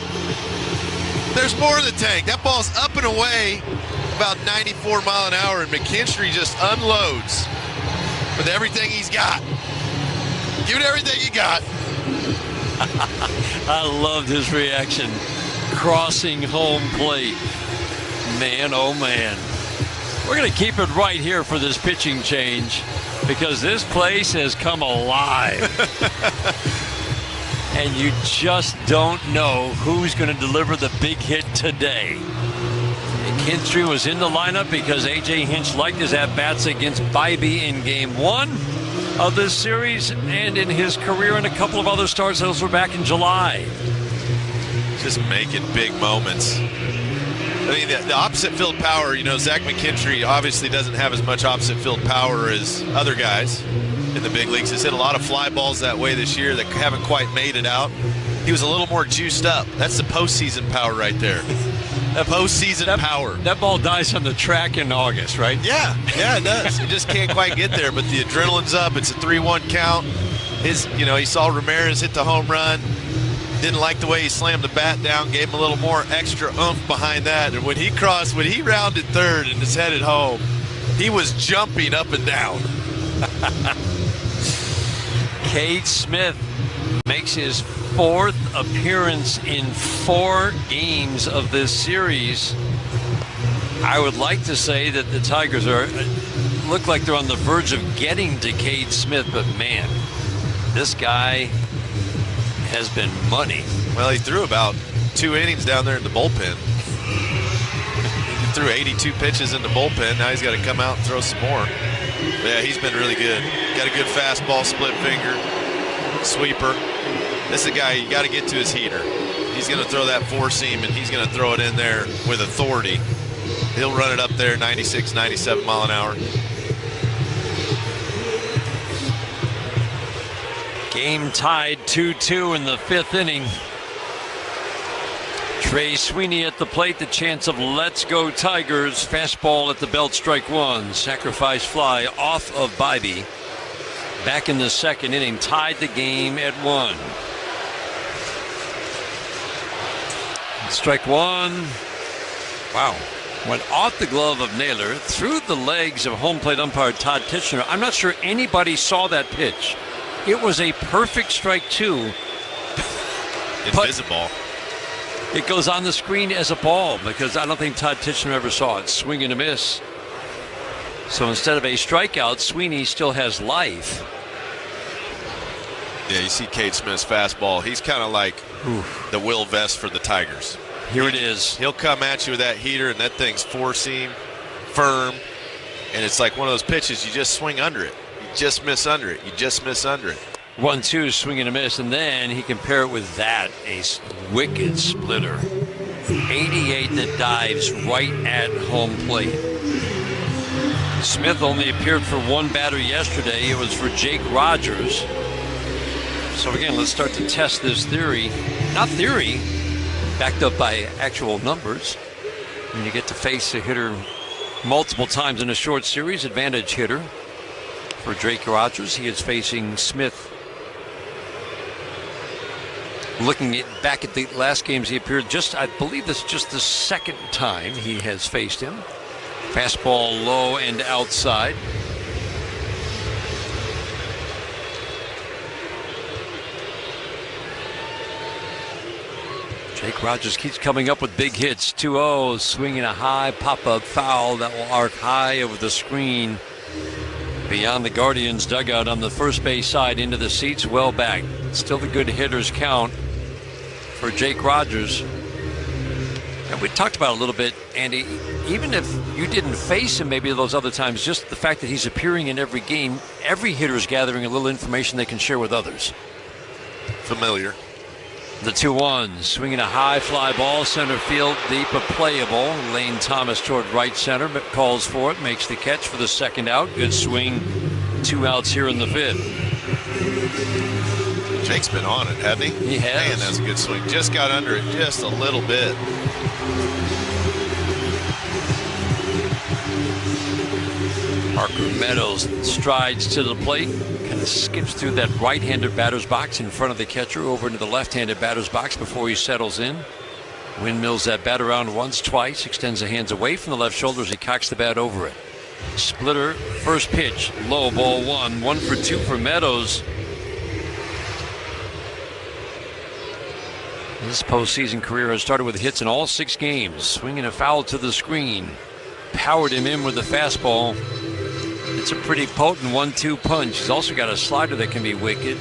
There's more in the tank. That ball's up and away about 94 mile an hour, and McKinstry just unloads with everything he's got. Give it everything you got. I loved his reaction. Crossing home plate. Man, oh man. We're going to keep it right here for this pitching change because this place has come alive. And you just don't know who's going to deliver the big hit today. McKinstry was in the lineup because A.J. Hinch liked his at-bats against Bybee in Game 1 of this series and in his career and a couple of other starts. Those were back in July. Just making big moments. I mean, the opposite field power, Zach McKinstry obviously doesn't have as much opposite field power as other guys in the big leagues. He's hit a lot of fly balls that way this year that haven't quite made it out. He was a little more juiced up. That's the postseason power right there. That postseason power. That ball dies on the track in August, right? Yeah, it does. It just can't quite get there, but the adrenaline's up. It's a 3-1 count. He saw Ramirez hit the home run. Didn't like the way he slammed the bat down, gave him a little more extra oomph behind that. And when he rounded third and is headed home, he was jumping up and down. Cade Smith makes his 4th appearance in 4 games of this series. I would like to say that the Tigers look like they're on the verge of getting to Cade Smith, but man, this guy has been money. Well, he threw about 2 innings down there in the bullpen. He threw 82 pitches in the bullpen. Now he's got to come out and throw some more. But yeah, he's been really good. Got a good fastball, split finger, sweeper. This is a guy you got to get to his heater. He's going to throw that 4-seam, and he's going to throw it in there with authority. He'll run it up there 96, 97 mile an hour. Game tied 2-2 in the 5th inning. Trey Sweeney at the plate, the chance of let's go Tigers. Fastball at the belt, strike 1. Sacrifice fly off of Bybee. Back in the 2nd inning, tied the game at 1. Strike 1. Wow. Went off the glove of Naylor, through the legs of home plate umpire Todd Tichenor. I'm not sure anybody saw that pitch. It was a perfect strike 2. Invisible. It goes on the screen as a ball because I don't think Todd Tichenor ever saw it. Swing and a miss. So instead of a strikeout, Sweeney still has life. Yeah, you see Cade Smith's fastball. He's kind of like the Will Vest for the Tigers. Here it is. He'll come at you with that heater, and that thing's 4-seam, firm, and it's like one of those pitches you just swing under it. You just miss under it. You just miss under it. 1-2, swing and a miss, and then he can pair it with that, a wicked splitter. 88 that dives right at home plate. Smith only appeared for 1 batter yesterday. It was for Jake Rogers. So again, let's start to test this theory. Not theory, backed up by actual numbers. When you get to face a hitter multiple times in a short series, advantage hitter for Jake Rogers. He is facing Smith. Looking back at the last games he appeared, I believe this is just the 2nd time he has faced him. Fastball low and outside. Jake Rogers keeps coming up with big hits. 2-0, swinging a high pop-up foul that will arc high over the screen beyond the Guardians' dugout on the first base side into the seats, well back. Still the good hitters count for Jake Rogers. And we talked about it a little bit, Andy. Even if you didn't face him maybe those other times, just the fact that he's appearing in every game, every hitter is gathering a little information they can share with others. Familiar. The 2-1, swinging a high fly ball, center field, deep but playable. Lane Thomas toward right center, but calls for it, makes the catch for the 2nd out. Good swing, 2 outs here in the 5th. Jake's been on it, hasn't he? He has. Man, that's a good swing. Just got under it just a little bit. Parker Meadows strides to the plate, kind of skips through that right-handed batter's box in front of the catcher over into the left-handed batter's box before he settles in. Windmills that bat around once, twice, extends the hands away from the left shoulder as he cocks the bat over it. Splitter, first pitch, low, ball one. 1 for 2 for Meadows. This postseason career has started with hits in all 6 games. Swinging a foul to the screen. Powered him in with the fastball. It's a pretty potent 1-2 punch. He's also got a slider that can be wicked.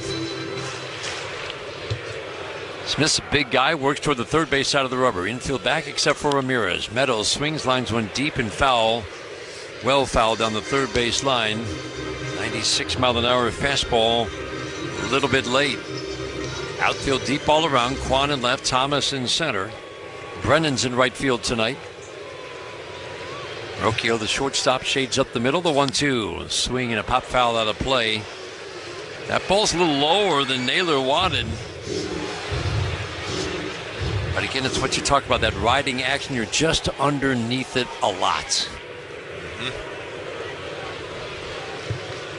Smith's a big guy, works toward the third base side of the rubber. Infield back except for Ramirez. Meadows swings, lines one deep and foul. Well foul down the third base line. 96-mile-an-hour fastball. A little bit late. Outfield deep all around. Quan in left, Thomas in center. Brennan's in right field tonight. Rocchio, the shortstop, shades up the middle. The 1-2. Swing and a pop foul out of play. That ball's a little lower than Naylor wanted. But again, it's what you talk about, that riding action. You're just underneath it a lot.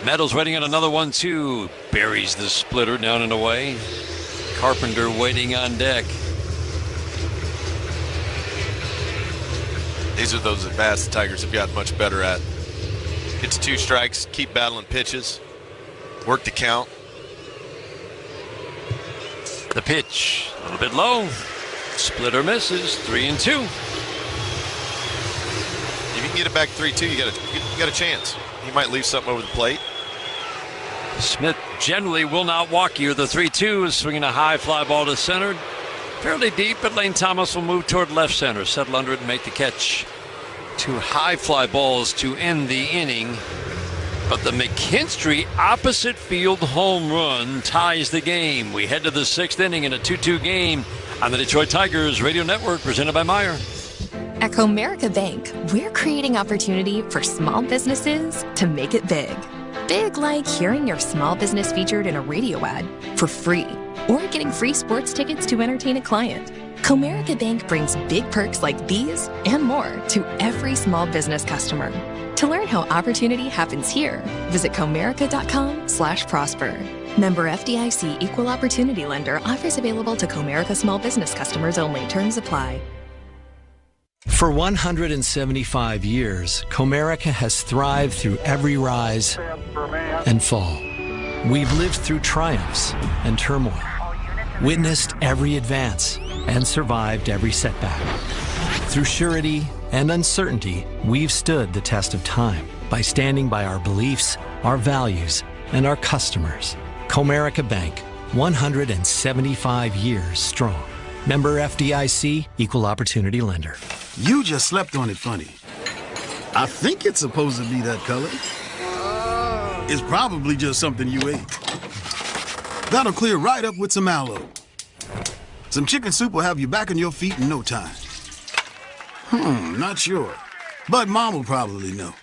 Meadows waiting on another 1-2. Buries the splitter down and away. Carpenter waiting on deck. These are those at-bats the Tigers have gotten much better at. It's 2 strikes, keep battling pitches, work the count. The pitch, a little bit low. Splitter misses, 3-2. If you can get it back 3-2, you got a chance. He might leave something over the plate. Smith generally will not walk you. The 3-2 is swinging a high fly ball to center. Fairly deep, but Lane Thomas will move toward left center, settle under it and make the catch. 2 high fly balls to end the inning. But the McKinstry opposite field home run ties the game. We head to the 6th inning in a 2-2 game on the Detroit Tigers Radio Network, presented by Meijer. At Comerica Bank, we're creating opportunity for small businesses to make it big. Big like hearing your small business featured in a radio ad for free, or getting free sports tickets to entertain a client. Comerica Bank brings big perks like these and more to every small business customer. To learn how opportunity happens here, visit comerica.com/prosper. Member FDIC Equal Opportunity Lender. Offers available to Comerica small business customers only. Terms apply. For 175 years, Comerica has thrived through every rise and fall. We've lived through triumphs and turmoil, witnessed every advance, and survived every setback. Through surety and uncertainty, we've stood the test of time by standing by our beliefs, our values, and our customers. Comerica Bank, 175 years strong. Member FDIC, Equal Opportunity Lender. You just slept on it funny. I think it's supposed to be that color. It's probably just something you ate. That'll clear right up with some aloe. Some chicken soup will have you back on your feet in no time. Not sure. But Mom will probably know.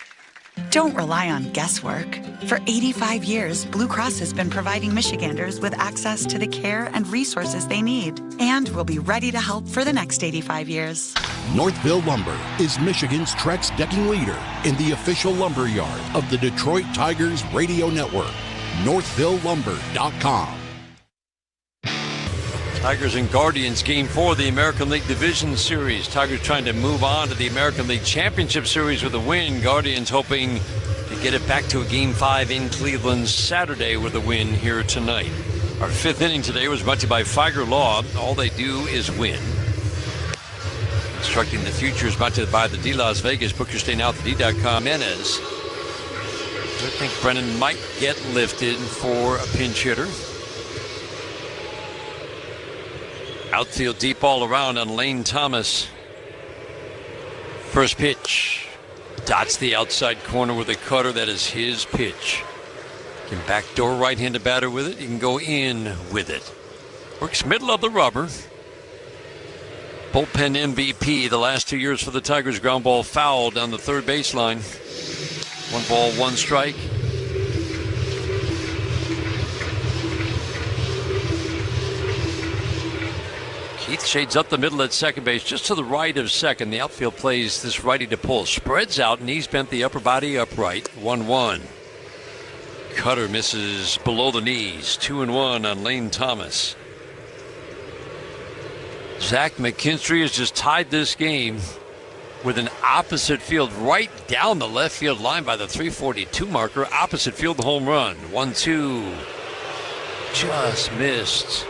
Don't rely on guesswork. For 85 years, Blue Cross has been providing Michiganders with access to the care and resources they need, and will be ready to help for the next 85 years. Northville Lumber is Michigan's Trex decking leader in the official lumber yard of the Detroit Tigers Radio Network. NorthvilleLumber.com. Tigers and Guardians, Game 4 of the American League Division Series. Tigers trying to move on to the American League Championship Series with a win. Guardians hoping to get it back to a Game 5 in Cleveland Saturday with a win here tonight. Our 5th inning today was brought to you by Figer Law. All they do is win. Constructing the Future is brought to you by the D Las Vegas. Book your stay now at the D.com. Menez. I think Brennan might get lifted for a pinch hitter. Outfield deep all around on Lane Thomas. First pitch. Dots the outside corner with a cutter. That is his pitch. Can backdoor right-handed batter with it. He can go in with it. Works middle of the rubber. Bullpen MVP the last 2 years for the Tigers. Ground ball foul down the third baseline. 1 ball, 1 strike. Keith shades up the middle at second base, just to the right of second. The outfield plays this righty to pull. Spreads out, knees bent, the upper body upright. 1-1. Cutter misses below the knees. 2-1 on Lane Thomas. Zach McKinstry has just tied this game with an opposite field right down the left field line by the 342 marker. Opposite field home run. 1-2. Just missed.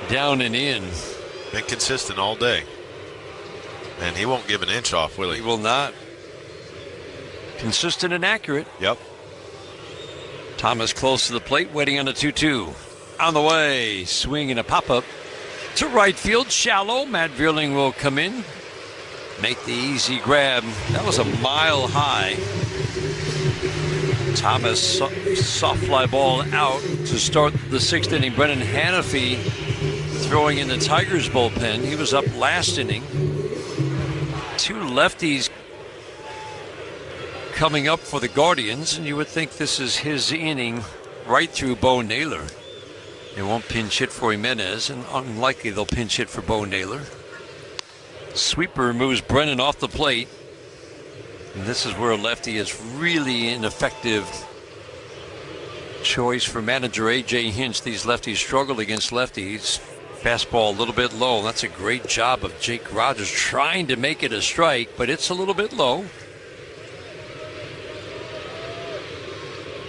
Down and in. Been consistent all day. And he won't give an inch off, will he? He will not. Consistent and accurate. Yep. Thomas close to the plate, waiting on a 2-2. On the way, swing and a pop-up to right field, shallow. Matt Vierling will come in, make the easy grab. That was a mile high. Thomas, soft fly ball out to start the 6th inning. Brennan Hannafy throwing in the Tigers bullpen. He was up last inning. 2 lefties coming up for the Guardians, and you would think this is his inning right through Bo Naylor. They won't pinch hit for Jimenez, and unlikely they'll pinch hit for Bo Naylor. Sweeper moves Brennan off the plate. And this is where a lefty is really an effective choice for manager A.J. Hinch. These lefties struggle against lefties. Fastball a little bit low. That's a great job of Jake Rogers trying to make it a strike, but it's a little bit low.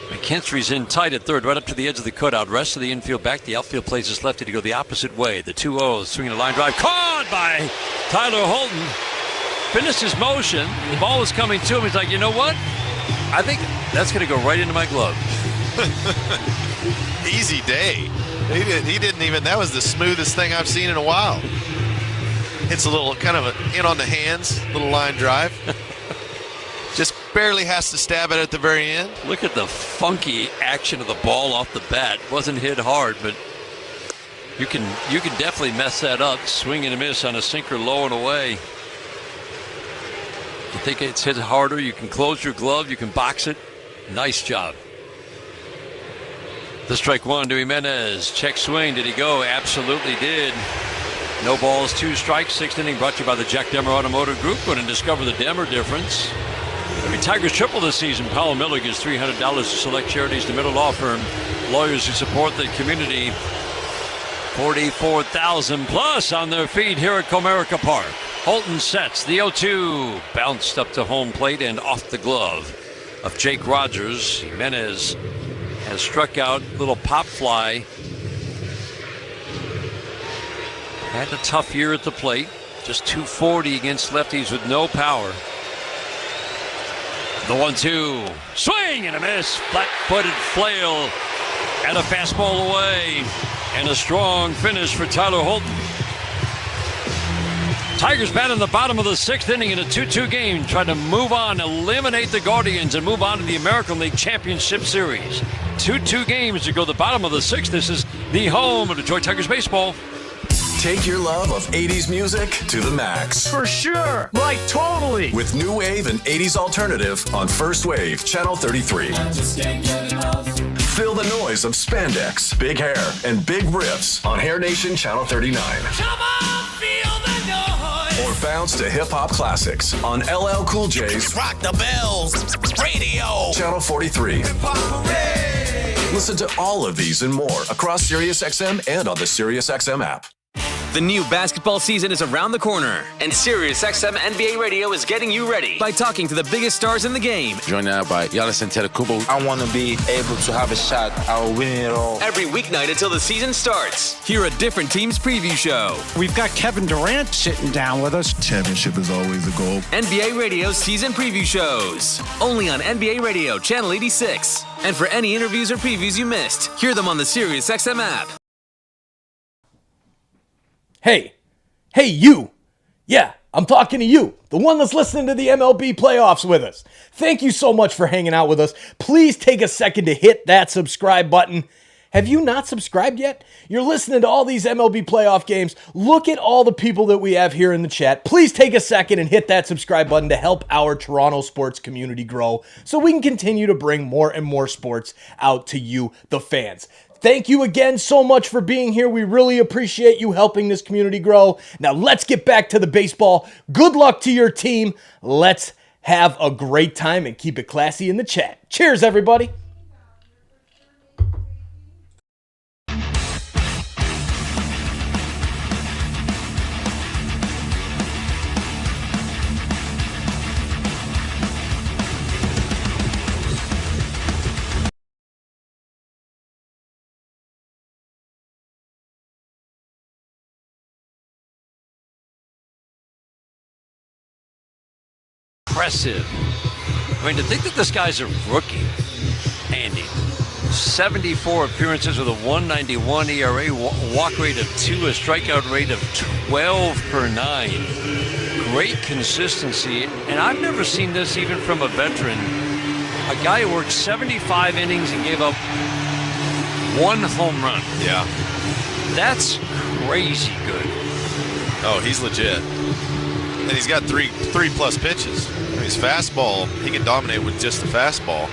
McKinstry's in tight at third, right up to the edge of the cutout. Rest of the infield back. The outfield plays his lefty to go the opposite way. The 2-0, swinging a line drive. Caught by Tyler Holton. Finished his motion. The ball was coming to him. He's like, you know what? I think that's going to go right into my glove. Easy day. He didn't even, that was the smoothest thing I've seen in a while. It's a little kind of in on the hands, little line drive. Just barely has to stab it at the very end. Look at the funky action of the ball off the bat. Wasn't hit hard, but you can definitely mess that up. Swing and a miss on a sinker low and away. You think it's hit harder, you can close your glove, you can box it. Nice job. The strike one to Jimenez. Check swing. Did he go? Absolutely did. No balls, 2 strikes. 6th inning brought to you by the Jack Demmer Automotive Group. Go and discover the Demmer difference. Every Tigers triple this season. Powell Miller gives $300 to select charities. The Miller Law Firm. Lawyers who support the community. 44,000 plus on their feet here at Comerica Park. Holton sets the 0-2. Bounced up to home plate and off the glove of Jake Rogers. Jimenez has struck out. Little pop fly. Had a tough year at the plate. Just 240 against lefties with no power. The 1-2. Swing and a miss. Flat-footed flail and a fastball away. And a strong finish for Tyler Holton. Tigers bat in the bottom of the 6th inning in a 2-2 game, trying to move on, eliminate the Guardians, and move on to the American League Championship Series. 2-2 games to go the bottom of the 6th. This is the home of Detroit Tigers baseball. Take your love of 80s music to the max. For sure. Like totally. With new wave and 80s alternative on First Wave, Channel 33. Feel the noise of spandex, big hair, and big riffs on Hair Nation Channel 39. Come on, feel the noise. Or bounce to hip-hop classics on LL Cool J's Rock the Bells Radio. Channel 43. Listen to all of these and more across SiriusXM and on the SiriusXM app. The new basketball season is around the corner, and SiriusXM NBA Radio is getting you ready by talking to the biggest stars in the game. Joined now by Giannis Antetokounmpo. I want to be able to have a shot at winning it all. Every weeknight until the season starts. Hear a different team's preview show. We've got Kevin Durant sitting down with us. Championship is always the goal. NBA Radio season preview shows. Only on NBA Radio, Channel 86. And for any interviews or previews you missed, hear them on the SiriusXM app. Hey, you. Yeah, I'm talking to you, the one that's listening to the MLB playoffs with us. Thank you so much for hanging out with us. Please take a second to hit that subscribe button. Have you not subscribed yet? You're listening to all these MLB playoff games. Look at all the people that we have here in the chat. Please take a second and hit that subscribe button to help our Toronto sports community grow so we can continue to bring more and more sports out to you, the fans. thank you again so much for being here. We really appreciate you helping this community grow. Now let's get back to the baseball. Good luck to your team. Let's have a great time and keep it classy in the chat. Cheers, everybody. Impressive. I mean, to think that this guy's a rookie, Andy. 74 appearances with a 191 ERA, walk rate of 2, a strikeout rate of 12 per 9. Great consistency, and I've never seen this even from a veteran. A guy who worked 75 innings and gave up 1 home run. Yeah. That's crazy good. Oh, he's legit. And he's got three plus pitches. I mean, his fastball, he can dominate with just the fastball.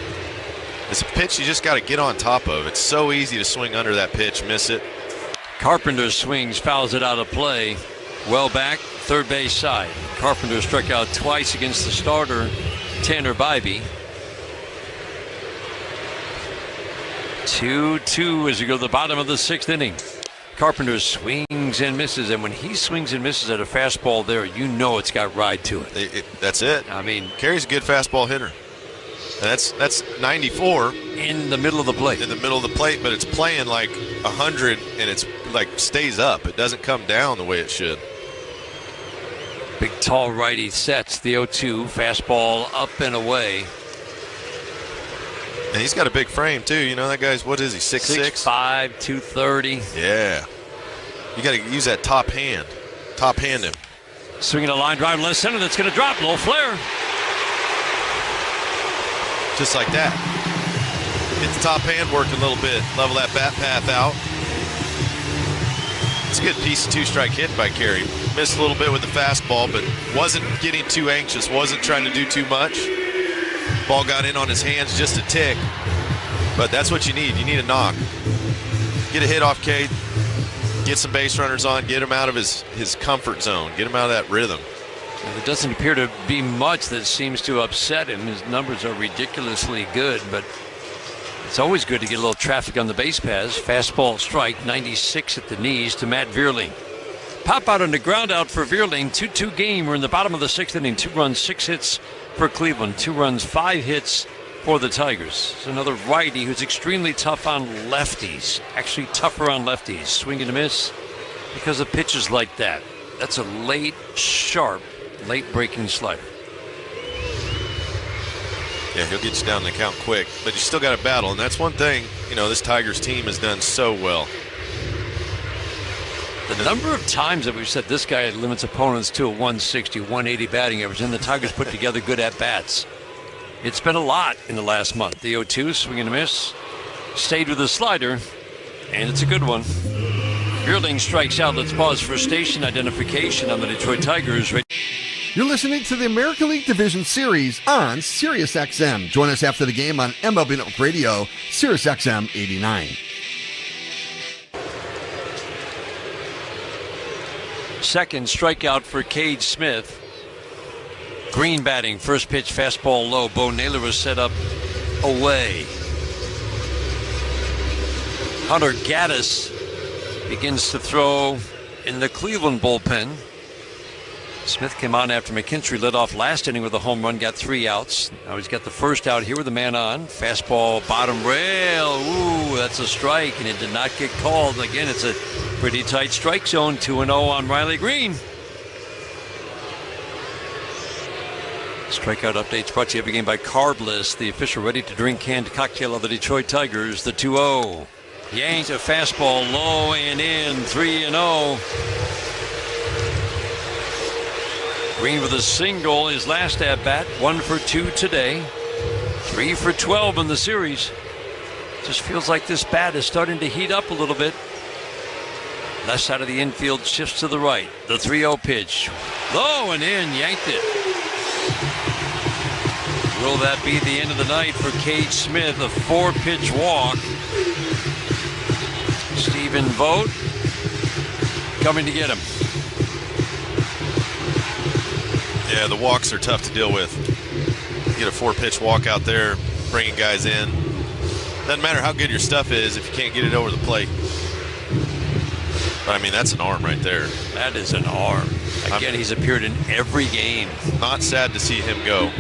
It's a pitch you just got to get on top of. It's so easy to swing under that pitch, miss it. Carpenter swings, fouls it out of play. Well back, third base side. Carpenter struck out twice against the starter, Tanner Bybee. 2-2 as we go to the bottom of the 6th inning. Carpenter swings and misses, and when he swings and misses at a fastball there, you know it's got ride to it. That's it. I mean, Carey's a good fastball hitter. And that's 94 in the middle of the plate. In the middle of the plate, but it's playing like 100, and it's like stays up. It doesn't come down the way it should. Big tall righty sets the 0-2 fastball up and away. And he's got a big frame too. You know, that guy's, what is he, 6'6"? 6'5", 230. Yeah. You got to use that top hand. Top hand him. Swinging a line drive left center that's going to drop. Low flare. Just like that. Get the top hand working a little bit. Level that bat path out. It's a good piece of 2-strike hit by Carey. Missed a little bit with the fastball, but wasn't getting too anxious. Wasn't trying to do too much. Ball got in on his hands just a tick, but that's what you need. You need a knock. Get a hit off Cade, get some base runners on, get him out of his comfort zone, get him out of that rhythm. And there doesn't appear to be much that seems to upset him. His numbers are ridiculously good, but it's always good to get a little traffic on the base paths. Fastball strike, 96 at the knees to Matt Vierling. Pop out on the ground out for Vierling. 2-2 game. We're in the bottom of the 6th inning. 2 runs, 6 hits for Cleveland. 2 runs, 5 hits for the Tigers. It's another righty who's extremely tough on lefties. Actually tougher on lefties. Swing and a miss because of pitches like that. That's a late, sharp, late breaking slider. Yeah, he'll get you down the count quick, but you still got to battle, and that's one thing, you know, this Tigers team has done so well. The number of times that we've said this guy limits opponents to a 160, 180 batting average, and the Tigers put together good at-bats. It's been a lot in the last month. The 0-2, swing and a miss, stayed with the slider, and it's a good one. Vierling strikes out. Let's pause for station identification on the Detroit Tigers. You're listening to the American League Division Series on SiriusXM. Join us after the game on MLB Network Radio, SiriusXM 89. Second strikeout for Cade Smith. Green batting, first pitch, fastball low. Bo Naylor was set up away. Hunter Gaddis begins to throw in the Cleveland bullpen. Smith came on after McKinstry led off last inning with a home run, got 3 outs. Now he's got the first out here with a man on. Fastball, bottom rail. Ooh, that's a strike, and it did not get called. Again, it's a pretty tight strike zone. 2-0 on Riley Green. Strikeout updates brought to you every game by Carbless, the official ready-to-drink canned cocktail of the Detroit Tigers. The 2-0. Yanked a fastball low and in. 3-0. Green with a single, his last at-bat. 1 for 2 today. 3 for 12 in the series. Just feels like this bat is starting to heat up a little bit. Left side of the infield shifts to the right. The 3-0 pitch. Low and in, yanked it. Will that be the end of the night for Cade Smith? A 4-pitch walk. Stephen Vogt coming to get him. Yeah, the walks are tough to deal with. You get a 4-pitch walk out there, bringing guys in. Doesn't matter how good your stuff is if you can't get it over the plate. But, I mean, that's an arm right there. That is an arm. Again, he's appeared in every game. Not sad to see him go.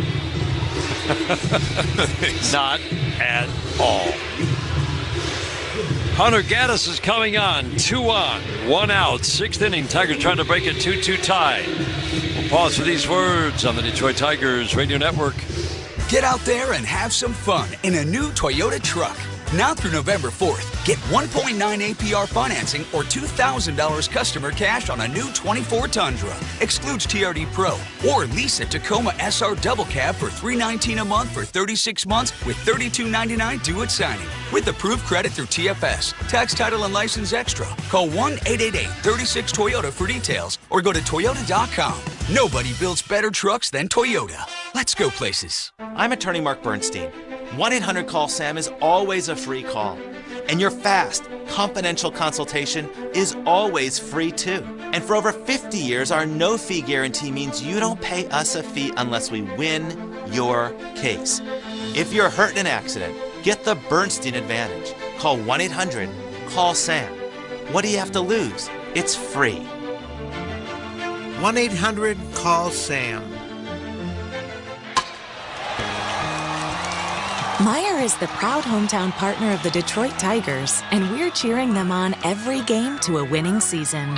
Not at all. Hunter Gaddis is coming on. 2 on, 1 out. 6th inning. Tigers trying to break a 2-2 tie. We'll pause for these words on the Detroit Tigers Radio Network. Get out there and have some fun in a new Toyota truck. Now through November 4th, get 1.9 APR financing or $2,000 customer cash on a new 24 Tundra. Excludes TRD Pro. Or lease a Tacoma SR Double Cab for $319 a month for 36 months with $32.99 due at signing. With approved credit through TFS. Tax, title, and license extra. Call 1-888-36-TOYOTA for details or go to Toyota.com. Nobody builds better trucks than Toyota. Let's go places. I'm attorney Mark Bernstein. 1-800-CALL-SAM is always a free call. And your fast, confidential consultation is always free too. And for over 50 years, our no-fee guarantee means you don't pay us a fee unless we win your case. If you're hurt in an accident, get the Bernstein advantage. Call 1-800-CALL-SAM. What do you have to lose? It's free. 1-800-CALL-SAM. Meijer is the proud hometown partner of the Detroit Tigers, and we're cheering them on every game to a winning season.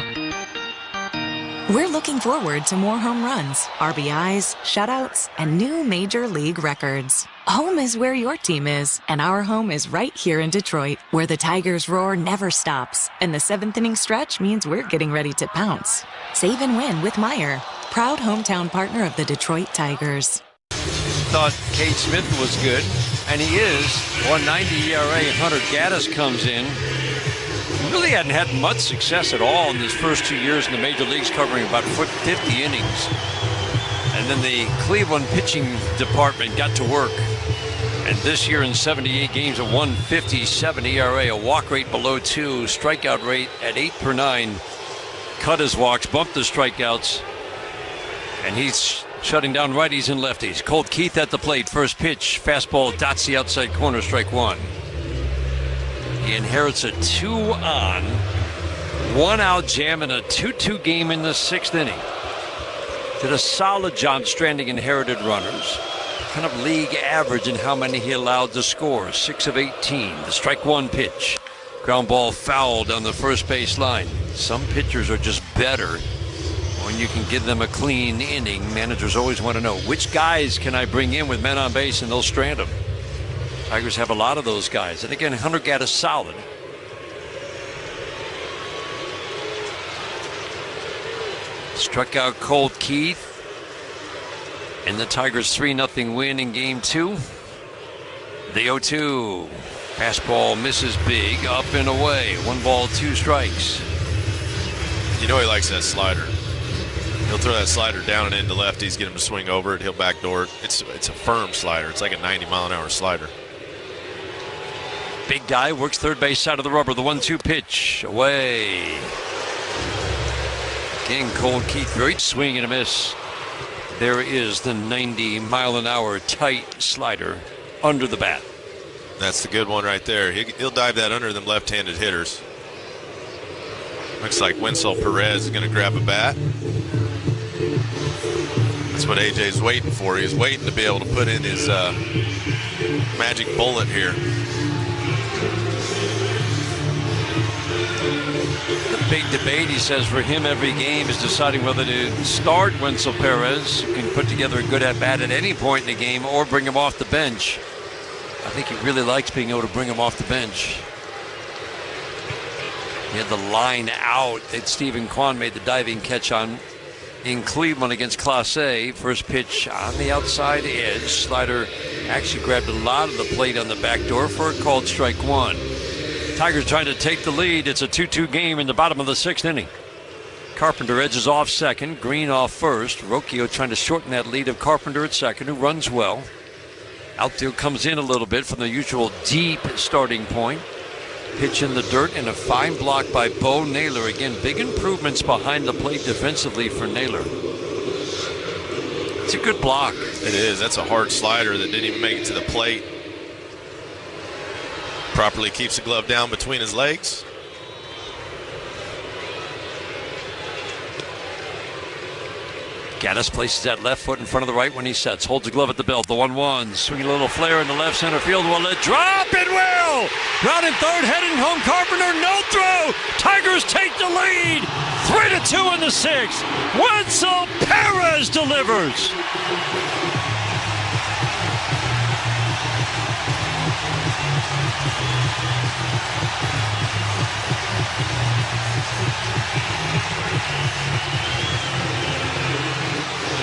We're looking forward to more home runs, RBIs, shutouts, and new major league records. Home is where your team is, and our home is right here in Detroit, where the Tigers' roar never stops, and the 7th inning stretch means we're getting ready to pounce. Save and win with Meijer, proud hometown partner of the Detroit Tigers. Thought Cade Smith was good, and he is. 1.90 ERA. Hunter Gaddis comes in. Really hadn't had much success at all in his first 2 years in the major leagues, covering about 50 innings. And then the Cleveland pitching department got to work. And this year in 78 games, a 1.57 ERA, a walk rate below 2, strikeout rate at 8 per 9. Cut his walks, bumped his strikeouts, and he's shutting down righties and lefties. Colt Keith at the plate. First pitch, fastball dots the outside corner, strike 1. He inherits a 2 on, 1 out jam in a 2-2 game in the 6th inning. Did a solid job stranding inherited runners. Kind of league average in how many he allowed to score. 6 of 18. The strike 1 pitch. Ground ball foul down the first base line. Some pitchers are just better when you can give them a clean inning. Managers always want to know, which guys can I bring in with men on base, and they'll strand them. Tigers have a lot of those guys. And again, Hunter Gaddis solid. Struck out Colt Keith. And the Tigers 3-0 win in game 2. The 0-2. Fastball misses big, up and away. 1 ball, 2 strikes. You know he likes that slider. He'll throw that slider down and into lefties, get him to swing over it. He'll backdoor it. It's a firm slider. It's like a 90-mile-an-hour slider. Big guy works third base side of the rubber. The 1-2 pitch away. Again, Colt Keith, great swing and a miss. There is the 90-mile-an-hour tight slider under the bat. That's the good one right there. He'll dive that under them left-handed hitters. Looks like Winslow Perez is going to grab a bat. That's what AJ's waiting for. He's waiting to be able to put in his magic bullet here. The big debate, he says, for him every game is deciding whether to start Winslow Perez, who can put together a good at-bat at any point in the game, or bring him off the bench. I think he really likes being able to bring him off the bench. He had the line out that Stephen Kwan made the diving catch on in Cleveland against Class A. First pitch on the outside edge. Slider actually grabbed a lot of the plate on the back door for a called strike 1. Tigers trying to take the lead. It's a 2-2 game in the bottom of the 6th inning. Carpenter edges off second. Green off first. Rocchio trying to shorten that lead of Carpenter at second, who runs well. Outfield comes in a little bit from the usual deep starting point. Pitch in the dirt and a fine block by Bo Naylor. Again, big improvements behind the plate defensively for Naylor. It's a good block. It is. That's a hard slider that didn't even make it to the plate. Properly keeps the glove down between his legs. Gaddis places that left foot in front of the right when he sets. Holds the glove at the belt. The 1-1. Swinging a little flare in the left center field. Will it drop? It will! Grounding third, heading home. Carpenter, no throw! Tigers take the lead! 3-2 in the sixth. Wenzel Perez delivers!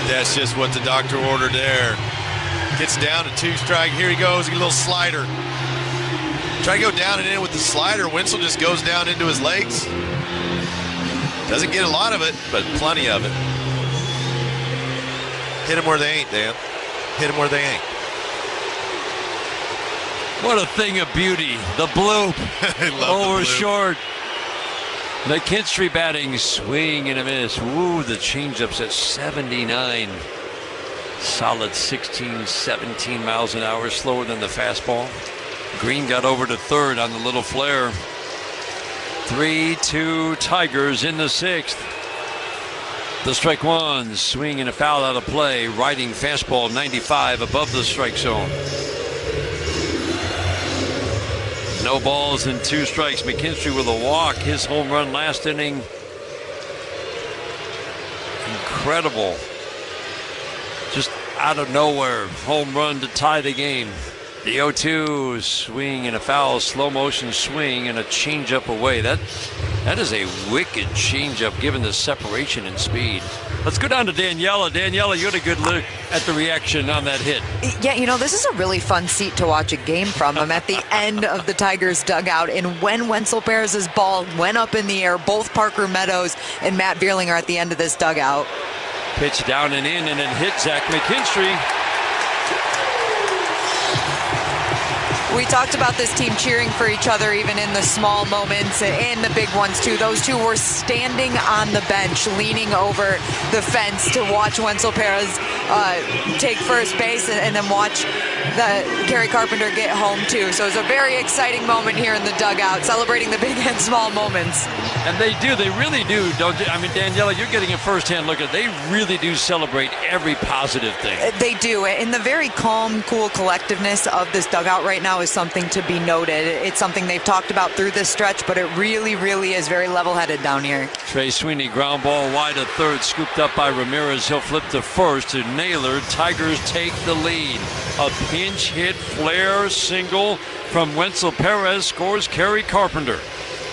That's just what the doctor ordered there. Gets down to 2 strike. Here he goes, a little slider. Try to go down and in with the slider. Wenzel just goes down into his legs. Doesn't get a lot of it, but plenty of it. Hit them where they ain't, Dan. Hit them where they ain't. What a thing of beauty. The bloop. Over short. McKinstry batting, swing and a miss. Woo, the changeup's at 79. Solid 16, 17 miles an hour, slower than the fastball. Green got over to third on the little flare. 3-2 Tigers in the sixth. The strike one, swing and a foul out of play. Riding fastball 95 above the strike zone. No balls and 2 strikes. McKinstry with a walk. His home run last inning. Incredible. Just out of nowhere. Home run to tie the game. The 0-2 swing and a foul. Slow motion swing and a changeup away. That is a wicked changeup given the separation and speed. Let's go down to Daniela. Daniela, you had a good look at the reaction on that hit. Yeah, this is a really fun seat to watch a game from. I'm at the end of the Tigers dugout, and when Wenzel Perez's ball went up in the air, both Parker Meadows and Matt Vierling are at the end of this dugout. Pitch down and in, and then hit Zach McKinstry. We talked about this team cheering for each other even in the small moments and the big ones too. Those two were standing on the bench, leaning over the fence to watch Wenzel Perez take first base and then watch Gary Carpenter get home too. So it was a very exciting moment here in the dugout, celebrating the big and small moments. And they really do, don't you? I mean, Daniela, you're getting a first-hand look at it. They really do celebrate every positive thing. They do, and the very calm, cool collectiveness of this dugout right now is something to be noted. It's something they've talked about through this stretch, but it really, really is very level-headed down here. Trey Sweeney, ground ball wide to third, scooped up by Ramirez. He'll flip to first to Naylor. Tigers take the lead. A pinch hit flare single from Wenzel Perez scores Gary Carpenter.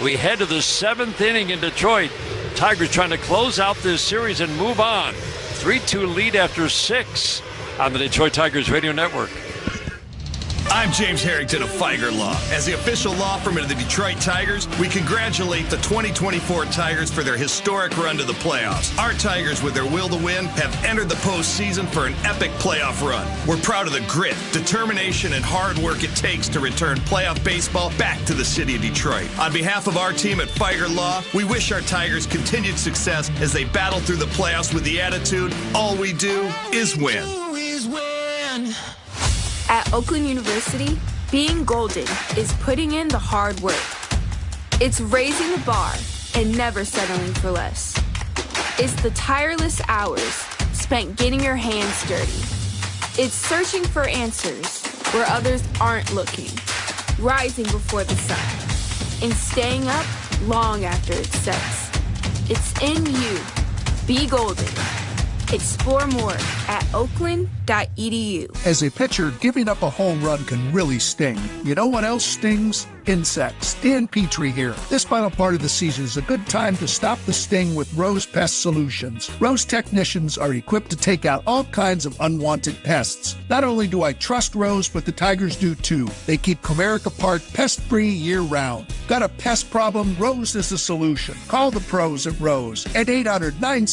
We head to the 7th inning in Detroit. Tigers trying to close out this series and move on. 3-2 lead after 6 on the Detroit Tigers Radio Network. I'm James Harrington of Feiger Law. As the official law firm of the Detroit Tigers, we congratulate the 2024 Tigers for their historic run to the playoffs. Our Tigers, with their will to win, have entered the postseason for an epic playoff run. We're proud of the grit, determination, and hard work it takes to return playoff baseball back to the city of Detroit. On behalf of our team at Feiger Law, we wish our Tigers continued success as they battle through the playoffs with the attitude, all we do is win. At Oakland University, being golden is putting in the hard work. It's raising the bar and never settling for less. It's the tireless hours spent getting your hands dirty. It's searching for answers where others aren't looking, rising before the sun, and staying up long after it sets. It's in you. Be golden. Explore more at oakland.edu. As a pitcher, giving up a home run can really sting. You know what else stings? Insects. Dan Petrie here. This final part of the season is a good time to stop the sting with Rose Pest Solutions. Rose technicians are equipped to take out all kinds of unwanted pests. Not only do I trust Rose, but the Tigers do too. They keep Comerica Park pest-free year-round. Got a pest problem? Rose is the solution. Call the pros at Rose at 800-9...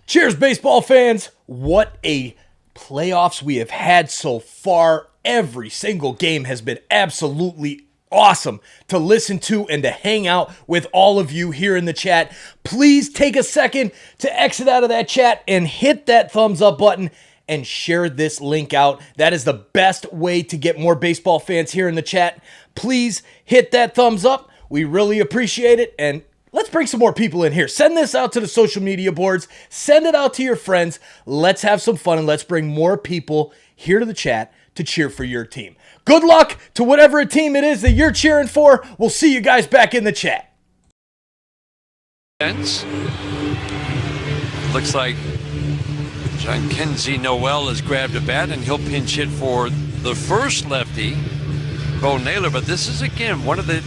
Cheers, baseball fans. What a playoffs we have had so far. every single game has been absolutely awesome to listen to and to hang out with all of you here in the chat. Please take a second to exit out of that chat and hit that thumbs up button and share this link out. That is the best way to get more baseball fans here in the chat. Please hit that thumbs up. We really appreciate it. And let's bring some more people in here. Send this out to the social media boards. Send it out to your friends. Let's have some fun and let's bring more people here to the chat to cheer for your team. Good luck to whatever team it is that you're cheering for. We'll see you guys back in the chat. Looks like John Kenzie Noel has grabbed a bat and he'll pinch hit for the first lefty, Bo Naylor. But this is, again, one of the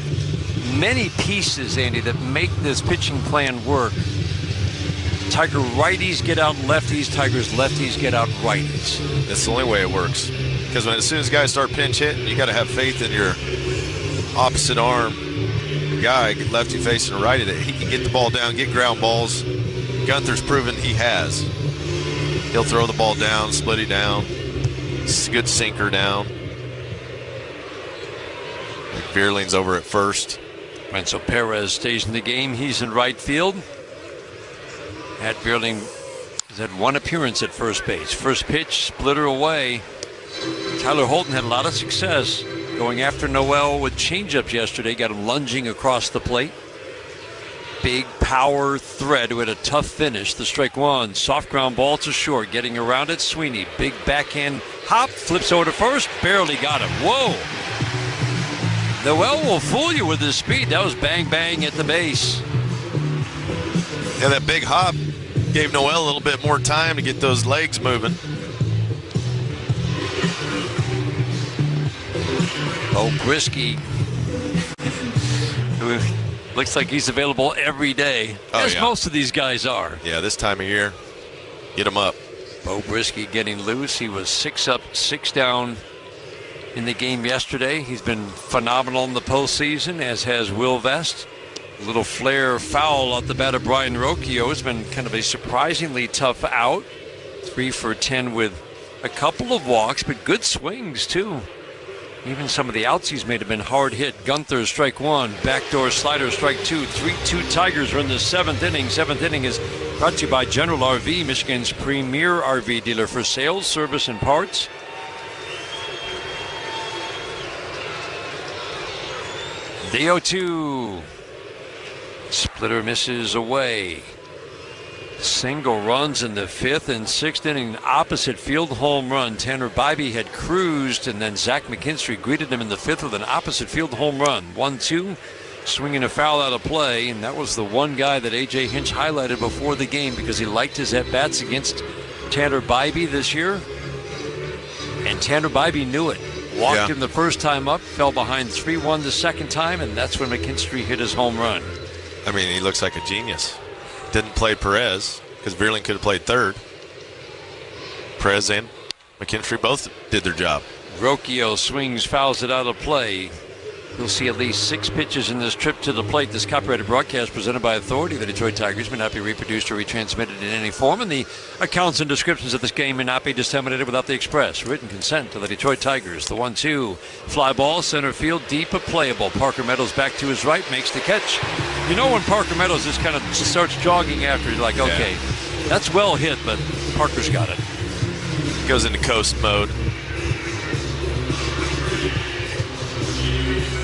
many pieces, Andy, that make this pitching plan work. Tiger righties get out lefties, Tigers lefties get out righties. That's the only way it works. Because as soon as guys start pinch hitting, you got to have faith in your opposite arm guy, lefty facing a righty, that he can get the ball down, get ground balls. Gunther's proven he has. He'll throw the ball down, split it down. It's a good sinker down. Vierling's over at first. Renzo Perez stays in the game. He's in right field. Matt Vierling has had one appearance at first base. First pitch, splitter away. Tyler Holton had a lot of success going after Noel with changeups yesterday. Got him lunging across the plate. Big power thread who had a tough finish. The strike one. Soft ground ball to short. Getting around it, Sweeney. Big backhand hop. Flips over to first. Barely got him. Whoa. Noel will fool you with his speed. That was bang bang at the base. Yeah, that big hop gave Noel a little bit more time to get those legs moving. Oh, Brisky. Looks like he's available every day, as most of these guys are. Yeah, this time of year, get him up. Bo Brisky getting loose. He was 6 up, 6 down in the game yesterday. He's been phenomenal in the postseason, as has Will Vest. A little flare foul off the bat of Brian Rocchio. It's been kind of a surprisingly tough out. 3 for 10 with a couple of walks, but good swings too. Even some of the outs he's made have been hard hit. Gunther, strike one. Backdoor slider, strike two. 3-2 Tigers are in the 7th inning. 7th inning is brought to you by General RV, Michigan's premier RV dealer for sales, service, and parts. The 0-2. Splitter misses away. Single runs in the 5th and 6th inning. Opposite field home run. Tanner Bybee had cruised, and then Zach McKinstry greeted him in the 5th with an opposite field home run. 1-2. Swinging a foul out of play, and that was the one guy that A.J. Hinch highlighted before the game because he liked his at-bats against Tanner Bybee this year. And Tanner Bybee knew it. Walked him the first time up, fell behind 3-1 the second time, and that's when McKinstry hit his home run. I mean, he looks like a genius. Didn't play Perez because Vierling could have played third. Perez and McKinstry both did their job. Rocchio swings, fouls it out of play. You'll see at least 6 pitches in this trip to the plate. This copyrighted broadcast presented by authority of the Detroit Tigers may not be reproduced or retransmitted in any form, and the accounts and descriptions of this game may not be disseminated without the express written consent of the Detroit Tigers. The 1-2 fly ball, center field, deep but playable. Parker Meadows back to his right, makes the catch. You know when Parker Meadows just kind of starts jogging after, you're like, okay, that's well hit, but Parker's got it. Goes into coast mode.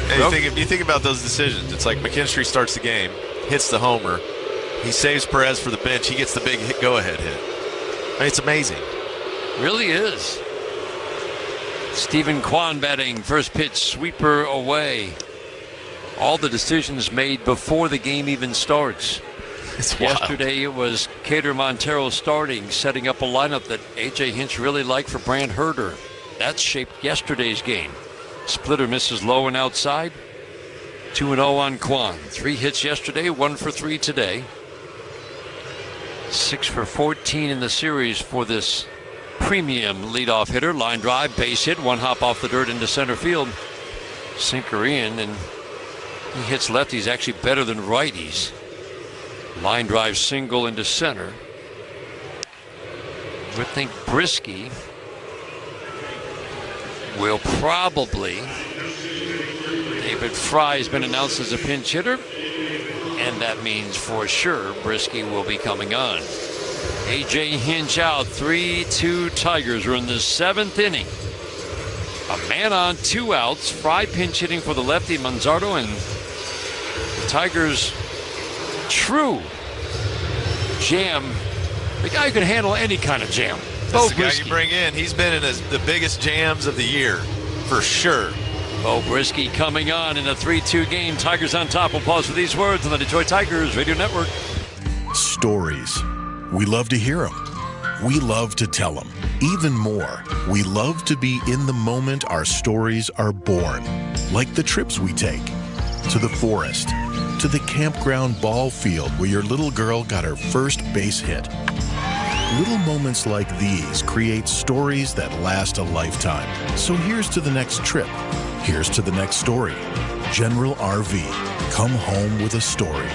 And you think about those decisions. It's like McKinstry starts the game, hits the homer. He saves Perez for the bench. He gets the big go-ahead hit. I mean, it's amazing. Really is. Stephen Kwan batting, first pitch, sweeper away. All the decisions made before the game even starts. Yesterday it was Cater Montero starting, setting up a lineup that A.J. Hinch really liked for Brant Herder. That shaped yesterday's game. Splitter misses low and outside. 2-0 on Kwan. 3 hits yesterday, 1 for 3 today. 6 for 14 in the series for this premium leadoff hitter. Line drive, base hit, 1 hop off the dirt into center field. Sinker in, and he hits lefties actually better than righties. Line drive single into center. I would think Brisky will probably. David Fry has been announced as a pinch hitter, and that means for sure Brisky will be coming on. A.J. Hinch out, 3-2 Tigers. We're in the 7th inning. A man on, 2 outs. Fry pinch hitting for the lefty Manzardo, and the Tigers' true jam. The guy who can handle any kind of jam. That's the guy you bring in. He's been in the biggest jams of the year, for sure. Bo Brisky coming on in a 3-2 game. Tigers on top. We'll pause for these words on the Detroit Tigers Radio Network. Stories. We love to hear them. We love to tell them. Even more, we love to be in the moment our stories are born. Like the trips we take. To the forest. To the campground ball field where your little girl got her first base hit. Little moments like these create stories that last a lifetime. So here's to the next trip. Here's to the next story. General RV. Come home with a story.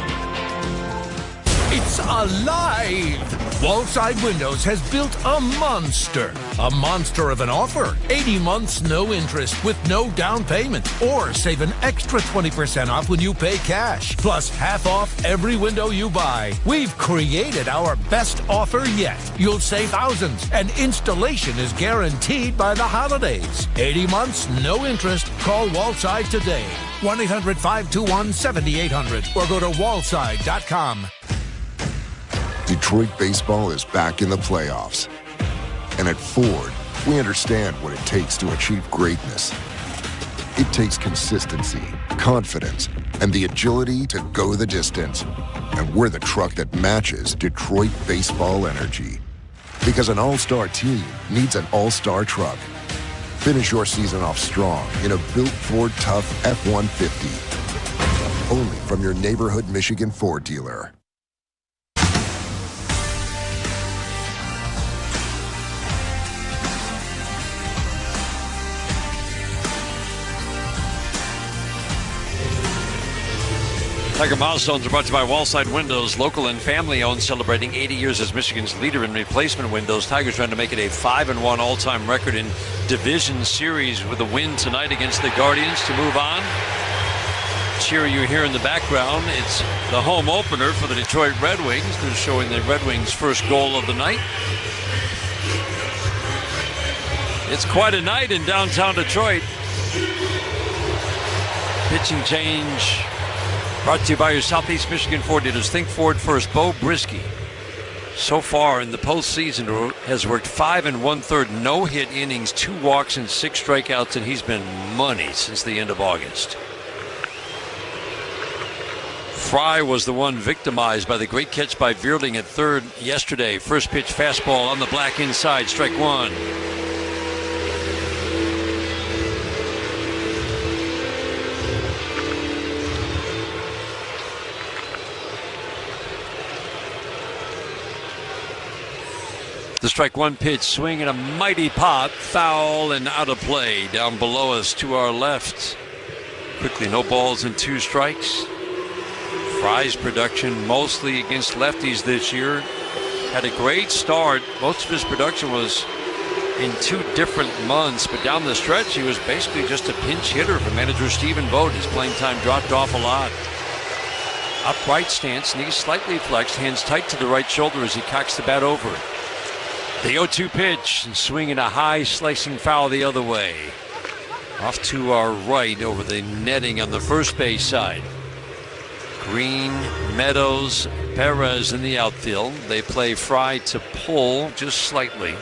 It's alive! Wallside Windows has built a monster. A monster of an offer. 80 months, no interest, with no down payment. Or save an extra 20% off when you pay cash. Plus half off every window you buy. We've created our best offer yet. You'll save thousands, and installation is guaranteed by the holidays. 80 months, no interest. Call Wallside today. 1-800-521-7800 or go to wallside.com. Detroit baseball is back in the playoffs. And at Ford, we understand what it takes to achieve greatness. It takes consistency, confidence, and the agility to go the distance. And we're the truck that matches Detroit baseball energy. Because an all-star team needs an all-star truck. Finish your season off strong in a built Ford Tough F-150. Only from your neighborhood Michigan Ford dealer. Tiger Milestones are brought to you by Wallside Windows, local and family-owned, celebrating 80 years as Michigan's leader in replacement windows. Tigers trying to make it a 5-1 all-time record in Division Series with a win tonight against the Guardians to move on. Cheer you hear in the background, it's the home opener for the Detroit Red Wings. They're showing the Red Wings' first goal of the night. It's quite a night in downtown Detroit. Pitching change brought to you by your Southeast Michigan Ford dealers. Think Ford first. Bo Brisky, so far in the postseason, has worked 5 1/3 no-hit innings, 2 walks and 6 strikeouts, and he's been money since the end of August. Fry was the one victimized by the great catch by Vierling at third yesterday. First pitch fastball on the black inside, strike one. The strike one pitch, swing and a mighty pop, foul and out of play. Down below us to our left. Quickly, no balls and 2 strikes. Fry's production mostly against lefties this year. Had a great start. Most of his production was in 2 different months, but down the stretch he was basically just a pinch hitter for manager Stephen Vogt. His playing time dropped off a lot. Upright stance, knees slightly flexed, hands tight to the right shoulder as he cocks the bat over it. The 0-2 pitch, and swinging a high slicing foul the other way. Off to our right over the netting on the first base side. Green, Meadows, Perez in the outfield. They play Fry to pull just slightly.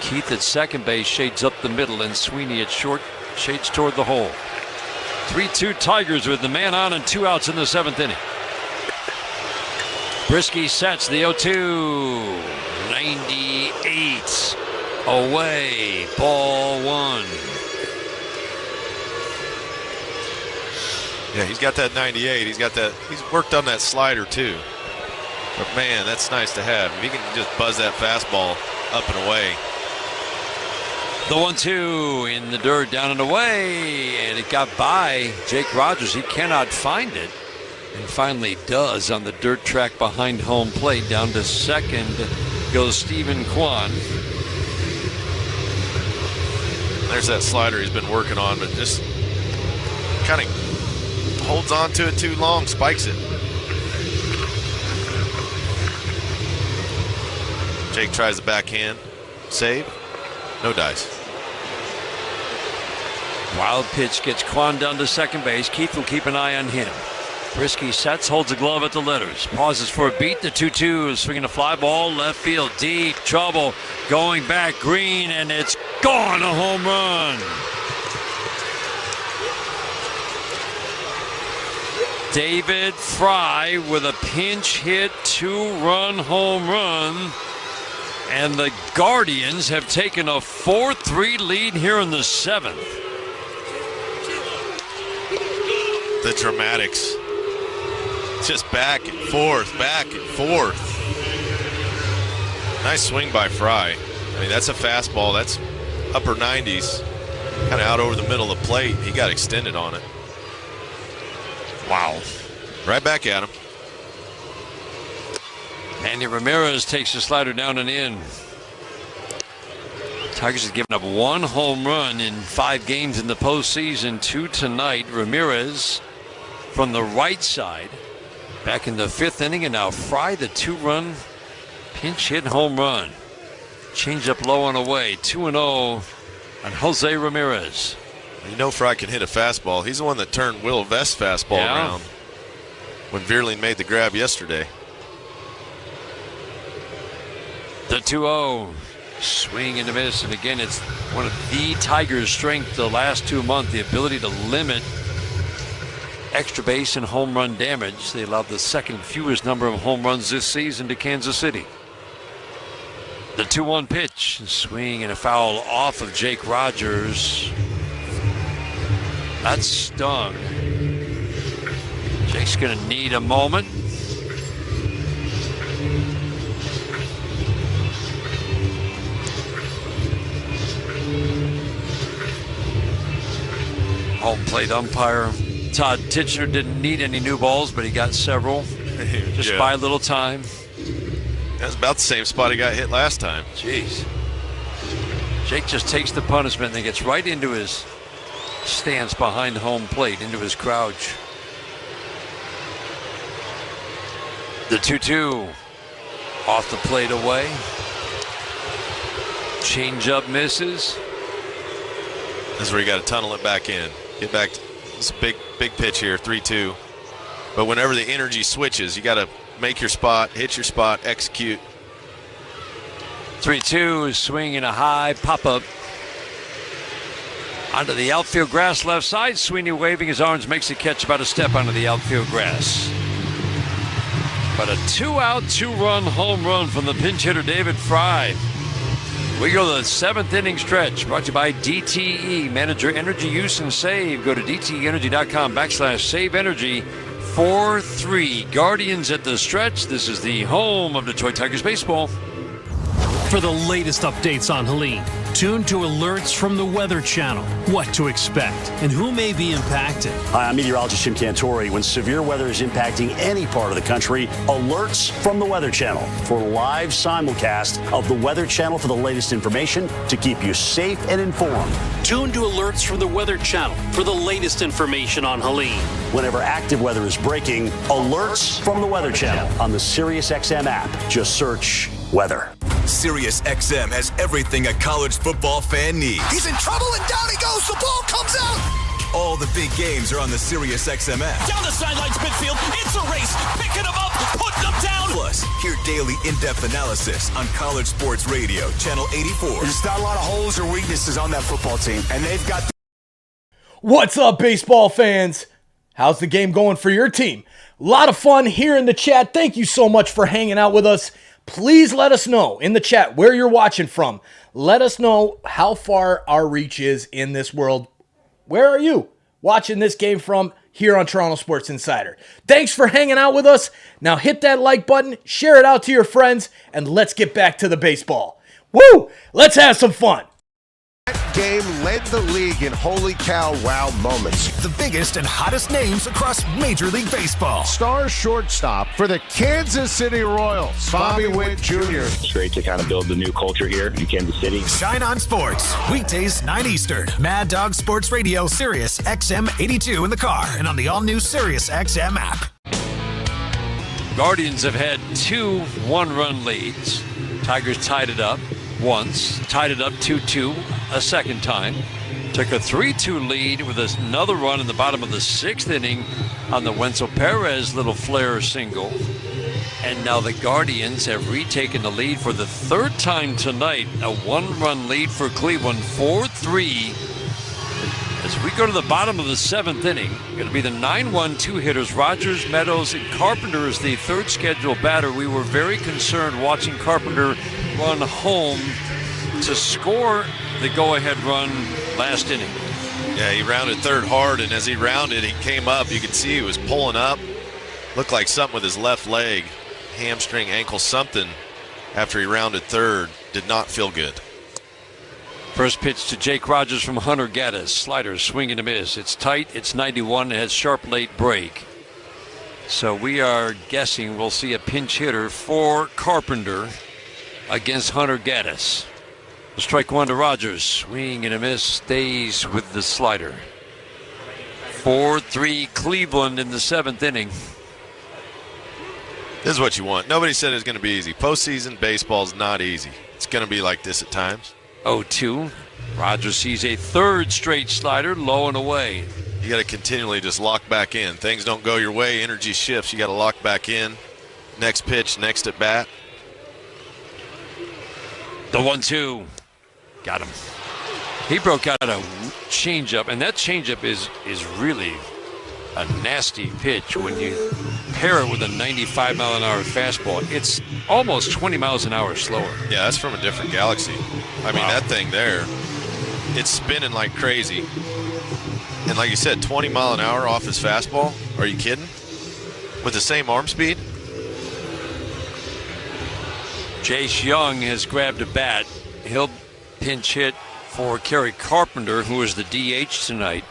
Keith at second base shades up the middle, and Sweeney at short shades toward the hole. 3-2 Tigers with the man on and 2 outs in the 7th inning. Brisky sets the 0-2. 98 away, ball 1. Yeah, he's got that 98. He's worked on that slider too. But man, that's nice to have. If he can just buzz that fastball up and away. The 1-2 in the dirt, down and away, and it got by Jake Rogers. He cannot find it, and finally does on the dirt track behind home plate. Down to second goes Stephen Kwan. There's that slider he's been working on, but just kind of holds on to it too long, spikes it. Jake tries the backhand. Save. No dice. Wild pitch gets Quan down to second base. Keith will keep an eye on him. Brisky sets, holds a glove at the letters. Pauses for a beat. The 2-2 is swinging a fly ball. Left field. Deep trouble. Going back. Green, and it's gone. A home run. David Fry with a pinch hit 2-run home run. And the Guardians have taken a 4-3 lead here in the 7th. The dramatics. Just back and forth, back and forth. Nice swing by Fry. I mean, that's a fastball. That's upper 90s. Kind of out over the middle of the plate. He got extended on it. Wow. Right back at him. Andy Ramirez takes the slider down and in. Tigers have given up 1 home run in 5 games in the postseason, 2 tonight. Ramirez from the right side, back in the 5th inning, and now Fry, the 2-run pinch hit home run. Change up low and away, 2-0 on Jose Ramirez. You know Fry can hit a fastball. He's the one that turned Will Vest's fastball around when Vierling made the grab yesterday. The 2-0. Swing and a miss, and again, it's one of the Tigers' strength the last 2 months, the ability to limit extra base and home run damage. They allowed the second fewest number of home runs this season to Kansas City. The 2-1 pitch, swing and a foul off of Jake Rogers. That stung. Jake's going to need a moment. Home plate umpire Todd Titchener didn't need any new balls, but he got several just by a little time. That's about the same spot he got hit last time. Jeez. Jake just takes the punishment and then gets right into his stance behind home plate, into his crouch. The 2-2 off the plate away. Change up misses. This is where you got to tunnel it back in. Get back. It's a big pitch here, 3-2. But whenever the energy switches, you got to make your spot, hit your spot, execute. 3-2, swing and a high pop-up. Onto the outfield grass left side. Sweeney waving his arms, makes a catch about a step onto the outfield grass. But a 2-out, 2-run home run from the pinch hitter David Fry. We go to the 7th inning stretch, brought to you by DTE. Manage your energy use and save. Go to DTEnergy.com/save energy. 4-3. Guardians at the stretch. This is the home of Detroit Tigers baseball. For the latest updates on Helene, tune to alerts from the Weather Channel. What to expect and who may be impacted. Hi, I'm meteorologist Jim Cantori. When severe weather is impacting any part of the country, alerts from the Weather Channel for live simulcast of the Weather Channel for the latest information to keep you safe and informed. Tune to alerts from the Weather Channel for the latest information on Helene. Whenever active weather is breaking, alerts from the Weather Channel on the SiriusXM app. Just search weather. SiriusXM has everything a college football fan needs. He's in trouble and down he goes. The ball comes out. All the big games are on the SiriusXM app. Down the sidelines midfield. It's a race. Picking them up, putting them down. Plus, hear daily in-depth analysis on College Sports Radio, Channel 84. There's not a lot of holes or weaknesses on that football team, and they've got. What's up, baseball fans? How's the game going for your team? A lot of fun here in the chat. Thank you so much for hanging out with us. Please let us know in the chat where you're watching from. Let us know how far our reach is in this world. Where are you watching this game from here on Toronto Sports Insider? Thanks for hanging out with us. Now hit that like button, share it out to your friends, and let's get back to the baseball. Woo! Let's have some fun. game led the league in holy cow wow moments. The biggest and hottest names across Major League Baseball. Star shortstop for the Kansas City Royals, Bobby Witt Jr. It's great to kind of build the new culture here in Kansas City. Shine on Sports, weekdays 9 Eastern. Mad Dog Sports Radio, Sirius XM 82 in the car and on the all-new Sirius XM app. Guardians have had 2 one-run leads. Tigers tied it up once, tied it up 2-2 a second time. Took a 3-2 lead with another run in the bottom of the 6th inning on the Wenzel Perez little flare single. And now the Guardians have retaken the lead for the 3rd time tonight. A 1-run lead for Cleveland, 4-3. As we go to the bottom of the 7th inning, it'll be the 9-1 two-hitters, Rogers, Meadows, and Carpenter is the 3rd scheduled batter. We were very concerned watching Carpenter run home to score the go-ahead run last inning. Yeah, he rounded 3rd hard, and as he rounded, he came up. You could see he was pulling up. Looked like something with his left leg, hamstring, ankle, something after he rounded 3rd. Did not feel good. First pitch to Jake Rogers from Hunter Gaddis. Slider, swing and a miss. It's tight. It's 91. It has sharp late break. So we are guessing we'll see a pinch hitter for Carpenter against Hunter Gaddis. The strike 1 to Rogers. Swing and a miss. Stays with the slider. 4-3 Cleveland in the 7th inning. This is what you want. Nobody said it was going to be easy. Postseason baseball is not easy. It's going to be like this at times. 0-2. Rogers sees a 3rd straight slider, low and away. You got to continually just lock back in. Things don't go your way. Energy shifts. You got to lock back in. Next pitch, next at bat. The 1-2. Got him. He broke out a changeup, and that changeup is really a nasty pitch when you pair it with a 95-mile-an-hour fastball. It's almost 20 miles an hour slower. Yeah, that's from a different galaxy. I mean, that thing there, it's spinning like crazy. And like you said, 20 mile an hour off his fastball? Are you kidding? With the same arm speed? Jace Young has grabbed a bat. He'll pinch hit for Kerry Carpenter, who is the DH tonight.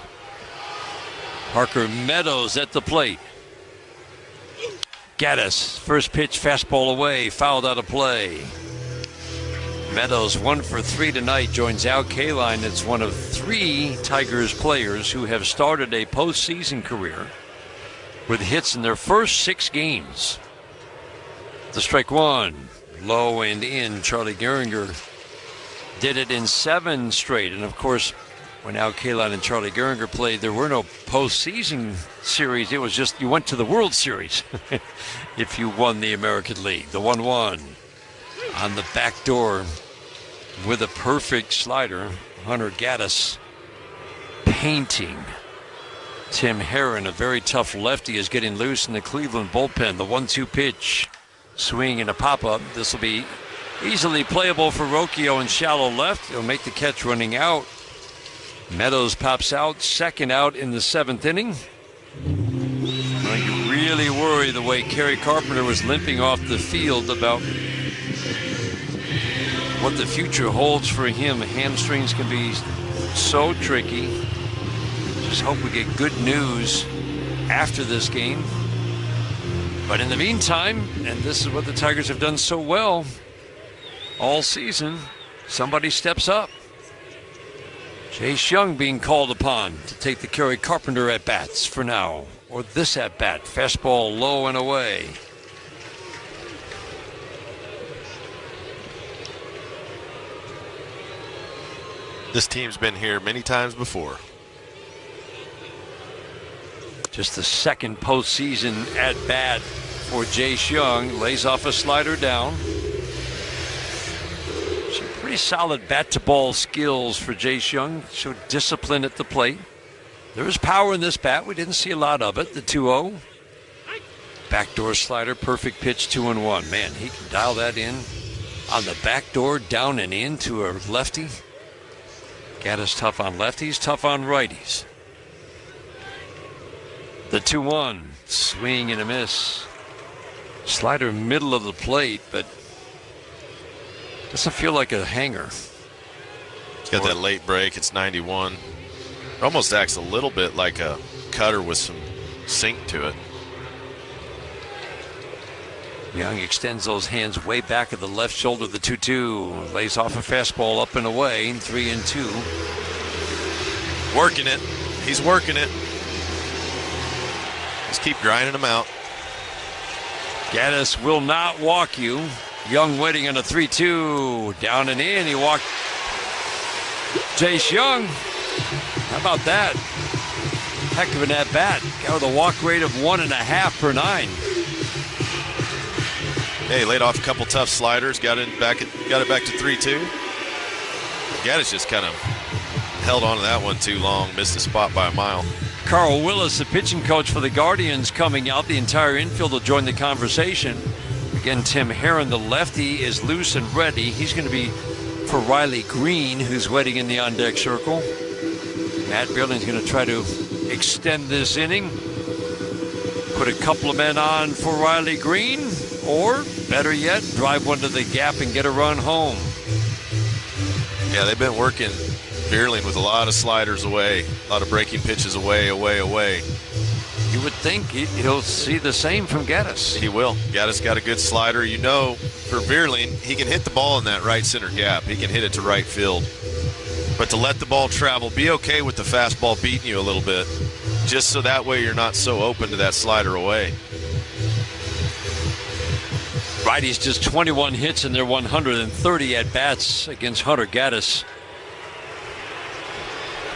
Parker Meadows at the plate. Gaddis, first pitch, fastball away, fouled out of play. Meadows 1 for 3 tonight, joins Al Kaline. It's one of 3 Tigers players who have started a postseason career with hits in their first 6 games. The strike 1, low and in. Charlie Gehringer did it in 7 straight, and of course, when Al Kaline and Charlie Gehringer played, there were no postseason series. It was just you went to the World Series if you won the American League. The 1-1 on the back door with a perfect slider. Hunter Gaddis painting Tim Herron, a very tough lefty, is getting loose in the Cleveland bullpen. The 1-2 pitch, swing and a pop-up. This will be easily playable for Rocchio in shallow left. He'll make the catch running out. Meadows pops out, second out in the 7th inning. Well, you really worry the way Kerry Carpenter was limping off the field about what the future holds for him. Hamstrings can be so tricky. Just hope we get good news after this game. But in the meantime, and this is what the Tigers have done so well all season, somebody steps up. Jace Young being called upon to take the Kerry Carpenter at-bats for now. Or this at-bat, fastball low and away. This team's been here many times before. Just the 2nd postseason at-bat for Jace Young. Lays off a slider down. Some pretty solid bat-to-ball skills for Jace Young. Showed discipline at the plate. There is power in this bat. We didn't see a lot of it. The 2-0. Backdoor slider, perfect pitch, 2-1. Man, he can dial that in on the back door, down and in to a lefty. Gaddis tough on lefties, tough on righties. The 2-1, swing and a miss. Slider middle of the plate, but doesn't feel like a hanger. It's got that late break. It's 91. It almost acts a little bit like a cutter with some sink to it. Young extends those hands way back of the left shoulder of the 2-2. Lays off a fastball up and away, 3-2. Working it. He's working it. Just keep grinding him out. Gaddis will not walk you. Young waiting on a 3-2. Down and in. He walked Jace Young. How about that? Heck of an at-bat. Got with a walk rate of 1.5 per 9. Hey, laid off a couple tough sliders. Got it back to 3-2. Gaddis just kind of held on to that one too long. Missed the spot by a mile. Carl Willis, the pitching coach for the Guardians, coming out. The entire infield will join the conversation. Again, Tim Herron, the lefty, is loose and ready. He's going to be for Riley Green, who's waiting in the on-deck circle. Matt Beerling's going to try to extend this inning. Put a couple of men on for Riley Green, or better yet, drive one to the gap and get a run home. Yeah, they've been working Beerling with a lot of sliders away, a lot of breaking pitches away. You would think he'll see the same from Gaddis. He will. Gaddis got a good slider. You know, for Beerling, he can hit the ball in that right center gap. He can hit it to right field. But to let the ball travel, be okay with the fastball beating you a little bit, just so that way you're not so open to that slider away. Righties just 21 hits in their 130 at-bats against Hunter Gaddis.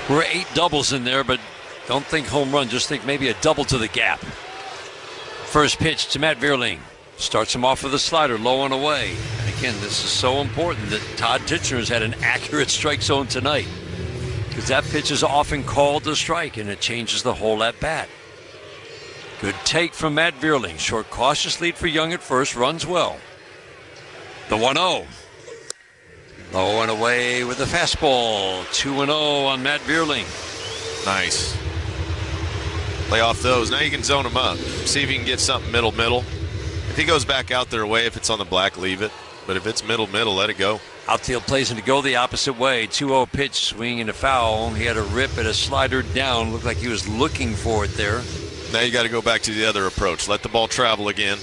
We're 8 doubles in there, but don't think home run. Just think maybe a double to the gap. First pitch to Matt Beerling. Starts him off with a slider, low and away. And again, this is so important that Todd Titchener has had an accurate strike zone tonight, because that pitch is often called a strike, and it changes the whole at-bat. Good take from Matt Beerling. Short, cautious lead for Young at first. Runs well. The 1-0. Low and away with the fastball. 2-0 on Matt Beerling. Nice. Lay off those. Now you can zone him up. See if you can get something middle. If he goes back out their way, if it's on the black, leave it. But if it's middle, let it go. Outfield plays him to go the opposite way. 2-0 pitch, swing and a foul. He had a rip at a slider down. Looked like he was looking for it there. Now you got to go back to the other approach. Let the ball travel again,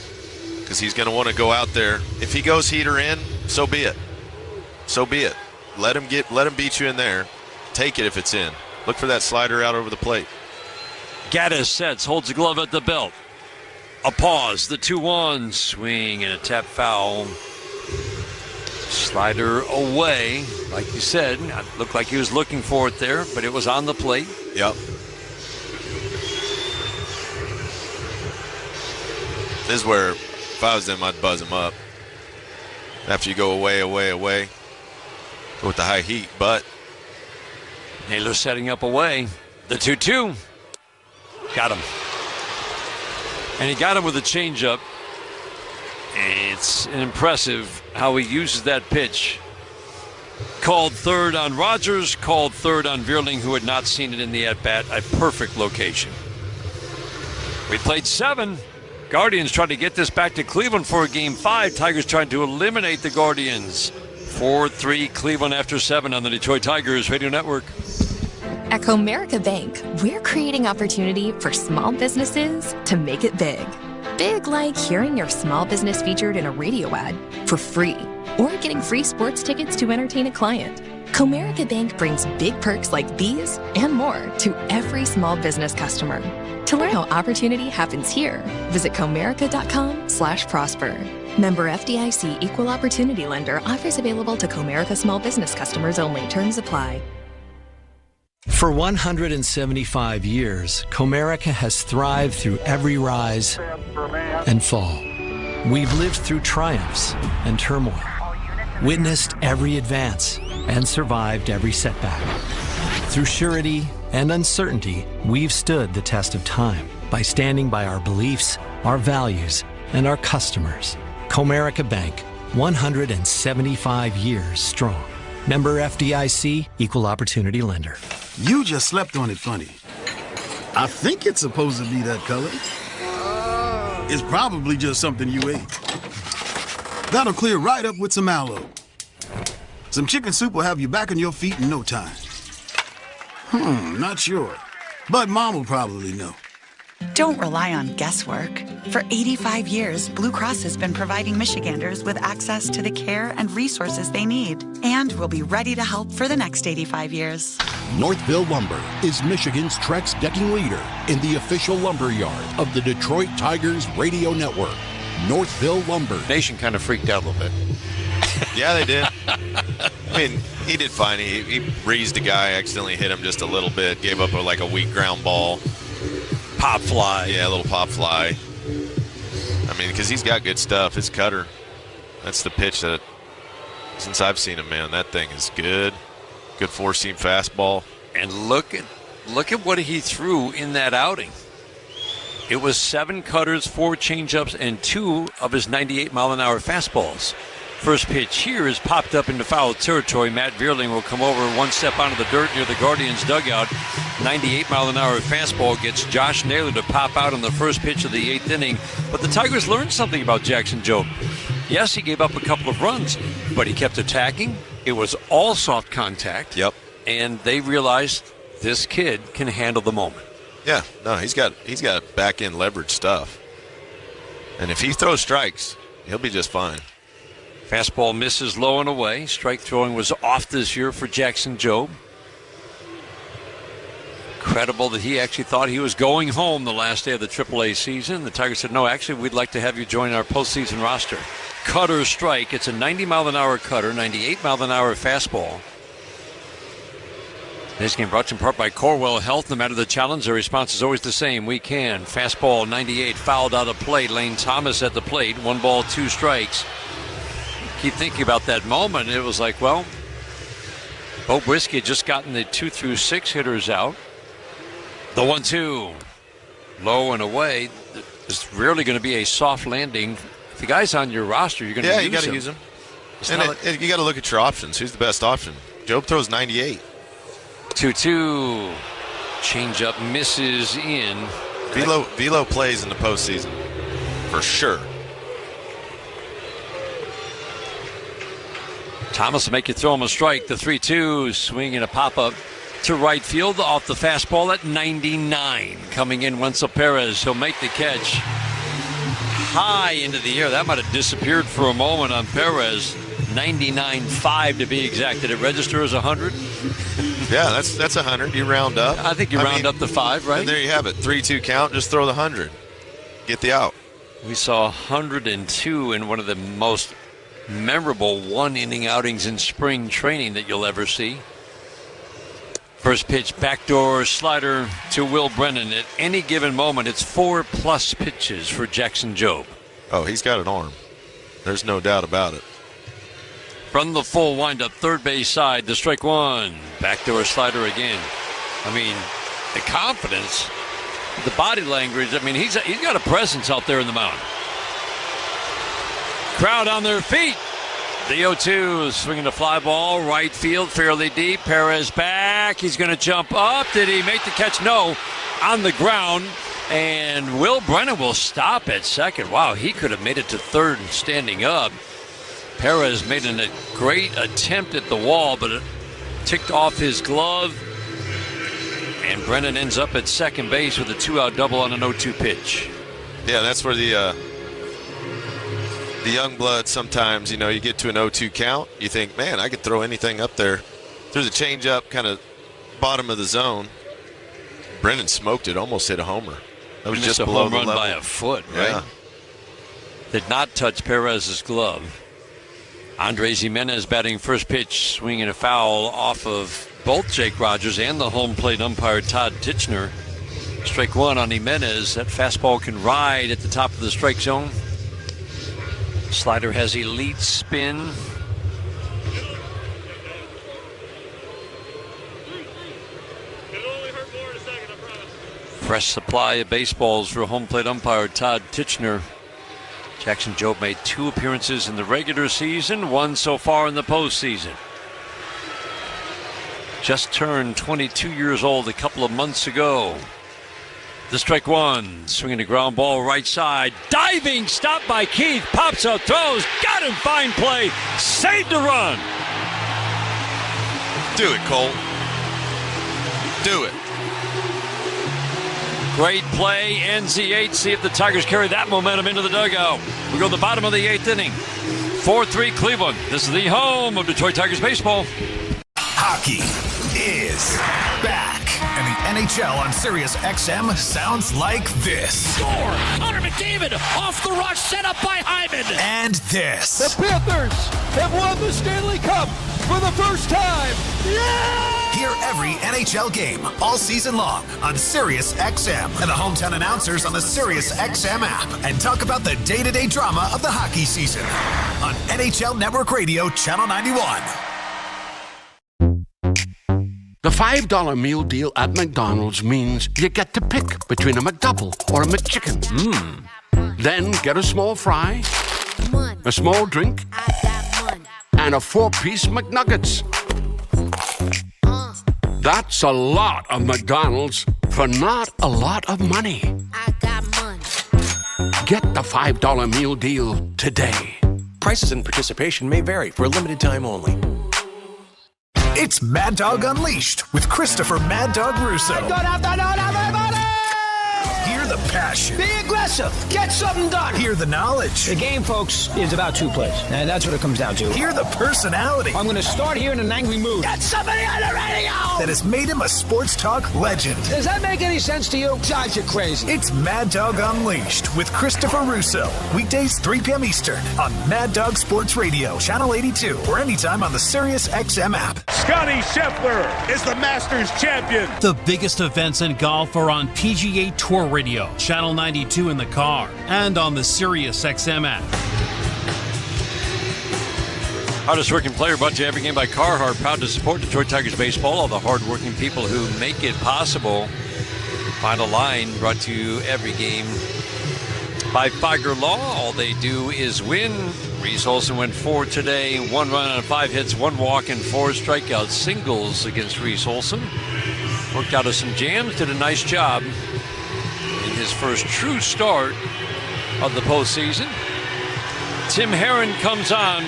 because he's going to want to go out there. If he goes heater in, so be it. Let him beat you in there. Take it if it's in. Look for that slider out over the plate. Gaddis sets, holds the glove at the belt. A pause, the 2-1, swing and a tap foul. Slider away, like you said. Looked like he was looking for it there, but it was on the plate. Yep. This is where, if I was them, I'd buzz him up. After you go away. With the high heat, but. Naylor setting up away. The 2-2. Got him. And he got him with a changeup. It's impressive how he uses that pitch. Called third on Rogers, called third on Beerling, who had not seen it in the at-bat. A perfect location. We played 7. Guardians trying to get this back to Cleveland for a Game 5. Tigers trying to eliminate the Guardians. 4-3 Cleveland after 7 on the Detroit Tigers Radio Network. At Comerica Bank, we're creating opportunity for small businesses to make it big. Big like hearing your small business featured in a radio ad for free, or getting free sports tickets to entertain a client. Comerica Bank brings big perks like these and more to every small business customer. To learn how opportunity happens here, visit comerica.com/prosper. Member FDIC Equal Opportunity Lender. Offers available to Comerica small business customers only. Terms apply. For 175 years, Comerica has thrived through every rise and fall. We've lived through triumphs and turmoil, witnessed every advance, and survived every setback. Through surety and uncertainty, we've stood the test of time by standing by our beliefs, our values, and our customers. Comerica Bank, 175 years strong. Member FDIC, Equal Opportunity Lender. You just slept on it funny. I think it's supposed to be that color. It's probably just something you ate. That'll clear right up with some aloe. Some chicken soup will have you back on your feet in no time. Not sure. But Mom will probably know. Don't rely on guesswork. For 85 years, Blue Cross has been providing Michiganders with access to the care and resources they need. And will be ready to help for the next 85 years. Northville Lumber is Michigan's Trex decking leader in the official lumber yard of the Detroit Tigers radio network. Northville Lumber. Nation kind of freaked out a little bit. Yeah, they did. I mean, he did fine. He breezed the guy, accidentally hit him just a little bit, gave up a weak ground ball. Pop fly. Yeah, a little pop fly. I mean, because he's got good stuff. His cutter, that's the pitch that, since I've seen him, man, that thing is good. Good four-seam fastball. And look at what he threw in that outing. It was 7 cutters, 4 changeups, and 2 of his 98-mile-an-hour fastballs. First pitch here is popped up into foul territory. Matt Vierling will come over one step onto the dirt near the Guardians' dugout. 98-mile-an-hour fastball gets Josh Naylor to pop out on the first pitch of the 8th inning. But the Tigers learned something about Jackson Jobe. Yes, he gave up a couple of runs, but he kept attacking. It was all soft contact. Yep. And they realized this kid can handle the moment. Yeah, no, he's got back-end leverage stuff. And if he throws strikes, he'll be just fine. Fastball misses low and away. Strike throwing was off this year for Jackson Jobe. Incredible that he actually thought he was going home the last day of the AAA season. The Tigers said, no, actually, we'd like to have you join our postseason roster. Cutter strike. It's a 90-mile-an-hour cutter, 98-mile-an-hour fastball. This game brought to you in part by Corwell Health. No matter the challenge, their response is always the same. We can. Fastball 98, fouled out of play. Lane Thomas at the plate. 1 ball, 2 strikes. Keep thinking about that moment. It was like, well, Bo Brisky had just gotten the 2 through 6 hitters out. The 1-2, low and away. It's rarely going to be a soft landing. If the guy's on your roster, you're going to use him. Yeah, you got to use him. And you got to look at your options. Who's the best option? Jobe throws 98. 2-2. Changeup misses in. Velo plays in the postseason for sure. Thomas will make you throw him a strike. The 3-2, swing and a pop-up to right field off the fastball at 99. Coming in Wenzel Perez. He'll make the catch high into the air. That might have disappeared for a moment on Perez. 99.5 to be exact. Did it register as 100? Yeah, that's 100. You round up. I think you round up to 5, right? And there you have it. 3-2 count. Just throw the 100. Get the out. We saw 102 in one of the most memorable one-inning outings in spring training that you'll ever see. First pitch, backdoor slider to Will Brennan. At any given moment, it's 4+ pitches for Jackson Jobe. Oh, he's got an arm. There's no doubt about it. From the full windup, third base side, the strike 1. Backdoor slider again. I mean, the confidence, the body language. I mean, he's got a presence out there in the mound. Crowd on their feet. The 0-2 swinging the fly ball, right field, fairly deep. Perez back. He's going to jump up. Did he make the catch? No. On the ground. And Will Brennan will stop at second. Wow, he could have made it to third standing up. Perez made a great attempt at the wall, but it ticked off his glove. And Brennan ends up at second base with a 2-out double on an 0-2 pitch. Yeah, that's where the young blood sometimes, you get to an 0-2 count. You think, man, I could throw anything up there. Threw the changeup, kind of bottom of the zone. Brennan smoked it, almost hit a homer. That was just below home run by a foot, right? Yeah. Did not touch Perez's glove. Andres Jimenez batting first pitch, swinging a foul off of both Jake Rogers and the home plate umpire Todd Titchener. Strike 1 on Jimenez. That fastball can ride at the top of the strike zone. Slider has elite spin. Fresh supply of baseballs for home plate umpire Todd Titchener. Jackson Jobe made 2 appearances in the regular season, 1 so far in the postseason. Just turned 22 years old a couple of months ago. The strike 1, swinging a ground ball right side. Diving, stopped by Keith. Pops out, throws. Got him, fine play. Saved a run. Do it, Cole. Do it. Great play, ends the 8th. See if the Tigers carry that momentum into the dugout. We go to the bottom of the 8th inning. 4-3 Cleveland. This is the home of Detroit Tigers baseball. Hockey is back. And the NHL on Sirius XM sounds like this. Score! Connor McDavid off the rush, set up by Hyman. And this. The Panthers have won the Stanley Cup for the first time. Yeah! Hear every NHL game all season long on Sirius XM and the hometown announcers on the Sirius XM app. And talk about the day-to-day drama of the hockey season on NHL Network Radio, Channel 91. The $5 meal deal at McDonald's means you get to pick between a McDouble or a McChicken. Then get a small fry, a small drink, and a 4-piece McNuggets. That's a lot of McDonald's for not a lot of money. I got money. Get the $5 meal deal today. Prices and participation may vary for a limited time only. It's Mad Dog Unleashed with Christopher Mad Dog Russo. Good afternoon, everybody! Hear the passion. Be aggressive. Get something done. Hear the knowledge. The game, folks, is about two plays. And that's what it comes down to. Hear the personality. I'm going to start here in an angry mood. Get somebody on the radio! That has made him a sports talk legend. Does that make any sense to you? Drives you crazy. It's Mad Dog Unleashed with Christopher Russo. Weekdays, 3 p.m. Eastern on Mad Dog Sports Radio, Channel 82, or anytime on the Sirius XM app. Scotty Scheffler is the Masters champion. The biggest events in golf are on PGA Tour Radio, Channel 92 in the car, and on the Sirius XM app. Hardest working player brought to you every game by Carhartt. Proud to support Detroit Tigers baseball. All the hard-working people who make it possible. Final line brought to you every game by Figer Law. All they do is win. Reese Olson went 4 today. 1 run on 5 hits, 1 walk, and 4 strikeout singles against Reese Olson. Worked out of some jams. Did a nice job in his first true start of the postseason. Tim Herron comes on.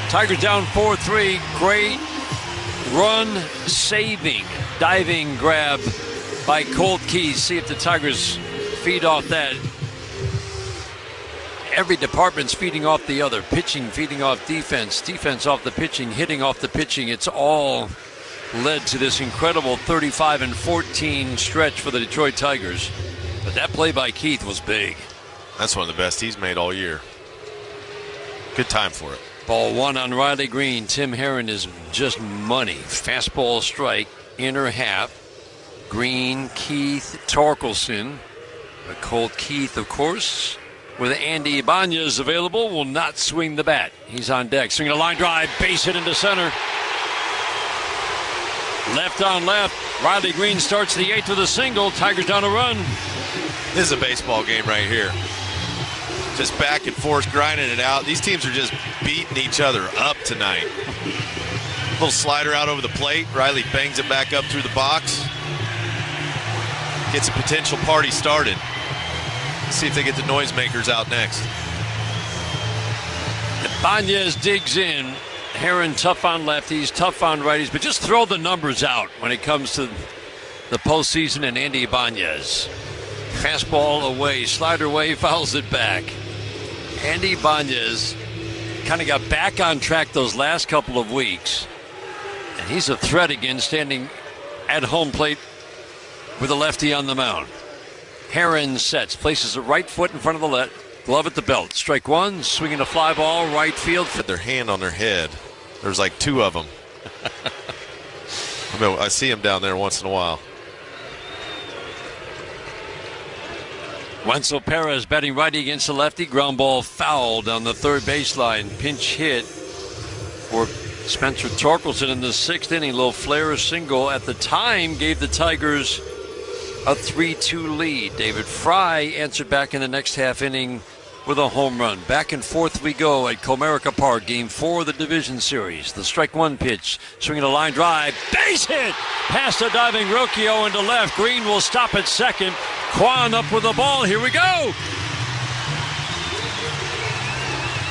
Tigers down 4-3. Great run-saving diving grab by Colt Keith. See if the Tigers feed off that. Every department's feeding off the other. Pitching feeding off defense. Defense off the pitching. Hitting off the pitching. It's all led to this incredible 35-14 stretch for the Detroit Tigers. But that play by Keith was big. That's one of the best he's made all year. Good time for it. Ball 1 on Riley Green. Tim Herron is just money. Fastball strike, inner half. Green, Keith, Torkelson. But Colt Keith, of course, with Andy Ibanez available, will not swing the bat. He's on deck. Swinging a line drive, base hit into center. Left on left. Riley Green starts the 8th with a single. Tigers down a run. This is a baseball game right here. Just back and forth, grinding it out. These teams are just beating each other up tonight. Little slider out over the plate. Riley bangs it back up through the box. Gets a potential party started. Let's see if they get the noisemakers out next. Ibanez digs in. Herron tough on lefties, tough on righties, but just throw the numbers out when it comes to the postseason and Andy Ibanez. Fastball away, slider away, fouls it back. Andy Ibanez kind of got back on track those last couple of weeks. And he's a threat again, standing at home plate with a lefty on the mound. Herron sets, places the right foot in front of the left, glove at the belt. Strike 1, swinging a fly ball, right field. Put their hand on their head. There's like 2 of them. I see them down there once in a while. Wenzel Perez batting righty against the lefty. Ground ball fouled on the third baseline. Pinch hit for Spencer Torkelson in the 6th inning. Little flare single at the time gave the Tigers a 3-2 lead. David Fry answered back in the next half inning with a home run. Back and forth we go at Comerica Park, Game 4 of the Division Series. The strike 1 pitch, swinging a line drive, base hit, past a diving Rocchio into left. Green will stop at second. Kwan up with the ball. Here we go.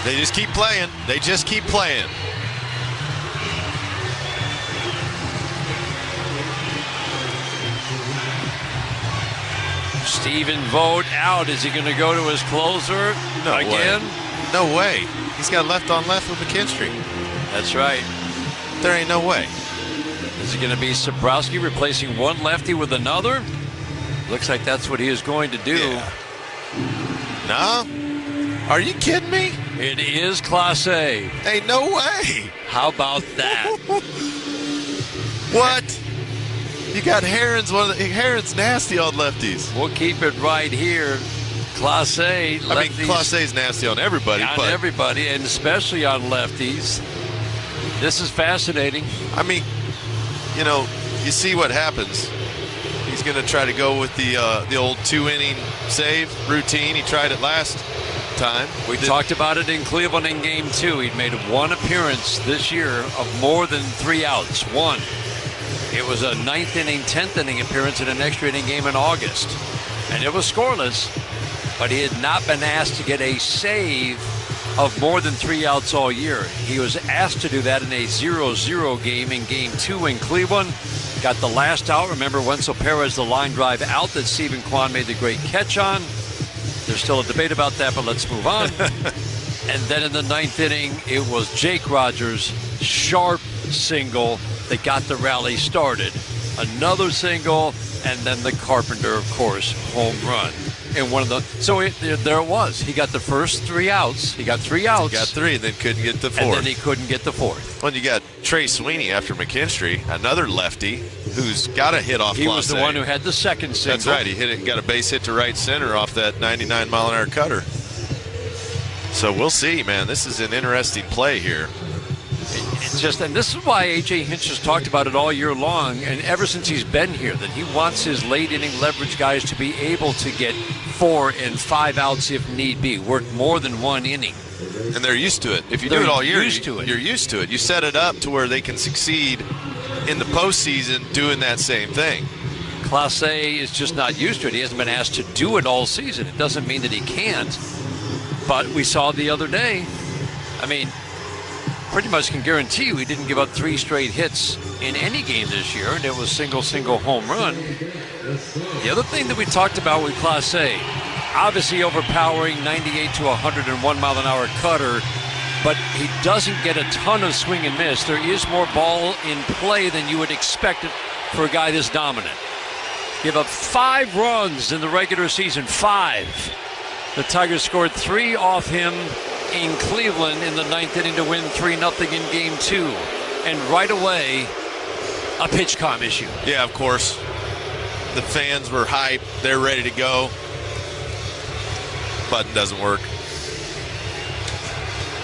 They just keep playing. They just keep playing. Stephen Vogt out. Is he going to go to his closer again? No way. He's got left on left with McKinstry. That's right. There ain't no way. Is it going to be Sabrowski replacing one lefty with another? Looks like that's what he is going to do. Yeah. No? Are you kidding me? It is Class A. Hey, no way. How about that? What? You got Herron's Herron's nasty on lefties. We'll keep it right here. Class A. Lefties, I mean, Class A is nasty on everybody. On everybody, and especially on lefties. This is fascinating. I mean, you know, you see what happens. He's going to try to go with the old 2-inning save routine. He tried it last time. We talked about it in Cleveland in Game 2. He'd made one appearance this year of more than 3 outs. One. It was a 9th inning, 10th inning appearance in an extra inning game in August. And it was scoreless, but he had not been asked to get a save of more than 3 outs all year. He was asked to do that in a 0-0 game in Game 2 in Cleveland. Got the last out. Remember, Wenzel Perez, the line drive out that Stephen Kwan made the great catch on. There's still a debate about that, but let's move on. And then in the 9th inning, it was Jake Rogers' sharp single that got the rally started. Another single, and then the Carpenter, of course, home run. And one of the there it was. He got the first 3 outs. He got 3 outs. He got 3, and then couldn't get the 4th. And then he couldn't get the 4th. Well, you got Trey Sweeney after McKinstry, another lefty who's got a hit off. He was the one who had the second single. That's right. He hit it and got a base hit to right center off that 99-mile-an-hour cutter. So we'll see, man. This is an interesting play here. It's just, and this is why A.J. Hinch has talked about it all year long, and ever since he's been here, that he wants his late inning leverage guys to be able to get 4 and 5 outs if need be, work more than 1 inning. And they're used to it. If you do it all year, you're used to it. You set it up to where they can succeed in the postseason doing that same thing. Class A is just not used to it. He hasn't been asked to do it all season. It doesn't mean that he can't. But we saw the other day, I mean, pretty much can guarantee you he didn't give up 3 straight hits in any game this year, and it was single home run. The other thing that we talked about with Class A, obviously overpowering 98 to 101 mile an hour cutter, but he doesn't get a ton of swing and miss. There is more ball in play than you would expect for a guy this dominant. Give up 5 runs in the regular season, 5. The Tigers scored 3 off him in Cleveland in the 9th inning to win 3-0 in Game 2. And right away, a pitch comm issue. Yeah, of course. The fans were hyped. They're ready to go. Button doesn't work.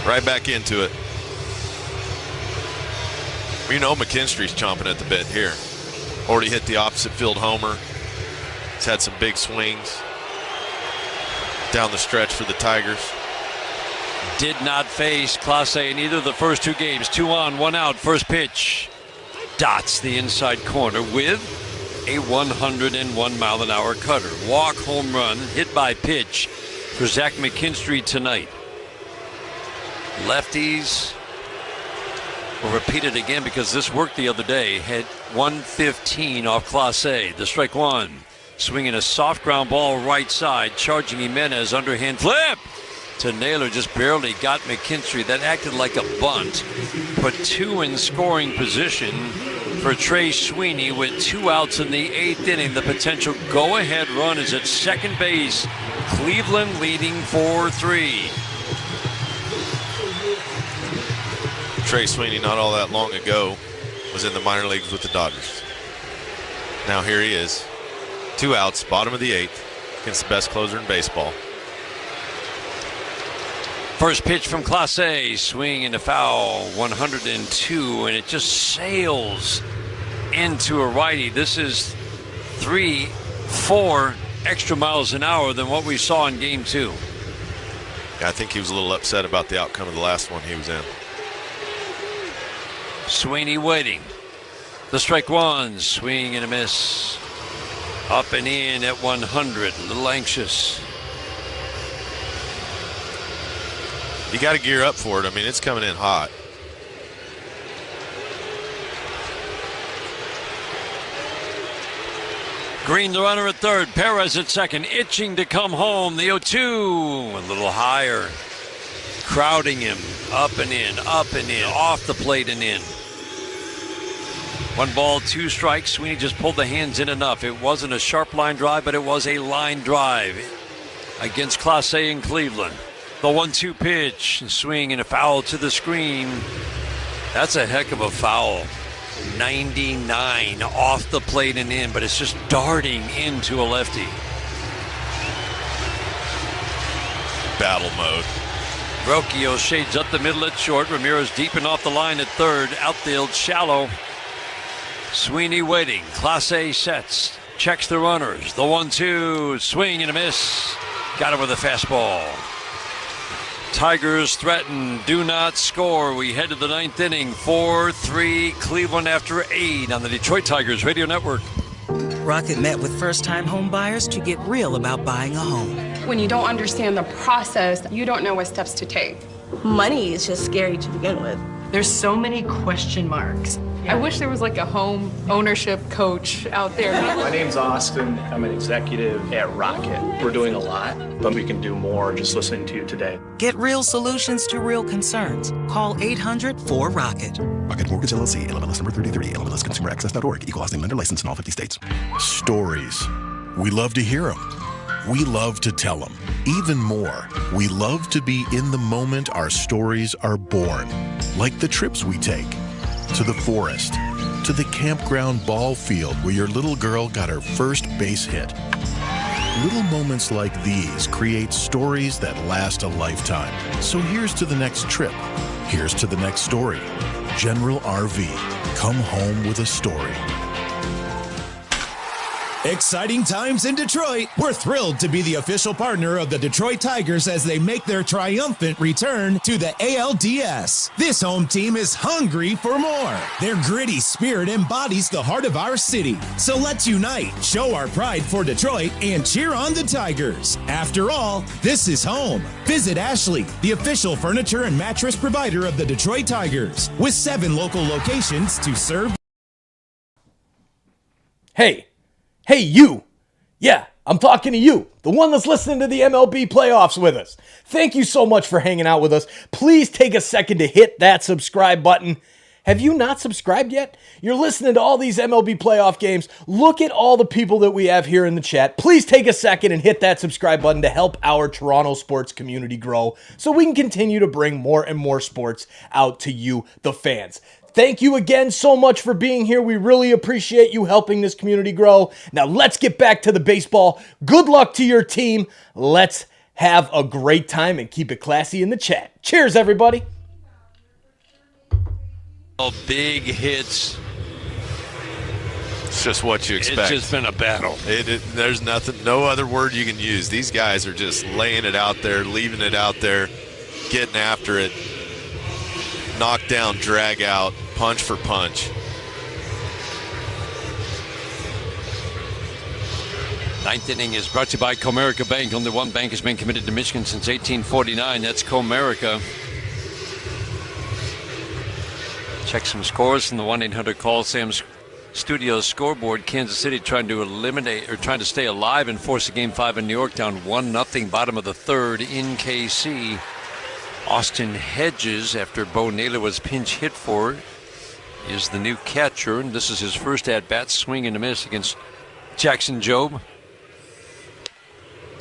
Right back into it. You know McKinstry's chomping at the bit here. Already hit the opposite field homer. He's had some big swings down the stretch for the Tigers. Did not face Class A in either of the first 2 games. 2 on, 1 out. First pitch dots the inside corner with a 101 mile an hour cutter. Walk, home run, hit by pitch for Zach McKinstry tonight. Lefties will repeat it again because this worked the other day. Had 115 off Class A. The strike 1. Swinging a soft ground ball right side. Charging Jimenez. Underhand flip to Naylor. Just barely got McKinstry. That acted like a bunt. Put 2 in scoring position for Trey Sweeney with 2 outs in the 8th inning. The potential go-ahead run is at second base. Cleveland leading 4-3. Trey Sweeney, not all that long ago, was in the minor leagues with the Dodgers. Now here he is. 2 outs, bottom of the 8th, against the best closer in baseball. First pitch from Class A, swing and a foul, 102, and it just sails into a righty. This is 3-4 extra miles an hour than what we saw in Game 2. Yeah, I think he was a little upset about the outcome of the last one he was in. Sweeney waiting. The strike 1, swing and a miss. Up and in at 100, a little anxious. You got to gear up for it. I mean, it's coming in hot. Green, the runner at third. Perez at second, itching to come home. The 0-2, a little higher. Crowding him, up and in, off the plate and in. 1 ball, 2 strikes. Sweeney just pulled the hands in enough. It wasn't a sharp line drive, but it was a line drive against Class A in Cleveland. The 1-2 pitch, swing and a foul to the screen. That's a heck of a foul. 99 off the plate and in, but it's just darting into a lefty. Battle mode. Rocchio shades up the middle at short. Ramirez deep and off the line at third. Outfield shallow. Sweeney waiting. Class A sets. Checks the runners. The 1-2. Swing and a miss. Got him with a fastball. Tigers threaten. Do not score. We head to the 9th inning. 4-3 Cleveland after 8 on the Detroit Tigers Radio Network. Rocket met with first-time home buyers to get real about buying a home. When you don't understand the process, you don't know what steps to take. Money is just scary to begin with. There's so many question marks. I wish there was like a home ownership coach out there. My name's Austin. I'm an executive at Rocket. We're doing a lot, but we can do more just listening to you today. Get real solutions to real concerns. Call 800-4ROCKET. Rocket Mortgage LLC, NMLS number 3030, NMLSconsumeraccess.org, equal housing lender licensed in all 50 states. Stories. We love to hear them. We love to tell them. Even more, we love to be in the moment our stories are born. Like the trips we take. To the forest. To the campground ball field where your little girl got her first base hit. Little moments like these create stories that last a lifetime. So here's to the next trip. Here's to the next story. General RV. Come home with a story. Exciting times in Detroit. We're thrilled to be the official partner of the Detroit Tigers as they make their triumphant return to the ALDS. This home team is hungry for more. Their gritty spirit embodies the heart of our city. So let's unite, show our pride for Detroit, and cheer on the Tigers. After all, this is home. Visit Ashley, the official furniture and mattress provider of the Detroit Tigers, with 7 local locations to serve. Hey, you! Yeah, I'm talking to you, the one that's listening to the MLB playoffs with us. Thank you so much for hanging out with us. Please take a second to hit that subscribe button. Have you not subscribed yet? You're listening to all these MLB playoff games. Look at all the people that we have here in the chat. Please take a second and hit that subscribe button to help our Toronto sports community grow so we can continue to bring more and more sports out to you, the fans. Thank you again so much for being here. We really appreciate you helping this community grow. Now let's get back to the baseball. Good luck to your team. Let's have a great time and keep it classy in the chat. Cheers, everybody. Big hits. It's just what you expect. It's just been a battle. There's nothing, no other word you can use. These guys are just laying it out there, leaving it out there, getting after it. Knock down, drag out, punch for punch. Ninth inning is brought to you by Comerica Bank. Only one bank has been committed to Michigan since 1849. That's Comerica. Check some scores from the 1-800-CALL Sam's Studios scoreboard. Kansas City trying to stay alive and force a Game 5 in New York, down 1-0, bottom of the third in KC. Austin Hedges, after Bo Naylor was pinch hit for, is the new catcher, and this is his first at-bat, swing and a miss against Jackson Jobe.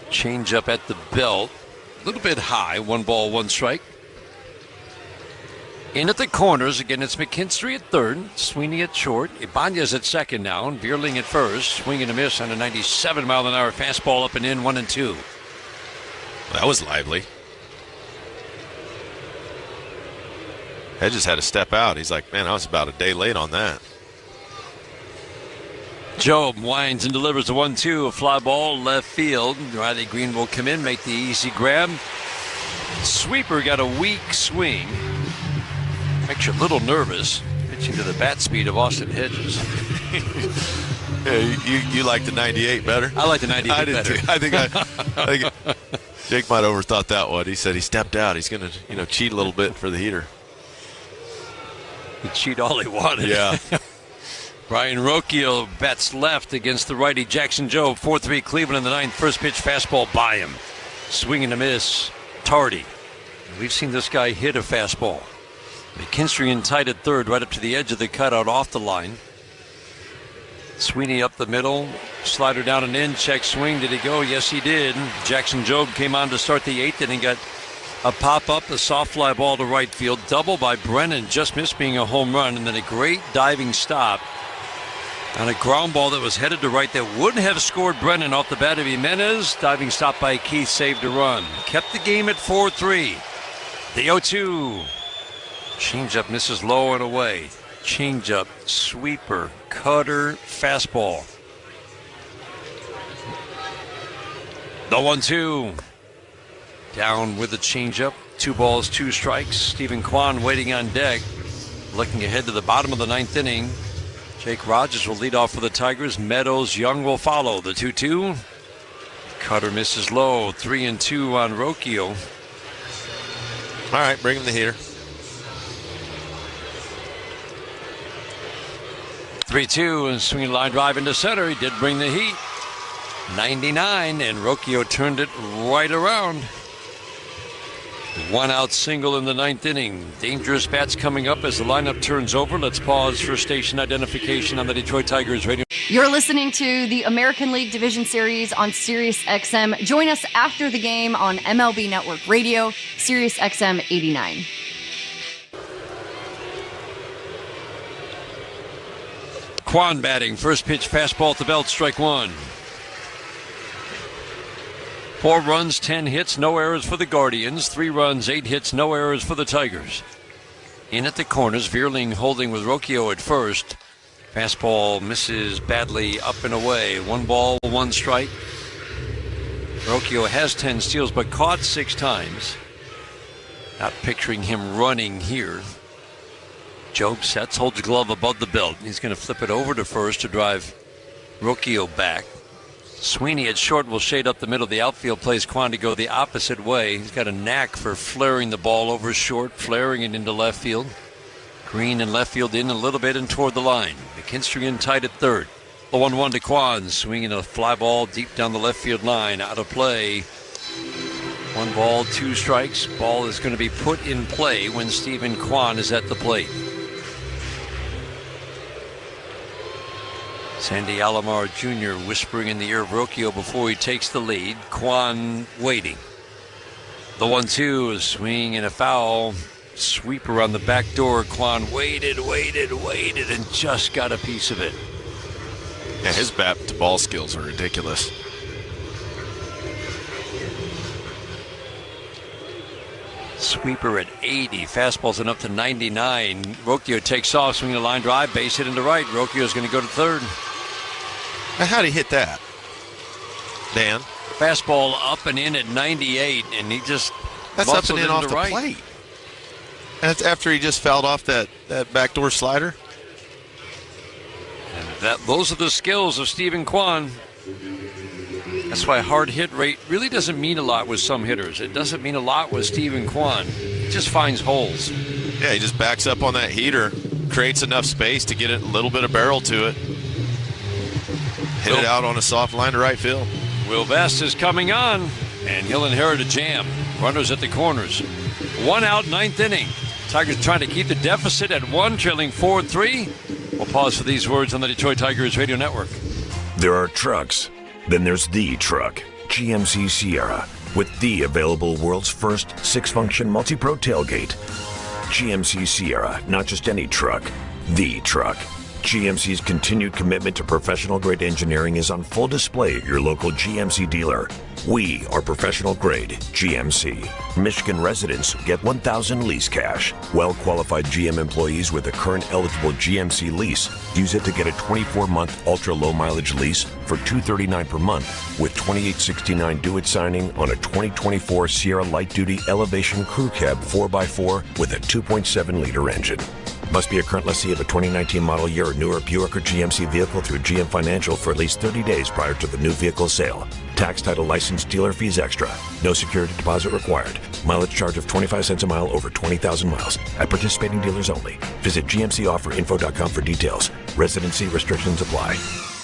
Change up at the belt, a little bit high, 1 ball, 1 strike. In at the corners, again, it's McKinstry at third, Sweeney at short, Ibanez at second now, and Bierling at first. Swing and a miss on a 97-mile-an-hour fastball up and in, 1-2. That was lively. Hedges had to step out. He's like, man, I was about a day late on that. Jobe winds and delivers the 1-2, a fly ball left field. Riley Green will come in, make the easy grab. Sweeper got a weak swing. Makes you a little nervous, pitching to the bat speed of Austin Hedges. Yeah, you like the 98 better? I like the 98 better. I think Jake might have overthought that one. He said he stepped out. He's going to, cheat a little bit for the heater. He'd cheat all he wanted. Yeah. Brian Rocchio bats left against the righty Jackson Jobe. 4-3 Cleveland in the ninth. First pitch fastball by him. Swing and a miss. Tardy. We've seen this guy hit a fastball. McKinstry in tight at third, right up to the edge of the cutout off the line. Sweeney up the middle. Slider down and in. Check swing. Did he go? Yes, he did. Jackson Jobe came on to start the eighth inning. Got a pop-up, a soft fly ball to right field. Double by Brennan. Just missed being a home run. And then a great diving stop on a ground ball that was headed to right that would have scored Brennan off the bat of Jimenez. Diving stop by Keith saved a run. Kept the game at 4-3. The 0-2. Changeup misses low and away. Changeup, sweeper, cutter, fastball. The 1-2. Down with the changeup. 2 balls, 2 strikes. Stephen Kwan waiting on deck. Looking ahead to the bottom of the ninth inning. Jake Rogers will lead off for the Tigers. Meadows, Young will follow. The 2-2. Cutter misses low. 3-2 on Rocchio. All right, bring him the heater. 3-2 and swinging line drive into center. He did bring the heat. 99 and Rocchio turned it right around. 1 out single in the ninth inning. Dangerous bats coming up as the lineup turns over. Let's pause for station identification on the Detroit Tigers radio. You're listening to the American League Division Series on Sirius XM. Join us after the game on MLB Network Radio, Sirius XM 89. Kwan batting. First pitch fastball at the belt, strike 1. 4 runs, 10 hits, no errors for the Guardians. 3 runs, 8 hits, no errors for the Tigers. In at the corners, Vierling holding with Rocchio at first. Fastball misses badly up and away. 1 ball, 1 strike. Rocchio has 10 steals but caught 6 times. Not picturing him running here. Jobe sets, holds the glove above the belt. He's going to flip it over to first to drive Rocchio back. Sweeney at short will shade up the middle. The outfield plays Kwan to go the opposite way. He's got a knack for flaring the ball over short, flaring it into left field. Green and left field in a little bit and toward the line. McKinstry in tight at third. The 1-1 to Kwan, swinging a fly ball deep down the left field line. Out of play. 1 ball, 2 strikes. Ball is going to be put in play when Stephen Kwan is at the plate. Sandy Alomar Jr. whispering in the ear of Rocchio before he takes the lead. Kwan waiting. The 1-2, swing and a foul. Sweeper on the back door. Kwan waited, and just got a piece of it. Yeah, his bat to ball skills are ridiculous. Sweeper at 80. Fastball's enough to 99. Rocchio takes off, swinging a line drive, base hit into right. Rocchio's going to go to third. Now, how'd he hit that, Dan? Fastball up and in at 98, and he just that's up and in off the plate. And that's after he just fouled off that backdoor slider. And those are the skills of Stephen Kwan. That's why hard hit rate really doesn't mean a lot with some hitters. It doesn't mean a lot with Stephen Kwan. He just finds holes. Yeah, he just backs up on that heater, creates enough space to get a little bit of barrel to it. Hit it out on a soft line to right field. Will Best is coming on, and he'll inherit a jam. Runners at the corners. 1 out, 9th inning. Tigers trying to keep the deficit at 1, trailing 4-3. We'll pause for these words on the Detroit Tigers radio network. There are trucks. Then there's the truck, GMC Sierra, with the available world's first 6-function multi-pro tailgate. GMC Sierra, not just any truck, the truck. GMC's continued commitment to professional-grade engineering is on full display at your local GMC dealer. We are professional-grade GMC. Michigan residents get $1,000 lease cash. Well-qualified GM employees with a current eligible GMC lease use it to get a 24-month ultra-low-mileage lease for $239 per month with $2869 due at signing on a 2024 Sierra light-duty elevation crew cab 4x4 with a 2.7-liter engine. Must be a current lessee of a 2019 model year or newer Buick or GMC vehicle through GM Financial for at least 30 days prior to the new vehicle sale. Tax, title, license, dealer fees extra. No security deposit required. Mileage charge of 25 cents a mile over 20,000 miles. At participating dealers only. Visit GMCOfferInfo.com for details. Residency restrictions apply.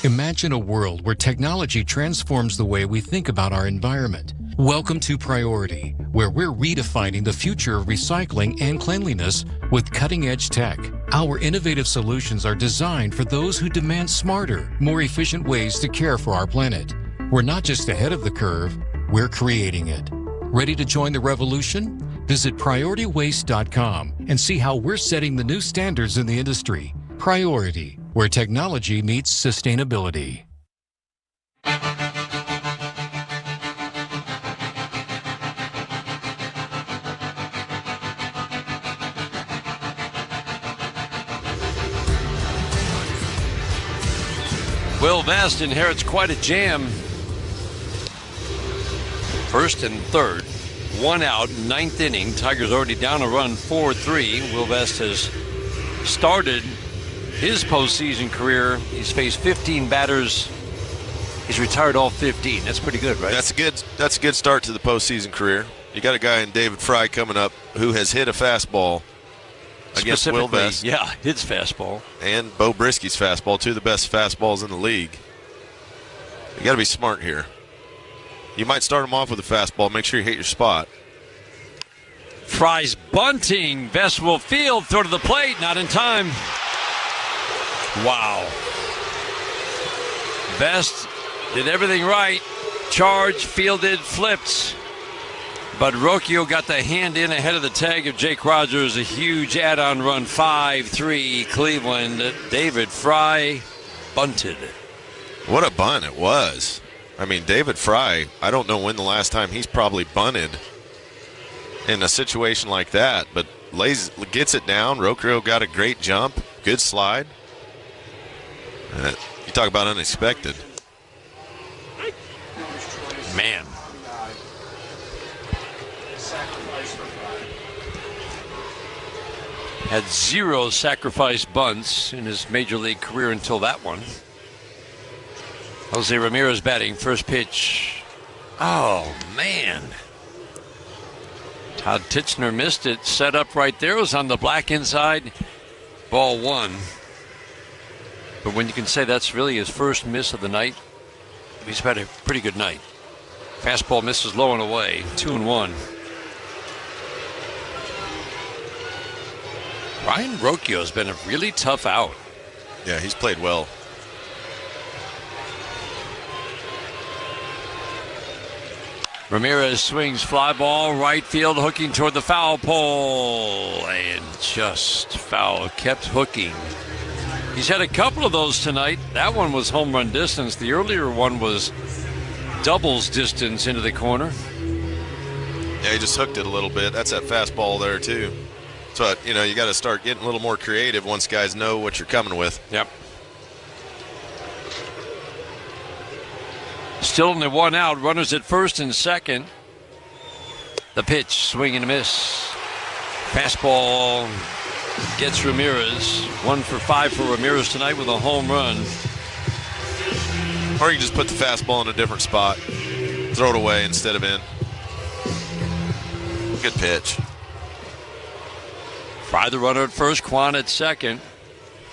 Imagine a world where technology transforms the way we think about our environment. Welcome to Priority, where we're redefining the future of recycling and cleanliness with cutting-edge tech. Our innovative solutions are designed for those who demand smarter, more efficient ways to care for our planet. We're not just ahead of the curve, we're creating it. Ready to join the revolution? Visit PriorityWaste.com and see how we're setting the new standards in the industry. Priority, where technology meets sustainability. Will Vest inherits quite a jam. First and third, one out, ninth inning. Tigers already down a run, 4-3. Will Vest has started his postseason career. He's faced 15 batters. He's retired all 15. That's pretty good, right? That's a good start to the postseason career. You got a guy in David Fry coming up who has hit a fastball against Will Vest. Yeah, his fastball. And Bo Brisky's fastball, two of the best fastballs in the league. You got to be smart here. You might start him off with a fastball. Make sure you hit your spot. Fry's bunting. Vest will field. Throw to the plate. Not in time. Wow. Vest did everything right. Charged, fielded, flipped. But Rocchio got the hand in ahead of the tag of Jake Rogers. A huge add-on run, 5-3 Cleveland. David Fry bunted. What a bunt it was. I mean, David Fry, I don't know when the last time he's probably bunted in a situation like that, but gets it down. Rocchio got a great jump, good slide. You talk about unexpected. Man. Had 0 sacrifice bunts in his major league career until that one. Jose Ramirez batting, first pitch. Oh, man. Todd Titchener missed it. Set up right there. It was on the black inside. Ball 1. But when you can say that's really his first miss of the night, he's had a pretty good night. Fastball misses low and away. 2-1. Ryan Rocchio has been a really tough out. Yeah, he's played well. Ramirez swings fly ball, right field, hooking toward the foul pole. And just foul, kept hooking. He's had a couple of those tonight. That one was home run distance. The earlier one was doubles distance into the corner. Yeah, he just hooked it a little bit. That's that fastball there, too. So, you got to start getting a little more creative once guys know what you're coming with. Yep. Still only one out. Runners at first and second. The pitch, swing and a miss. Fastball gets Ramirez. 1 for 5 for Ramirez tonight with a home run. Or you can just put the fastball in a different spot. Throw it away instead of in. Good pitch. Fry the runner at first, Quan at second.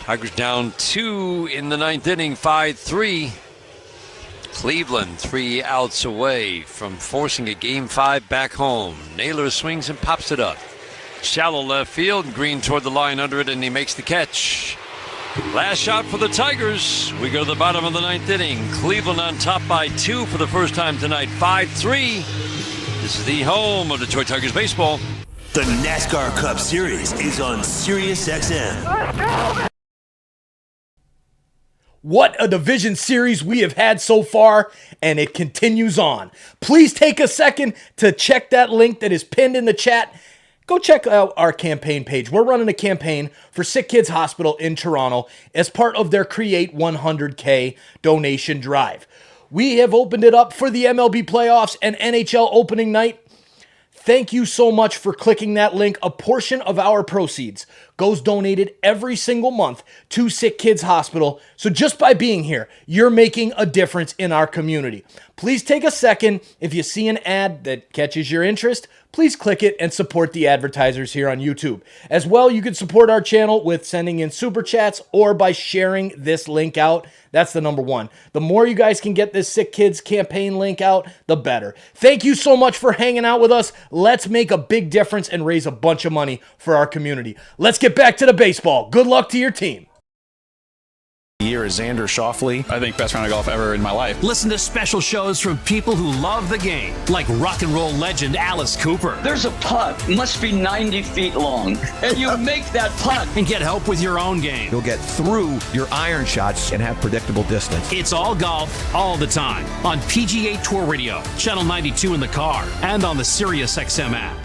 Tigers down 2 in the ninth inning, 5-3. Cleveland 3 outs away from forcing a Game 5 back home. Naylor swings and pops it up. Shallow left field, Green toward the line under it, and he makes the catch. Last shot for the Tigers. We go to the bottom of the ninth inning. Cleveland on top by 2 for the first time tonight, 5-3. This is the home of Detroit Tigers baseball. The NASCAR Cup Series is on Sirius XM. What a division series we have had so far, and it continues on. Please take a second to check that link that is pinned in the chat. Go check out our campaign page. We're running a campaign for Sick Kids Hospital in Toronto as part of their Create 100K donation drive. We have opened it up for the MLB playoffs and NHL opening night. Thank you so much for clicking that link. A portion of our proceeds goes donated every single month to Sick Kids Hospital. So just by being here, you're making a difference in our community. Please take a second. If you see an ad that catches your interest, please click it and support the advertisers here on YouTube. As well, you can support our channel with sending in super chats or by sharing this link out. That's the number one. The more you guys can get this Sick Kids campaign link out, the better. Thank you so much for hanging out with us. Let's make a big difference and raise a bunch of money for our community. Let's get back to the baseball. Good luck to your team. Year is Xander Schauffele. I think best round of golf ever in my life. Listen to special shows from people who love the game, like rock and roll legend Alice Cooper. There's a putt, must be 90 feet long, and you make that putt. And get help with your own game. You'll get through your iron shots and have predictable distance. It's all golf, all the time, on PGA Tour Radio, Channel 92 in the car, and on the Sirius XM app.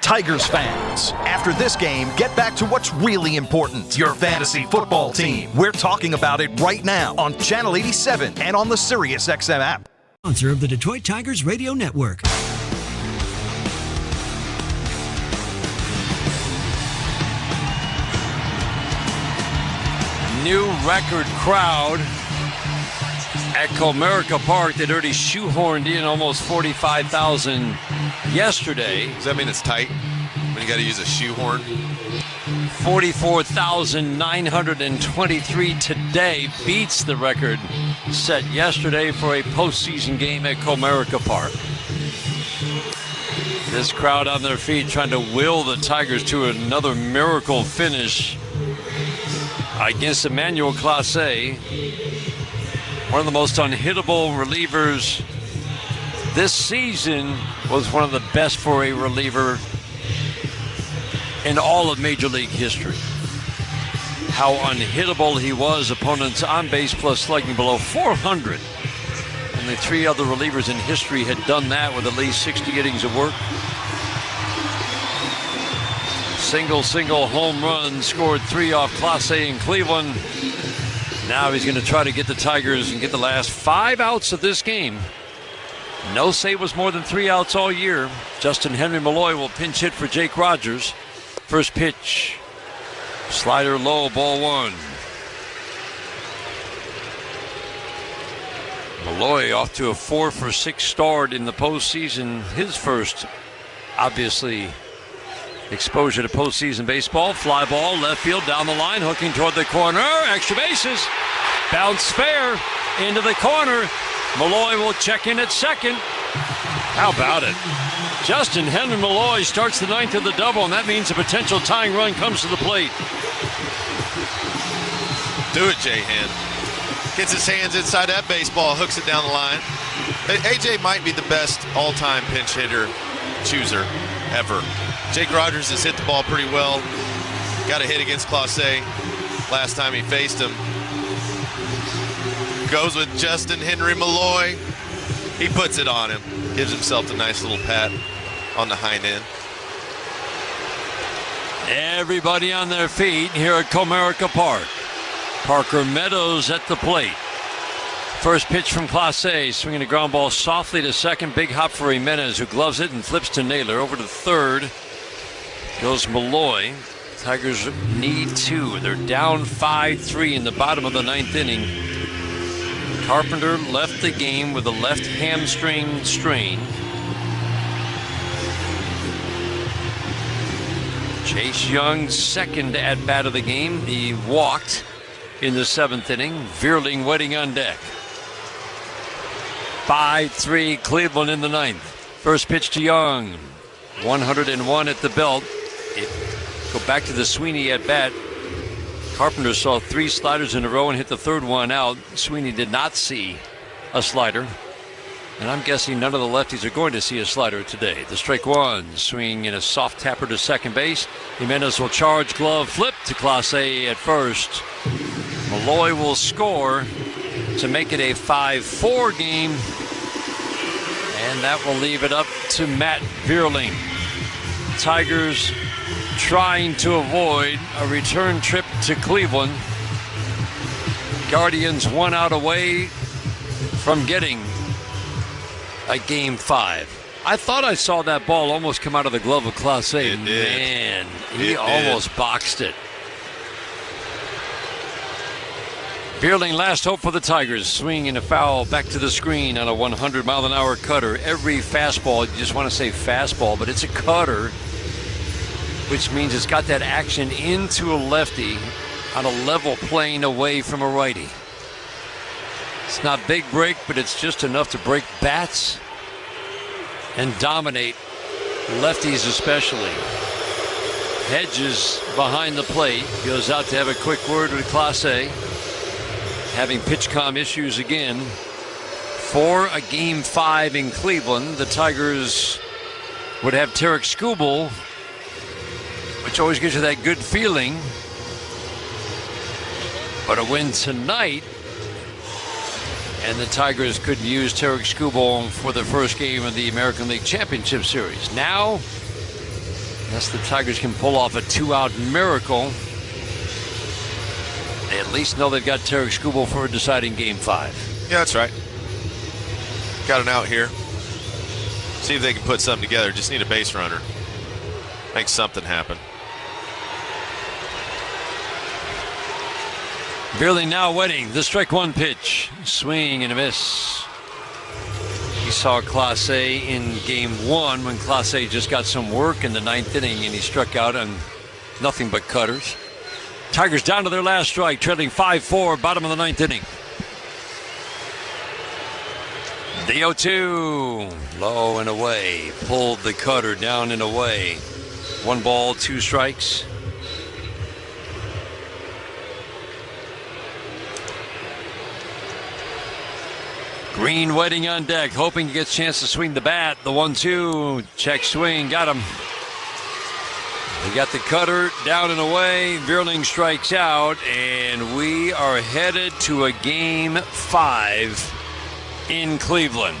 Tigers fans, after this game, get back to what's really important, your fantasy football team. We're talking about it right now on Channel 87 and on the Sirius XM app. Sponsor of the Detroit Tigers Radio Network. New record crowd at Comerica Park. They'd already shoehorned in almost 45,000 yesterday. Does that mean it's tight when you got to use a shoehorn? 44,923 today beats the record set yesterday for a postseason game at Comerica Park. This crowd on their feet trying to will the Tigers to another miracle finish against Emmanuel Clase. One of the most unhittable relievers this season, was one of the best for a reliever in all of Major League history. How unhittable he was. Opponents on base plus slugging below 400. Only 3 other relievers in history had done that with at least 60 innings of work. Single home run, scored 3 off Clase in Cleveland. Now he's going to try to get the Tigers and get the last 5 outs of this game. No save was more than 3 outs all year. Justin Henry Malloy will pinch hit for Jake Rogers. First pitch, slider low, ball 1. Malloy off to a 4-for-6 start in the postseason. His first, obviously, exposure to postseason baseball. Fly ball, left field, down the line, hooking toward the corner. Extra bases. Bounce fair into the corner. Malloy will check in at second. How about it? Justin Henry Malloy starts the 9th of the double, and that means a potential tying run comes to the plate. Do it, J-Han. Gets his hands inside that baseball, hooks it down the line. AJ might be the best all-time pinch hitter chooser ever. Jake Rogers has hit the ball pretty well. Got a hit against Clase last time he faced him. Goes with Justin Henry Malloy. He puts it on him. Gives himself a nice little pat on the hind end. Everybody on their feet here at Comerica Park. Parker Meadows at the plate. First pitch from Clase, swinging a ground ball softly to second. Big hop for Jimenez, who gloves it and flips to Naylor. Over to third goes Malloy. Tigers need 2. They're down 5-3 in the bottom of the 9th inning. Carpenter left the game with a left hamstring strain. Chase Young's second at bat of the game. He walked in the 7th inning. Veerling waiting on deck. 5-3 Cleveland in the 9th. First pitch to Young. 101 at the belt. Go back to the Sweeney at bat. Carpenter saw 3 sliders in a row and hit the 3rd one out. Sweeney did not see a slider. And I'm guessing none of the lefties are going to see a slider today. The strike 1, swing in a soft tapper to second base. Jimenez will charge, glove flip to Clase at first. Malloy will score to make it a 5-4 game. And that will leave it up to Matt Veerling. Tigers trying to avoid a return trip to Cleveland. Guardians 1 out away from getting a game 5. I thought I saw that ball almost come out of the glove of Clase. It did. Man, he almost boxed it. Beerling, last hope for the Tigers. Swing and a foul back to the screen on a 100-mile-an-hour cutter. Every fastball, you just want to say fastball, but it's a cutter, which means it's got that action into a lefty on a level plane away from a righty. It's not big break, but it's just enough to break bats and dominate lefties especially. Hedges behind the plate, goes out to have a quick word with Clase. Having pitch-com issues again for a Game 5 in Cleveland. The Tigers would have Tarek Skubal, which always gives you that good feeling. But a win tonight, and the Tigers could use Tarek Skubal for the first game of the American League Championship Series. Now, unless the Tigers can pull off a 2-out miracle, they at least know they've got Tarek Skubal for a deciding Game 5. Yeah, that's right. Got an out here. See if they can put something together. Just need a base runner. Make something happen. Beerling now waiting. The strike one pitch. Swing and a miss. He saw Clase in Game 1 when Clase just got some work in the 9th inning and he struck out on nothing but cutters. Tigers down to their last strike, trailing 5-4, bottom of the 9th inning. The 0-2, low and away, pulled the cutter down and away. 1 ball, 2 strikes. Green waiting on deck, hoping he gets a chance to swing the bat. The 1-2, check swing, got him. He got the cutter down and away. Beerling strikes out, and we are headed to a Game 5 in Cleveland.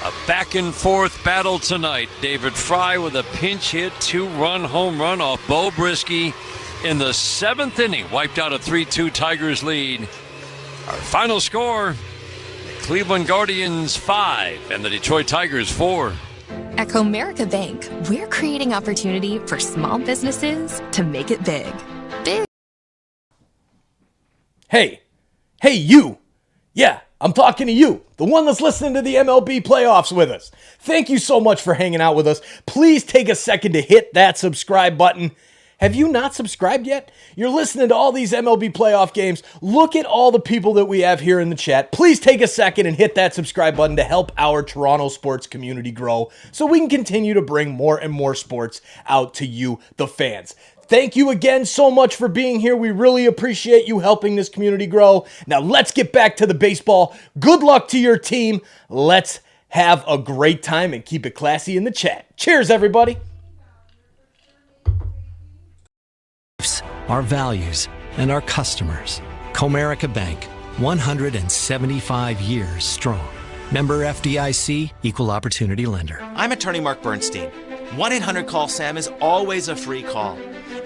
A back-and-forth battle tonight. David Fry with a pinch hit, 2-run home run off Bo Brisky in the 7th inning. Wiped out a 3-2 Tigers lead. Our final score, the Cleveland Guardians 5 and the Detroit Tigers 4. At Comerica Bank, we're creating opportunity for small businesses to make it big. Big. Hey, you. Yeah, I'm talking to you, the one that's listening to the MLB playoffs with us. Thank you so much for hanging out with us. Please take a second to hit that subscribe button. Have you not subscribed yet? You're listening to all these MLB playoff games. Look at all the people that we have here in the chat. Please take a second and hit that subscribe button to help our Toronto sports community grow so we can continue to bring more and more sports out to you, the fans. Thank you again so much for being here. We really appreciate you helping this community grow. Now let's get back to the baseball. Good luck to your team. Let's have a great time and keep it classy in the chat. Cheers, everybody. Our values, and our customers. Comerica Bank, 175 years strong. Member FDIC, Equal Opportunity Lender. I'm attorney Mark Bernstein. 1-800-CALL-SAM is always a free call.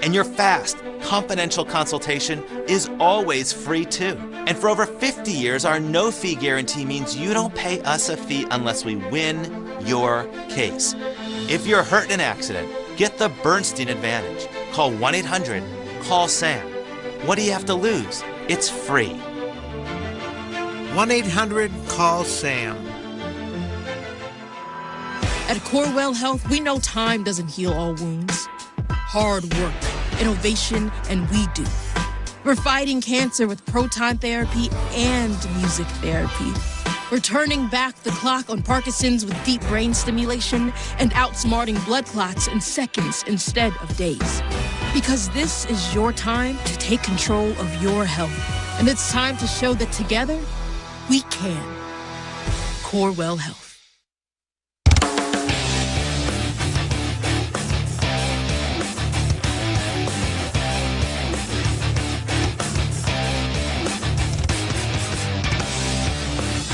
And your fast, confidential consultation is always free too. And for over 50 years, our no-fee guarantee means you don't pay us a fee unless we win your case. If you're hurt in an accident, get the Bernstein advantage. Call 1-800-CALL-SAM. What do you have to lose? It's free. 1-800-CALL-SAM. At Corewell Health, we know time doesn't heal all wounds. Hard work, innovation, and we do. We're fighting cancer with proton therapy and music therapy. We're turning back the clock on Parkinson's with deep brain stimulation and outsmarting blood clots in seconds instead of days. Because this is your time to take control of your health. And it's time to show that together, we can. Corewell Health.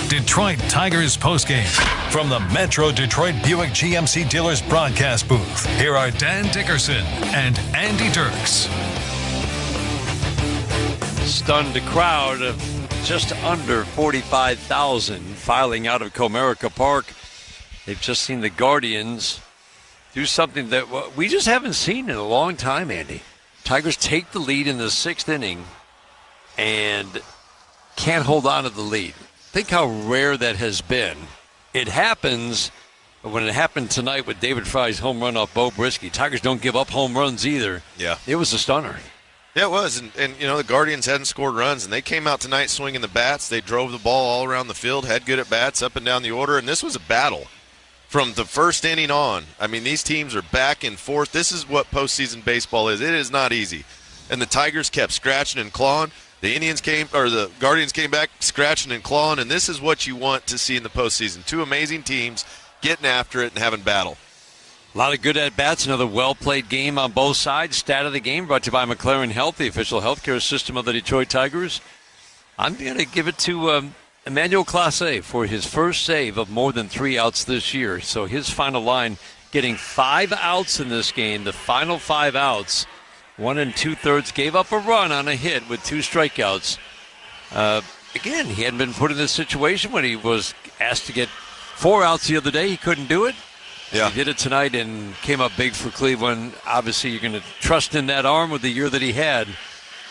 Detroit Tigers postgame from the Metro Detroit Buick GMC Dealers broadcast booth. Here are Dan Dickerson and Andy Dirks. Stunned crowd of just under 45,000 filing out of Comerica Park They've just seen the Guardians do something that we just haven't seen in a long time, Andy. Tigers take the lead in the 6th inning and can't hold on to the lead. Think how rare that has been. It happens, but when it happened tonight with David Fry's home run off Bo Brisky, Tigers don't give up home runs either. Yeah. It was a stunner. Yeah, it was. And the Guardians hadn't scored runs, and they came out tonight swinging the bats. They drove the ball all around the field, had good at-bats up and down the order, and this was a battle from the first inning on. I mean, these teams are back and forth. This is what postseason baseball is. It is not easy. And the Tigers kept scratching and clawing. The Guardians came back scratching and clawing, and this is what you want to see in the postseason. Two amazing teams getting after it and having battle. A lot of good at-bats, another well-played game on both sides. Stat of the game brought to you by McLaren Health, the official healthcare system of the Detroit Tigers. I'm going to give it to Emmanuel Clase for his first save of more than 3 outs this year. So his final line, getting 5 outs in this game, the final 5 outs, 1 2/3, gave up a run on a hit with 2 strikeouts. Again, he hadn't been put in this situation when he was asked to get 4 outs the other day. He couldn't do it. Yeah. He did it tonight and came up big for Cleveland. Obviously, you're going to trust in that arm with the year that he had.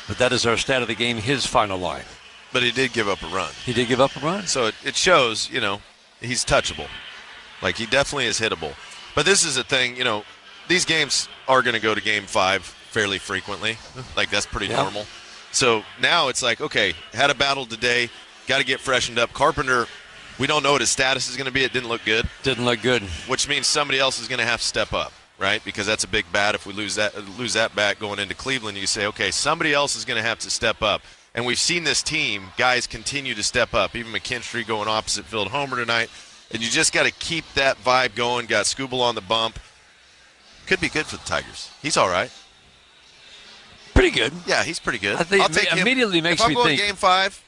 But that is our stat of the game, his final line. But he did give up a run. He did give up a run. So it shows, he's touchable. Like, he definitely is hittable. But this is a thing, these games are going to go to Game 5 fairly frequently. Like, that's pretty normal. So now it's like, okay, had a battle today, got to get freshened up. Carpenter, we don't know what his status is going to be. It didn't look good. Didn't look good. Which means somebody else is going to have to step up, right? Because that's a big bat. If we lose that bat going into Cleveland, you say, okay, somebody else is going to have to step up. And we've seen this team, guys continue to step up. Even McKinstry going opposite field homer tonight. And you just got to keep that vibe going. Got Skubal on the bump. Could be good for the Tigers. He's all right. Pretty good. Yeah, he's pretty good. I think I'll take him. Immediately makes me think. If I'm going Game 5,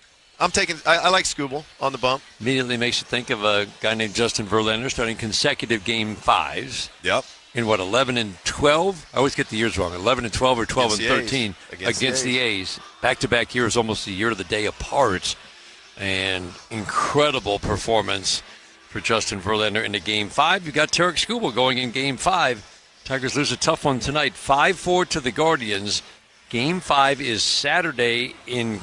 I like Skubal on the bump. Immediately makes you think of a guy named Justin Verlander starting consecutive Game 5s. Yep. In 11 and 12? I always get the years wrong. 11 and 12 or 12 and 13 against the A's. Back-to-back years, almost a year to the day apart. And incredible performance for Justin Verlander into Game 5. You've got Tarek Skubal going in Game 5. Tigers lose a tough one tonight, 5-4 to the Guardians. Game 5 is Saturday in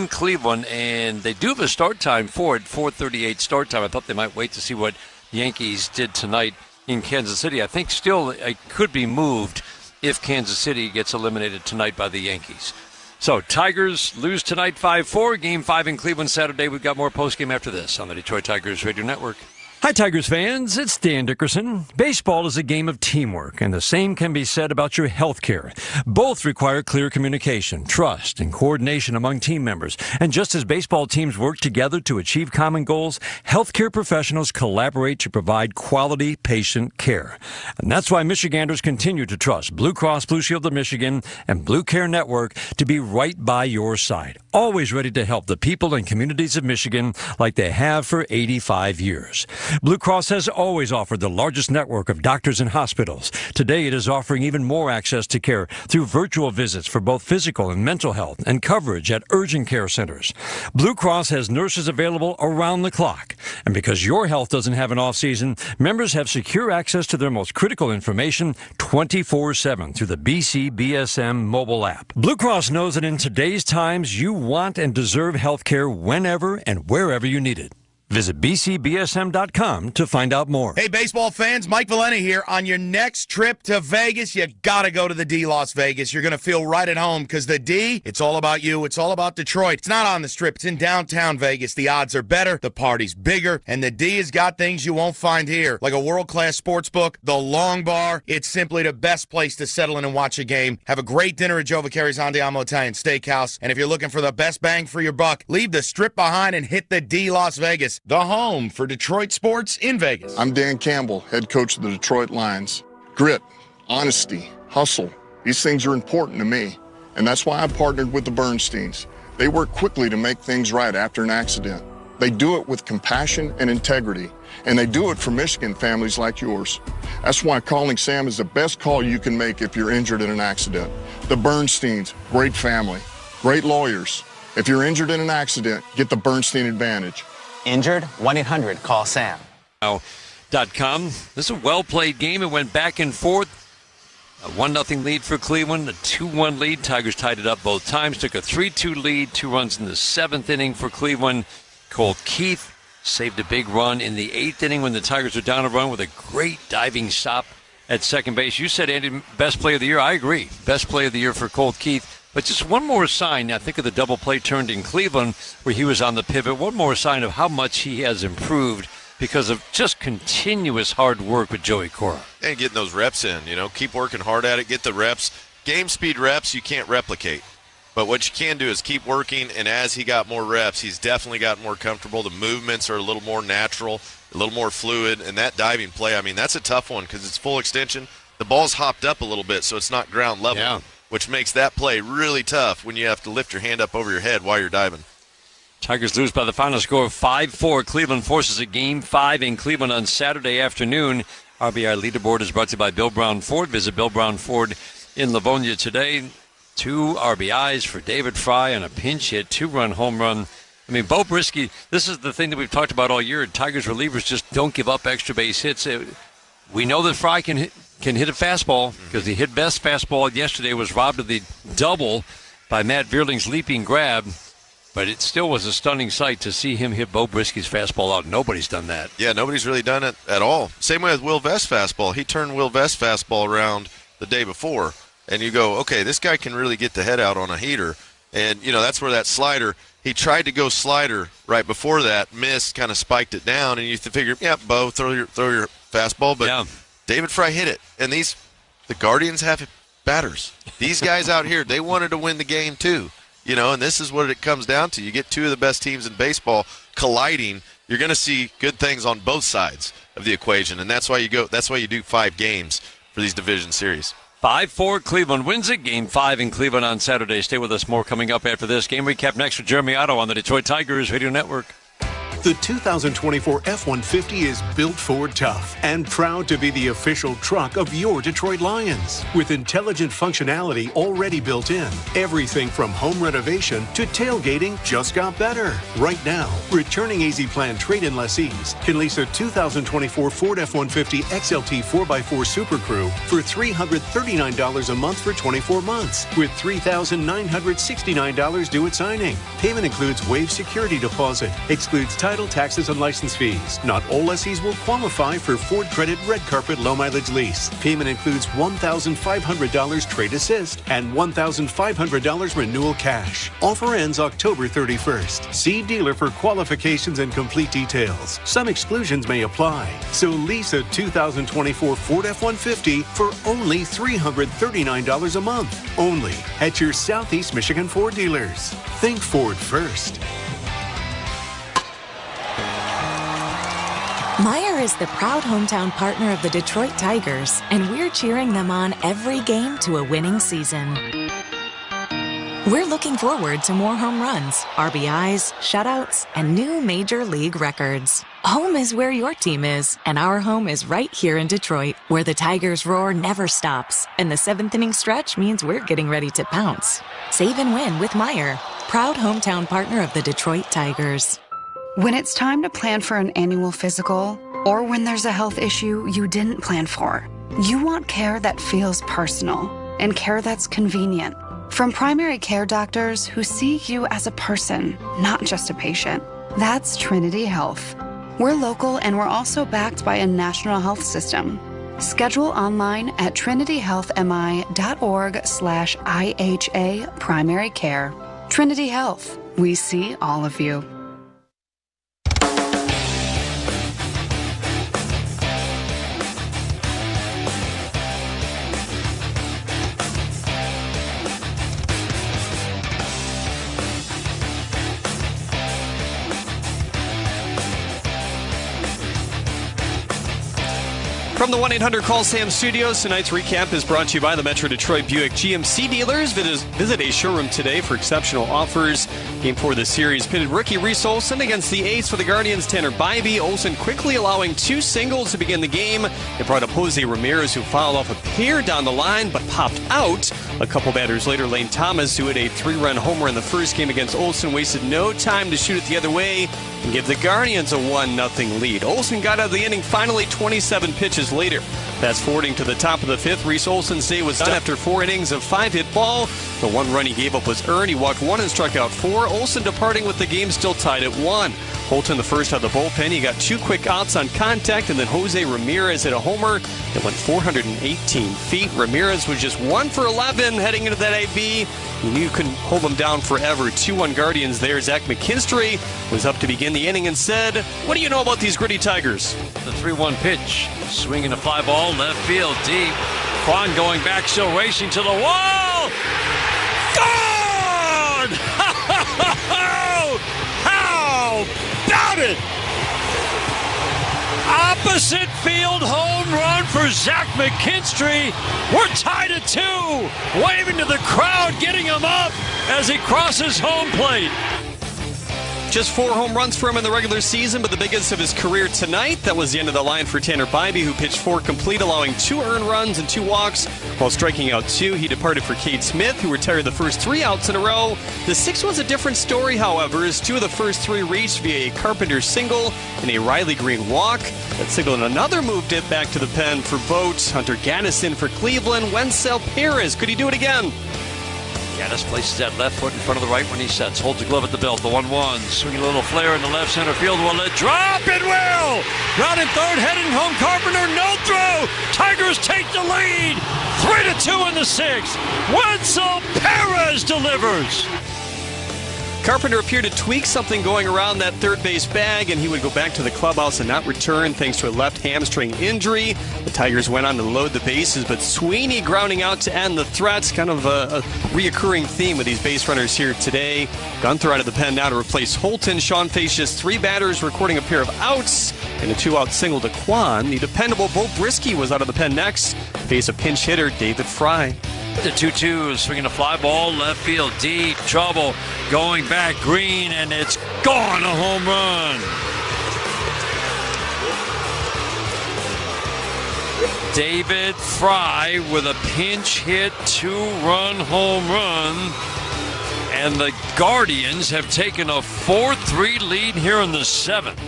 Cleveland, and they do have a start time for it, 4:38 start time. I thought they might wait to see what the Yankees did tonight in Kansas City. I think still it could be moved if Kansas City gets eliminated tonight by the Yankees. So Tigers lose tonight 5-4. Game 5 in Cleveland Saturday. We've got more postgame after this on the Detroit Tigers Radio Network. Hi, Tigers fans. It's Dan Dickerson. Baseball is a game of teamwork, and the same can be said about your health care. Both require clear communication, trust, and coordination among team members. And just as baseball teams work together to achieve common goals, healthcare professionals collaborate to provide quality patient care. And that's why Michiganders continue to trust Blue Cross Blue Shield of Michigan and Blue Care Network to be right by your side, always ready to help the people and communities of Michigan like they have for 85 years. Blue Cross has always offered the largest network of doctors and hospitals. Today, it is offering even more access to care through virtual visits for both physical and mental health and coverage at urgent care centers. Blue Cross has nurses available around the clock. And because your health doesn't have an off-season, members have secure access to their most critical information 24/7 through the BCBSM mobile app. Blue Cross knows that in today's times, you want and deserve health care whenever and wherever you need it. Visit bcbsm.com to find out more. Hey, baseball fans, Mike Valeni here. On your next trip to Vegas, you got to go to the D Las Vegas. You're going to feel right at home because the D, it's all about you. It's all about Detroit. It's not on the Strip. It's in downtown Vegas. The odds are better. The party's bigger. And the D has got things you won't find here, like a world-class sports book, the Long Bar. It's simply the best place to settle in and watch a game. Have a great dinner at Joe Vaccari's Andiamo Italian Steakhouse. And if you're looking for the best bang for your buck, leave the Strip behind and hit the D Las Vegas, the home for Detroit sports in Vegas. I'm Dan Campbell, head coach of the Detroit Lions. Grit, honesty, hustle, these things are important to me. And that's why I partnered with the Bernsteins. They work quickly to make things right after an accident. They do it with compassion and integrity. And they do it for Michigan families like yours. That's why calling Sam is the best call you can make if you're injured in an accident. The Bernsteins, great family, great lawyers. If you're injured in an accident, get the Bernstein advantage. Injured? 1-800-CALL-SAM. Now, TigersBaseball.com. This is a well-played game. It went back and forth. A 1-0 lead for Cleveland, a 2-1 lead. Tigers tied it up both times. Took a 3-2 lead, 2 runs in the 7th inning for Cleveland. Colt Keith saved a big run in the 8th inning when the Tigers were down a run with a great diving stop at second base. You said, Andy, best play of the year. I agree. Best play of the year for Colt Keith. But just one more sign, I think of the double play turned in Cleveland where he was on the pivot. One more sign of how much he has improved because of just continuous hard work with Joey Cora. And getting those reps in, keep working hard at it, get the reps. Game speed reps you can't replicate. But what you can do is keep working, and as he got more reps, he's definitely got more comfortable. The movements are a little more natural, a little more fluid, and that diving play, that's a tough one because it's full extension. The ball's hopped up a little bit, so it's not ground level, which makes that play really tough when you have to lift your hand up over your head while you're diving. Tigers lose by the final score of 5-4. Cleveland forces a Game 5 in Cleveland on Saturday afternoon. RBI leaderboard is brought to you by Bill Brown Ford. Visit Bill Brown Ford in Livonia today. 2 RBIs for David Fry on a pinch hit, 2-run home run. Bo Brisky, this is the thing that we've talked about all year. Tigers relievers just don't give up extra base hits. We know that Fry can hit a fastball because the hit best fastball yesterday was robbed of the double by Matt Vierling's leaping grab. But it still was a stunning sight to see him hit Bo Brisky's fastball out. Nobody's done that. Yeah, nobody's really done it at all. Same way with Will Vest's fastball. He turned Will Vest's fastball around the day before. And you go, okay, this guy can really get the head out on a heater. And, that's where that slider, he tried to go slider right before that, missed, kind of spiked it down. And you figure, Bo, throw your fastball. But David Fry hit it. And the Guardians have batters. These guys out here, they wanted to win the game too. And this is what it comes down to. You get 2 of the best teams in baseball colliding, you're going to see good things on both sides of the equation, and that's why you do 5 games for these division series. 5-4, Cleveland wins it. Game 5 in Cleveland on Saturday. Stay with us. More coming up after this. Game recap next with Jeremy Otto on the Detroit Tigers Radio Network. The 2024 F-150 is built Ford tough and proud to be the official truck of your Detroit Lions. With intelligent functionality already built in, everything from home renovation to tailgating just got better. Right now, returning AZ Plan trade-in lessees can lease a 2024 Ford F-150 XLT 4x4 Super Crew for $339 a month for 24 months, with $3,969 due at signing. Payment includes waived security deposit, excludes title, taxes, and license fees. Not all lessees will qualify for Ford Credit Red Carpet Low Mileage Lease. Payment includes $1,500 trade assist and $1,500 renewal cash. Offer ends October 31st. See dealer for qualifications and complete details. Some exclusions may apply. So lease a 2024 Ford F-150 for only $339 a month. Only at your Southeast Michigan Ford dealers. Think Ford first. Meijer is the proud hometown partner of the Detroit Tigers, and we're cheering them on every game to a winning season. We're looking forward to more home runs, RBIs, shutouts, and new major league records. Home is where your team is, and our home is right here in Detroit, where the Tigers' roar never stops, and the 7th inning stretch means we're getting ready to pounce. Save and win with Meijer, proud hometown partner of the Detroit Tigers. When it's time to plan for an annual physical, or when there's a health issue you didn't plan for, you want care that feels personal and care that's convenient. From primary care doctors who see you as a person, not just a patient. That's Trinity Health. We're local and we're also backed by a national health system. Schedule online at trinityhealthmi.org/IHA primary care. Trinity Health. We see all of you. From the 1-800-CALL-SAM studios, tonight's recap is brought to you by the Metro Detroit Buick GMC dealers. Visit a showroom today for exceptional offers. Game 4 of the series pitted rookie Reese Olson against the ace for the Guardians, Tanner Bybee. Olson quickly allowing 2 singles to begin the game. It brought up Jose Ramirez, who fouled off a pair down the line but popped out. A couple batters later, Lane Thomas, who hit a 3-run homer in the first game against Olson, wasted no time to shoot it the other way and give the Guardians a 1-0 lead. Olson got out of the inning finally 27 pitches later. Fast forwarding to the top of the 5th, Reese Olson's day was done after 4 innings of 5-hit ball. The 1 run he gave up was earned. He walked 1 and struck out 4. Olson departing with the game still tied at 1. Holt in the first out of the bullpen. He got 2 quick outs on contact, and then Jose Ramirez hit a homer that went 418 feet. Ramirez was just 1 for 11 heading into that AB. You knew you couldn't hold him down forever. 2-1 Guardians there. Zach McKinstry was up to begin the inning and said, "What do you know about these gritty Tigers?" The 3-1 pitch. Swinging a fly ball, left field, deep. Kwan going back, still racing to the wall. Gone! How about it? Opposite field home run for Zach McKinstry. We're tied at 2. Waving to the crowd, getting him up as he crosses home plate. Just 4 home runs for him in the regular season, but the biggest of his career tonight. That was the end of the line for Tanner Bybee, who pitched 4 complete, allowing 2 earned runs and 2 walks while striking out 2. He departed for Cade Smith, who retired the first 3 outs in a row. The 6th was a different story, however, as 2 of the first 3 reached via a Carpenter single and a Riley Green walk. That signaled another moved it back to the pen for Vogt. Hunter Gaddis for Cleveland. Wenzel Perez, could he do it again? Gaddis places that left foot in front of the right when he sets. Holds the glove at the belt. The 1-1. Swinging a little flare in the left center field. Will it drop? It will! Ground in third, heading home. Carpenter, no throw. Tigers take the lead. 3-2 in the 6th. Wenzel Perez delivers. Carpenter appeared to tweak something going around that third base bag, and he would go back to the clubhouse and not return thanks to a left hamstring injury. The Tigers went on to load the bases, but Sweeney grounding out to end the threats. Kind of a reoccurring theme with these base runners here today. Gunther out of the pen now to replace Holton. Sean faced just 3 batters, recording a pair of outs and a 2-out single to Kwan. The dependable Bo Brisky was out of the pen next. Face a pinch hitter, David Fry. The 2-2, swinging a fly ball, left field, deep, trouble, going back, Green, and it's gone, a home run. David Fry with a pinch hit 2-run home run, and the Guardians have taken a 4-3 lead here in the 7th.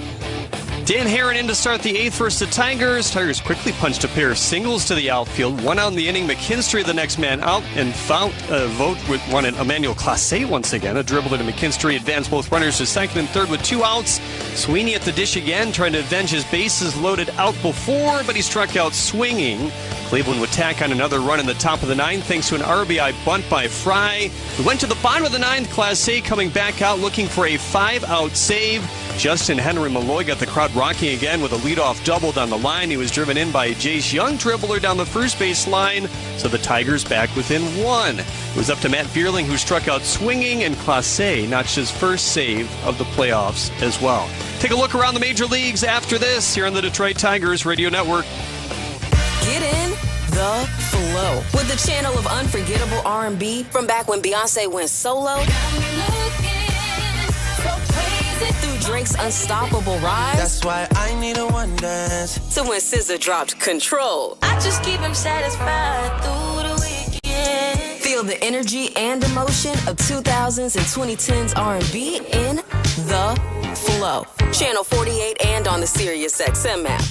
Dan Herron in to start the 8th versus the Tigers. Tigers quickly punched a pair of singles to the outfield. 1 out in the inning. McKinstry the next man out, and Vogt with one in Emmanuel Clase once again. A dribble to McKinstry advanced both runners to second and third with 2 outs. Sweeney at the dish again, trying to avenge his bases loaded out before, but he struck out swinging. Cleveland would tack on another run in the top of the 9th thanks to an RBI bunt by Fry. We went to the bottom of the 9th. Clase coming back out looking for a 5-out save. Justin Henry Malloy got the crowd rocking again with a leadoff double down the line. He was driven in by a Jace Young dribbler down the first base line, so the Tigers back within 1. It was up to Matt Bierling, who struck out swinging, and Clase notched his first save of the playoffs as well. Take a look around the major leagues after this here on the Detroit Tigers Radio Network. Get in the flow with the channel of unforgettable R&B from back when Beyonce went solo. Through Drake's unstoppable rise. That's why I need a one dance. To when SZA dropped Control. I just keep him satisfied through the weekend. Feel the energy and emotion of 2000s and 2010s R&B in the flow. Channel 48 and on the SiriusXM app.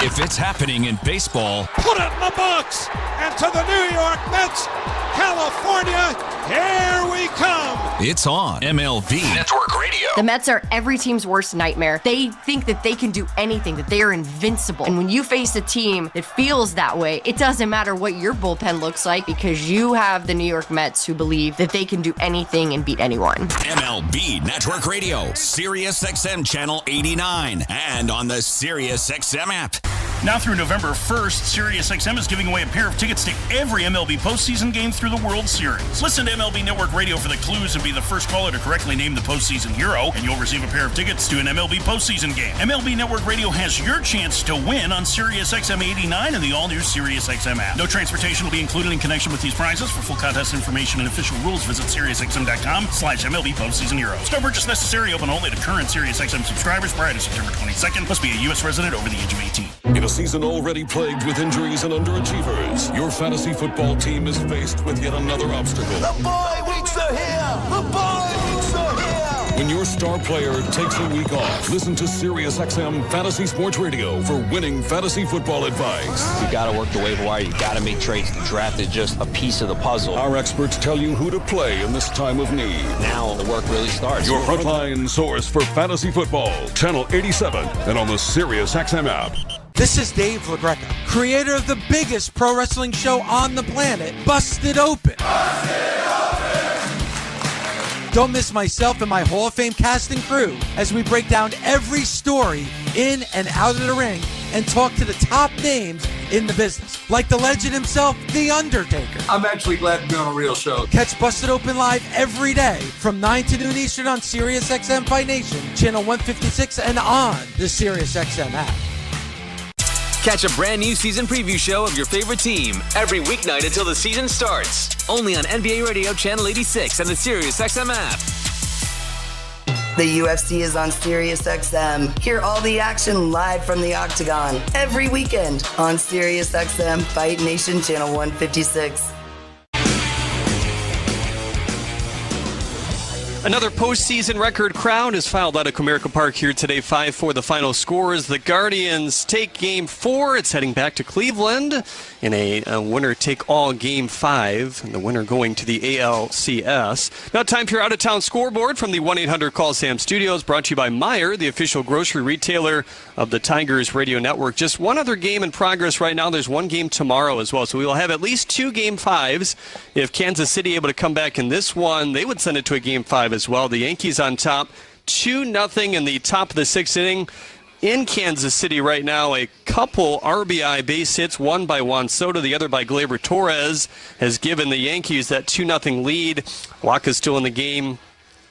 If it's happening in baseball, put it in the box. And to the New York Mets, California, here we come. It's on MLB Network Radio. The Mets are every team's worst nightmare. They think that they can do anything, that they are invincible. And when you face a team that feels that way, it doesn't matter what your bullpen looks like because you have the New York Mets who believe that they can do anything and beat anyone. MLB Network Radio, SiriusXM Channel 89, and on the SiriusXM app. Now through November 1st, SiriusXM is giving away a pair of tickets to every MLB postseason game through the World Series. Listen to MLB Network Radio for the clues and be the first caller to correctly name the postseason hero, and you'll receive a pair of tickets to an MLB postseason game. MLB Network Radio has your chance to win on SiriusXM 89 and the all-new SiriusXM app. No transportation will be included in connection with these prizes. For full contest information and official rules, visit SiriusXM.com/MLB postseason heroes. No purchase necessary. Open only to current SiriusXM subscribers prior to September 22nd. Must be a U.S. resident over the age of 18. In a season already plagued with injuries and underachievers, your fantasy football team is faced with yet another obstacle. The boy weeks are here! The boy weeks are here! When your star player takes a week off, listen to SiriusXM Fantasy Sports Radio for winning fantasy football advice. You got to work the waiver wire. You got to make trades. The draft is just a piece of the puzzle. Our experts tell you who to play in this time of need. Now the work really starts. Your frontline source for fantasy football, Channel 87, and on the SiriusXM app. This is Dave LaGreca, creator of the biggest pro wrestling show on the planet, Busted Open. Don't miss myself and my Hall of Fame cast and crew as we break down every story in and out of the ring and talk to the top names in the business, like the legend himself, The Undertaker. I'm actually glad to be on a real show. Catch Busted Open live every day from 9 to noon Eastern on SiriusXM Fight Nation, channel 156, and on the SiriusXM app. Catch a brand new season preview show of your favorite team every weeknight until the season starts. Only on NBA Radio Channel 86 and the SiriusXM app. The UFC is on SiriusXM. Hear all the action live from the Octagon every weekend on SiriusXM Fight Nation Channel 156. Another postseason record crowd is filed out of Comerica Park here today. 5-4 the final score as the Guardians take Game 4. It's heading back to Cleveland in a winner-take-all Game 5. And the winner going to the ALCS. Now time for your out-of-town scoreboard from the 1-800-CALL-SAM Studios, brought to you by Meijer, the official grocery retailer of the Tigers Radio Network. Just one other game in progress right now. There's one game tomorrow as well. So we will have at least 2 Game 5s. If Kansas City able to come back in this one, they would send it to a Game 5 as well. The Yankees on top 2-0 in the top of the 6th inning in Kansas City right now. A couple RBI base hits, one by Juan Soto, the other by Gleyber Torres, has given the Yankees that 2-0 lead. Waka's still in the game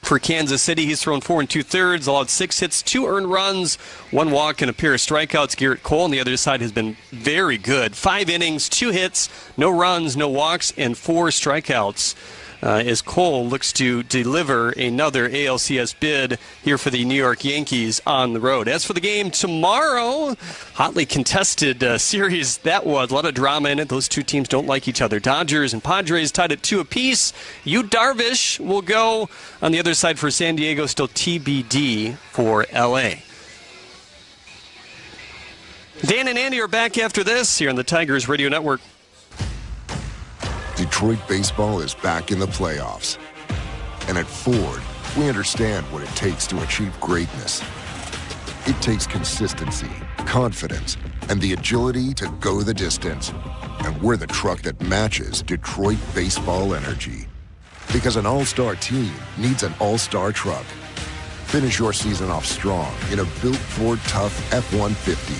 for Kansas City. He's thrown 4 2/3, allowed 6 hits, 2 earned runs, 1 walk, and a pair of strikeouts. Garrett Cole on the other side has been very good. 5 innings, 2 hits, no runs, no walks, and 4 strikeouts. As Cole looks to deliver another ALCS bid here for the New York Yankees on the road. As for the game tomorrow, hotly contested series that was. A lot of drama in it. Those two teams don't like each other. Dodgers and Padres tied at 2 apiece. Yu Darvish will go on the other side for San Diego, still TBD for LA. Dan and Andy are back after this here on the Tigers Radio Network. Detroit baseball is back in the playoffs. And at Ford, we understand what it takes to achieve greatness. It takes consistency, confidence, and the agility to go the distance. And we're the truck that matches Detroit baseball energy. Because an all-star team needs an all-star truck. Finish your season off strong in a built Ford Tough F-150.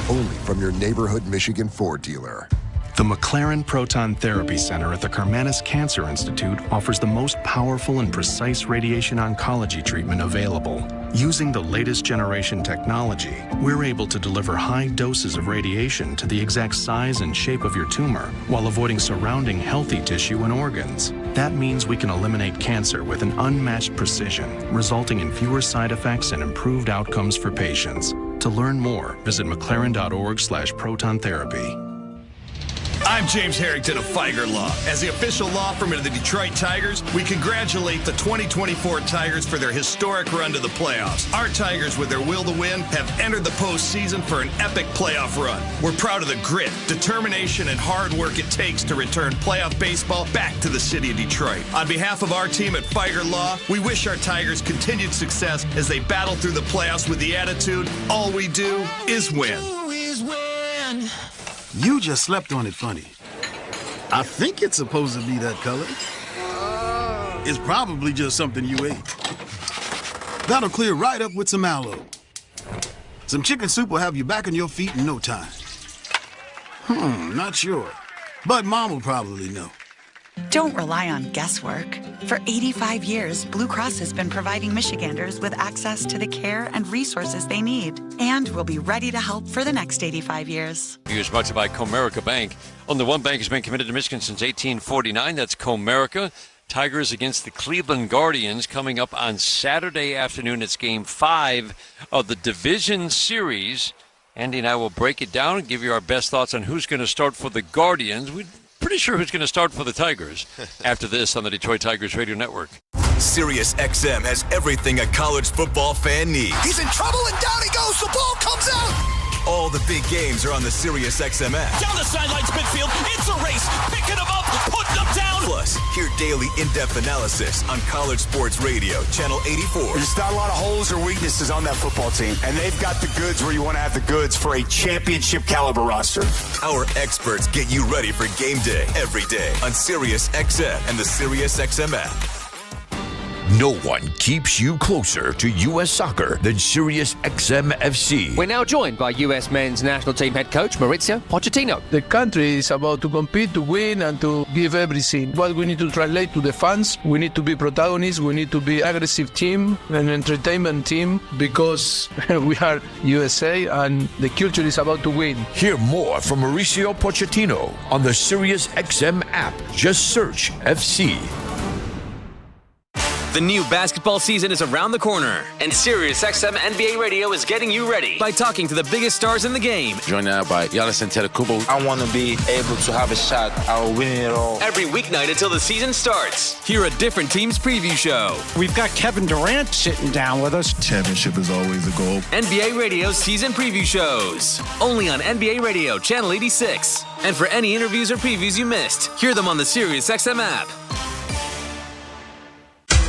Only from your neighborhood Michigan Ford dealer. The McLaren Proton Therapy Center at the Karmanos Cancer Institute offers the most powerful and precise radiation oncology treatment available. Using the latest generation technology, we're able to deliver high doses of radiation to the exact size and shape of your tumor while avoiding surrounding healthy tissue and organs. That means we can eliminate cancer with an unmatched precision, resulting in fewer side effects and improved outcomes for patients. To learn more, visit mclaren.org/proton therapy. I'm James Harrington of Feiger Law. As the official law firm of the Detroit Tigers, we congratulate the 2024 Tigers for their historic run to the playoffs. Our Tigers, with their will to win, have entered the postseason for an epic playoff run. We're proud of the grit, determination, and hard work it takes to return playoff baseball back to the city of Detroit. On behalf of our team at Feiger Law, we wish our Tigers continued success as they battle through the playoffs with the attitude, all we do is win. You just slept on it funny. I think it's supposed to be that color. It's probably just something you ate. That'll clear right up with some aloe. Some chicken soup will have you back on your feet in no time. Not sure. But Mom will probably know. Don't rely on guesswork. For 85 years, Blue Cross has been providing Michiganders with access to the care and resources they need, and will be ready to help for the next 85 years. Is brought to you by Comerica Bank. Only one bank has been committed to Michigan since 1849. That's Comerica. Tigers against the Cleveland Guardians coming up on Saturday afternoon. It's Game 5 of the Division Series. Andy and I will break it down and give you our best thoughts on who's going to start for the Guardians. We're pretty sure who's going to start for the Tigers after this on the Detroit Tigers Radio Network. Sirius XM has everything a college football fan needs. He's in trouble, and down he goes. The ball comes out. All the big games are on the Sirius XM app. Down the sidelines, midfield. It's a race. Picking him up, putting him down. Plus, hear daily in-depth analysis on College Sports Radio, Channel 84. There's not a lot of holes or weaknesses on that football team, and they've got the goods where you want to have the goods for a championship caliber roster. Our experts get you ready for game day every day on Sirius XM and the Sirius XM app. No one keeps you closer to U.S. soccer than Sirius XM FC. We're now joined by U.S. men's national team head coach Mauricio Pochettino. The country is about to compete, to win, and to give everything. What we need to translate to the fans, we need to be protagonists, we need to be aggressive team, an entertainment team, because we are USA and the culture is about to win. Hear more from Mauricio Pochettino on the Sirius XM app. Just search FC. The new basketball season is around the corner, and SiriusXM NBA Radio is getting you ready by talking to the biggest stars in the game. Joined now by Giannis Antetokounmpo. I want to be able to have a shot at winning it all. Every weeknight until the season starts. Hear a different team's preview show. We've got Kevin Durant sitting down with us. Championship is always a goal. NBA Radio's season preview shows. Only on NBA Radio, Channel 86. And for any interviews or previews you missed, hear them on the SiriusXM app.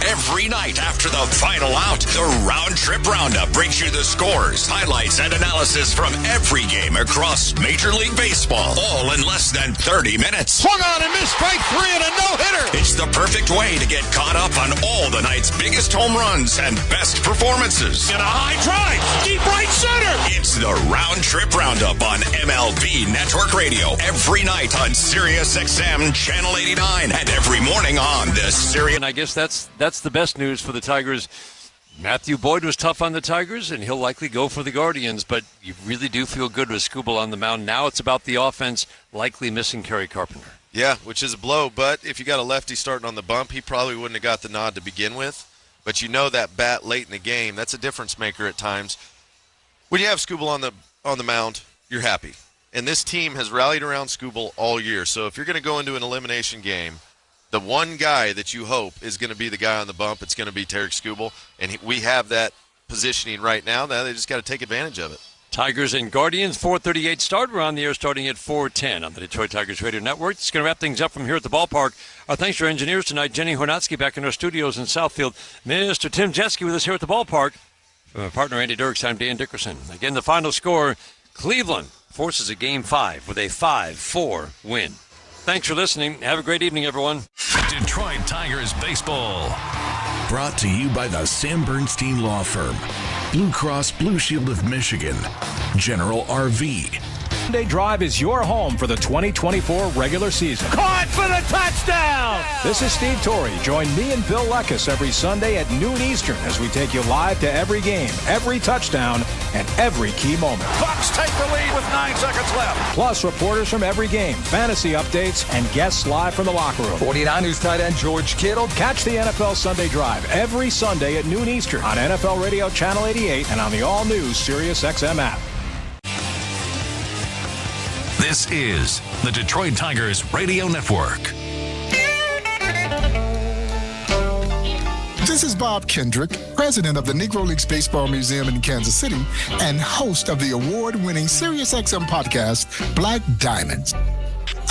Every night after the final out, the Round Trip Roundup brings you the scores, highlights, and analysis from every game across Major League Baseball, all in less than 30 minutes. Swung on and missed, strike three and a no-hitter. It's the perfect way to get caught up on all the night's biggest home runs and best performances. And a high drive, deep right center. It's the Round Trip Roundup on MLB Network Radio every night on SiriusXM Channel 89 and every morning on the Sirius. And I guess that's the best news for the Tigers. Matthew Boyd was tough on the Tigers, and he'll likely go for the Guardians, but you really do feel good with Skubal on the mound. Now it's about the offense, likely missing Kerry Carpenter. Yeah, which is a blow, but if you got a lefty starting on the bump, he probably wouldn't have got the nod to begin with. But you know that bat late in the game, that's a difference maker at times. When you have Skubal on the mound, you're happy. And this team has rallied around Skubal all year, so if you're going to go into an elimination game, the one guy that you hope is going to be the guy on the bump, it's going to be Tarik Skubal, and we have that positioning right now. Now they just got to take advantage of it. Tigers and Guardians, 4:38 start. We're on the air starting at 4:10 on the Detroit Tigers Radio Network. It's going to wrap things up from here at the ballpark. Our thanks to our engineers tonight, Jenny Hornatsky back in our studios in Southfield. Mr. Tim Jeske with us here at the ballpark. From our partner Andy Dirks, I'm Dan Dickerson. Again, the final score, Cleveland forces a Game 5 with a 5-4 win. Thanks for listening. Have a great evening, everyone. Detroit Tigers baseball. Brought to you by the Sam Bernstein Law Firm, Blue Cross Blue Shield of Michigan, General RV. Sunday Drive is your home for the 2024 regular season. Caught for the touchdown! This is Steve Torrey. Join me and Bill Lekkus every Sunday at noon Eastern as we take you live to every game, every touchdown, and every key moment. Bucks take the lead with 9 seconds left. Plus, reporters from every game, fantasy updates, and guests live from the locker room. 49ers tight end George Kittle. Catch the NFL Sunday Drive every Sunday at noon Eastern on NFL Radio Channel 88 and on the all-new SiriusXM app. This is the Detroit Tigers Radio Network. This is Bob Kendrick, president of the Negro Leagues Baseball Museum in Kansas City and host of the award-winning SiriusXM podcast, Black Diamonds.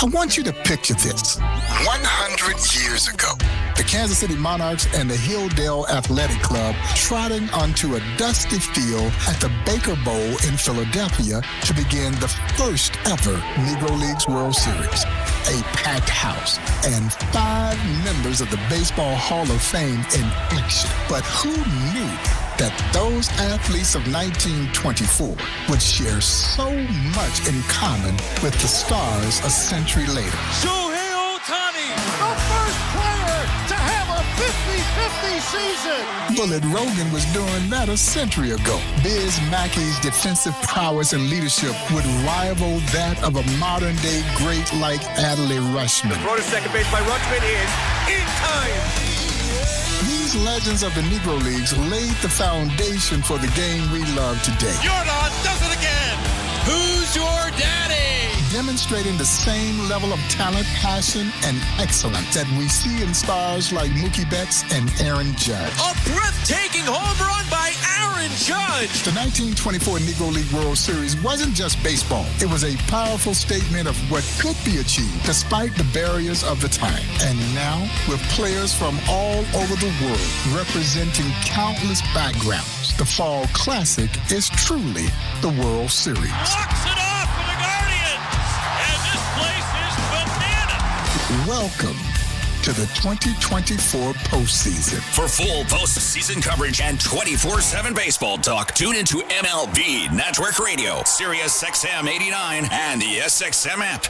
I want you to picture this. 100 years ago, the Kansas City Monarchs and the Hilldale Athletic Club trotting onto a dusty field at the Baker Bowl in Philadelphia to begin the first ever Negro Leagues World Series. A packed house and 5 members of the Baseball Hall of Fame in action. But who knew that those athletes of 1924 would share so much in common with the stars a century later. Shohei Ohtani, the first player to have a 50-50 season. Bullet Rogan was doing that a century ago. Biz Mackey's defensive prowess and leadership would rival that of a modern-day great like Adley Rushman. Throw to second base by Rushman is in time. These legends of the Negro Leagues laid the foundation for the game we love today. Jordan does it again. Who's your daddy? Demonstrating the same level of talent, passion, and excellence that we see in stars like Mookie Betts and Aaron Judge. A breathtaking home run by Aaron Judge. The 1924 Negro League World Series wasn't just baseball. It was a powerful statement of what could be achieved despite the barriers of the time. And now, with players from all over the world representing countless backgrounds, the Fall Classic is truly the World Series. Walks it off for the Guardians. And this place is bananas. Welcome to the 2024 postseason. For full postseason coverage and 24/7 baseball talk, tune into MLB Network Radio, Sirius XM 89, and the SXM app.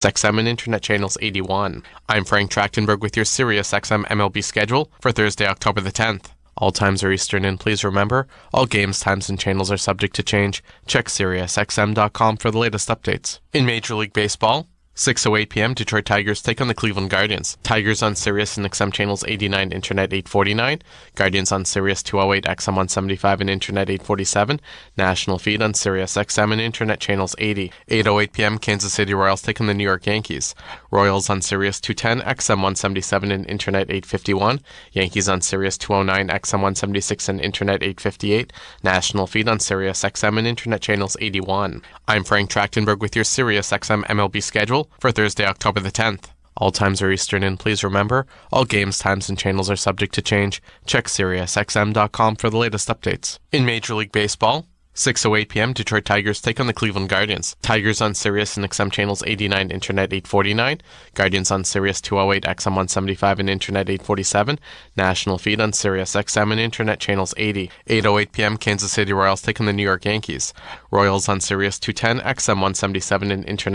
XM and Internet Channels 81. I'm Frank Trachtenberg with your Sirius XM MLB schedule for Thursday, October the 10th. All times are Eastern, and please remember, all games, times, and channels are subject to change. Check SiriusXM.com for the latest updates. In Major League Baseball, 6:08 p.m., Detroit Tigers take on the Cleveland Guardians. Tigers on Sirius and XM channels 89, Internet 849. Guardians on Sirius 208, XM 175, and Internet 847. National feed on Sirius XM and Internet channels 80. 8:08 p.m., Kansas City Royals take on the New York Yankees. Royals on Sirius 210, XM 177, and Internet 851. Yankees on Sirius 209, XM 176, and Internet 858. National feed on Sirius XM and Internet channels 81. I'm Frank Trachtenberg with your Sirius XM MLB schedule for Thursday, October the 10th. All times are Eastern, and please remember, all games, times, and channels are subject to change. Check SiriusXM.com for the latest updates. In Major League Baseball, 6:08 p.m., Detroit Tigers take on the Cleveland Guardians. Tigers on Sirius and XM channels 89, Internet 849. Guardians on Sirius 208, XM 175, and Internet 847. National feed on Sirius XM and Internet channels 80. 8:08 p.m., Kansas City Royals take on the New York Yankees. Royals on Sirius 210, XM 177, and Internet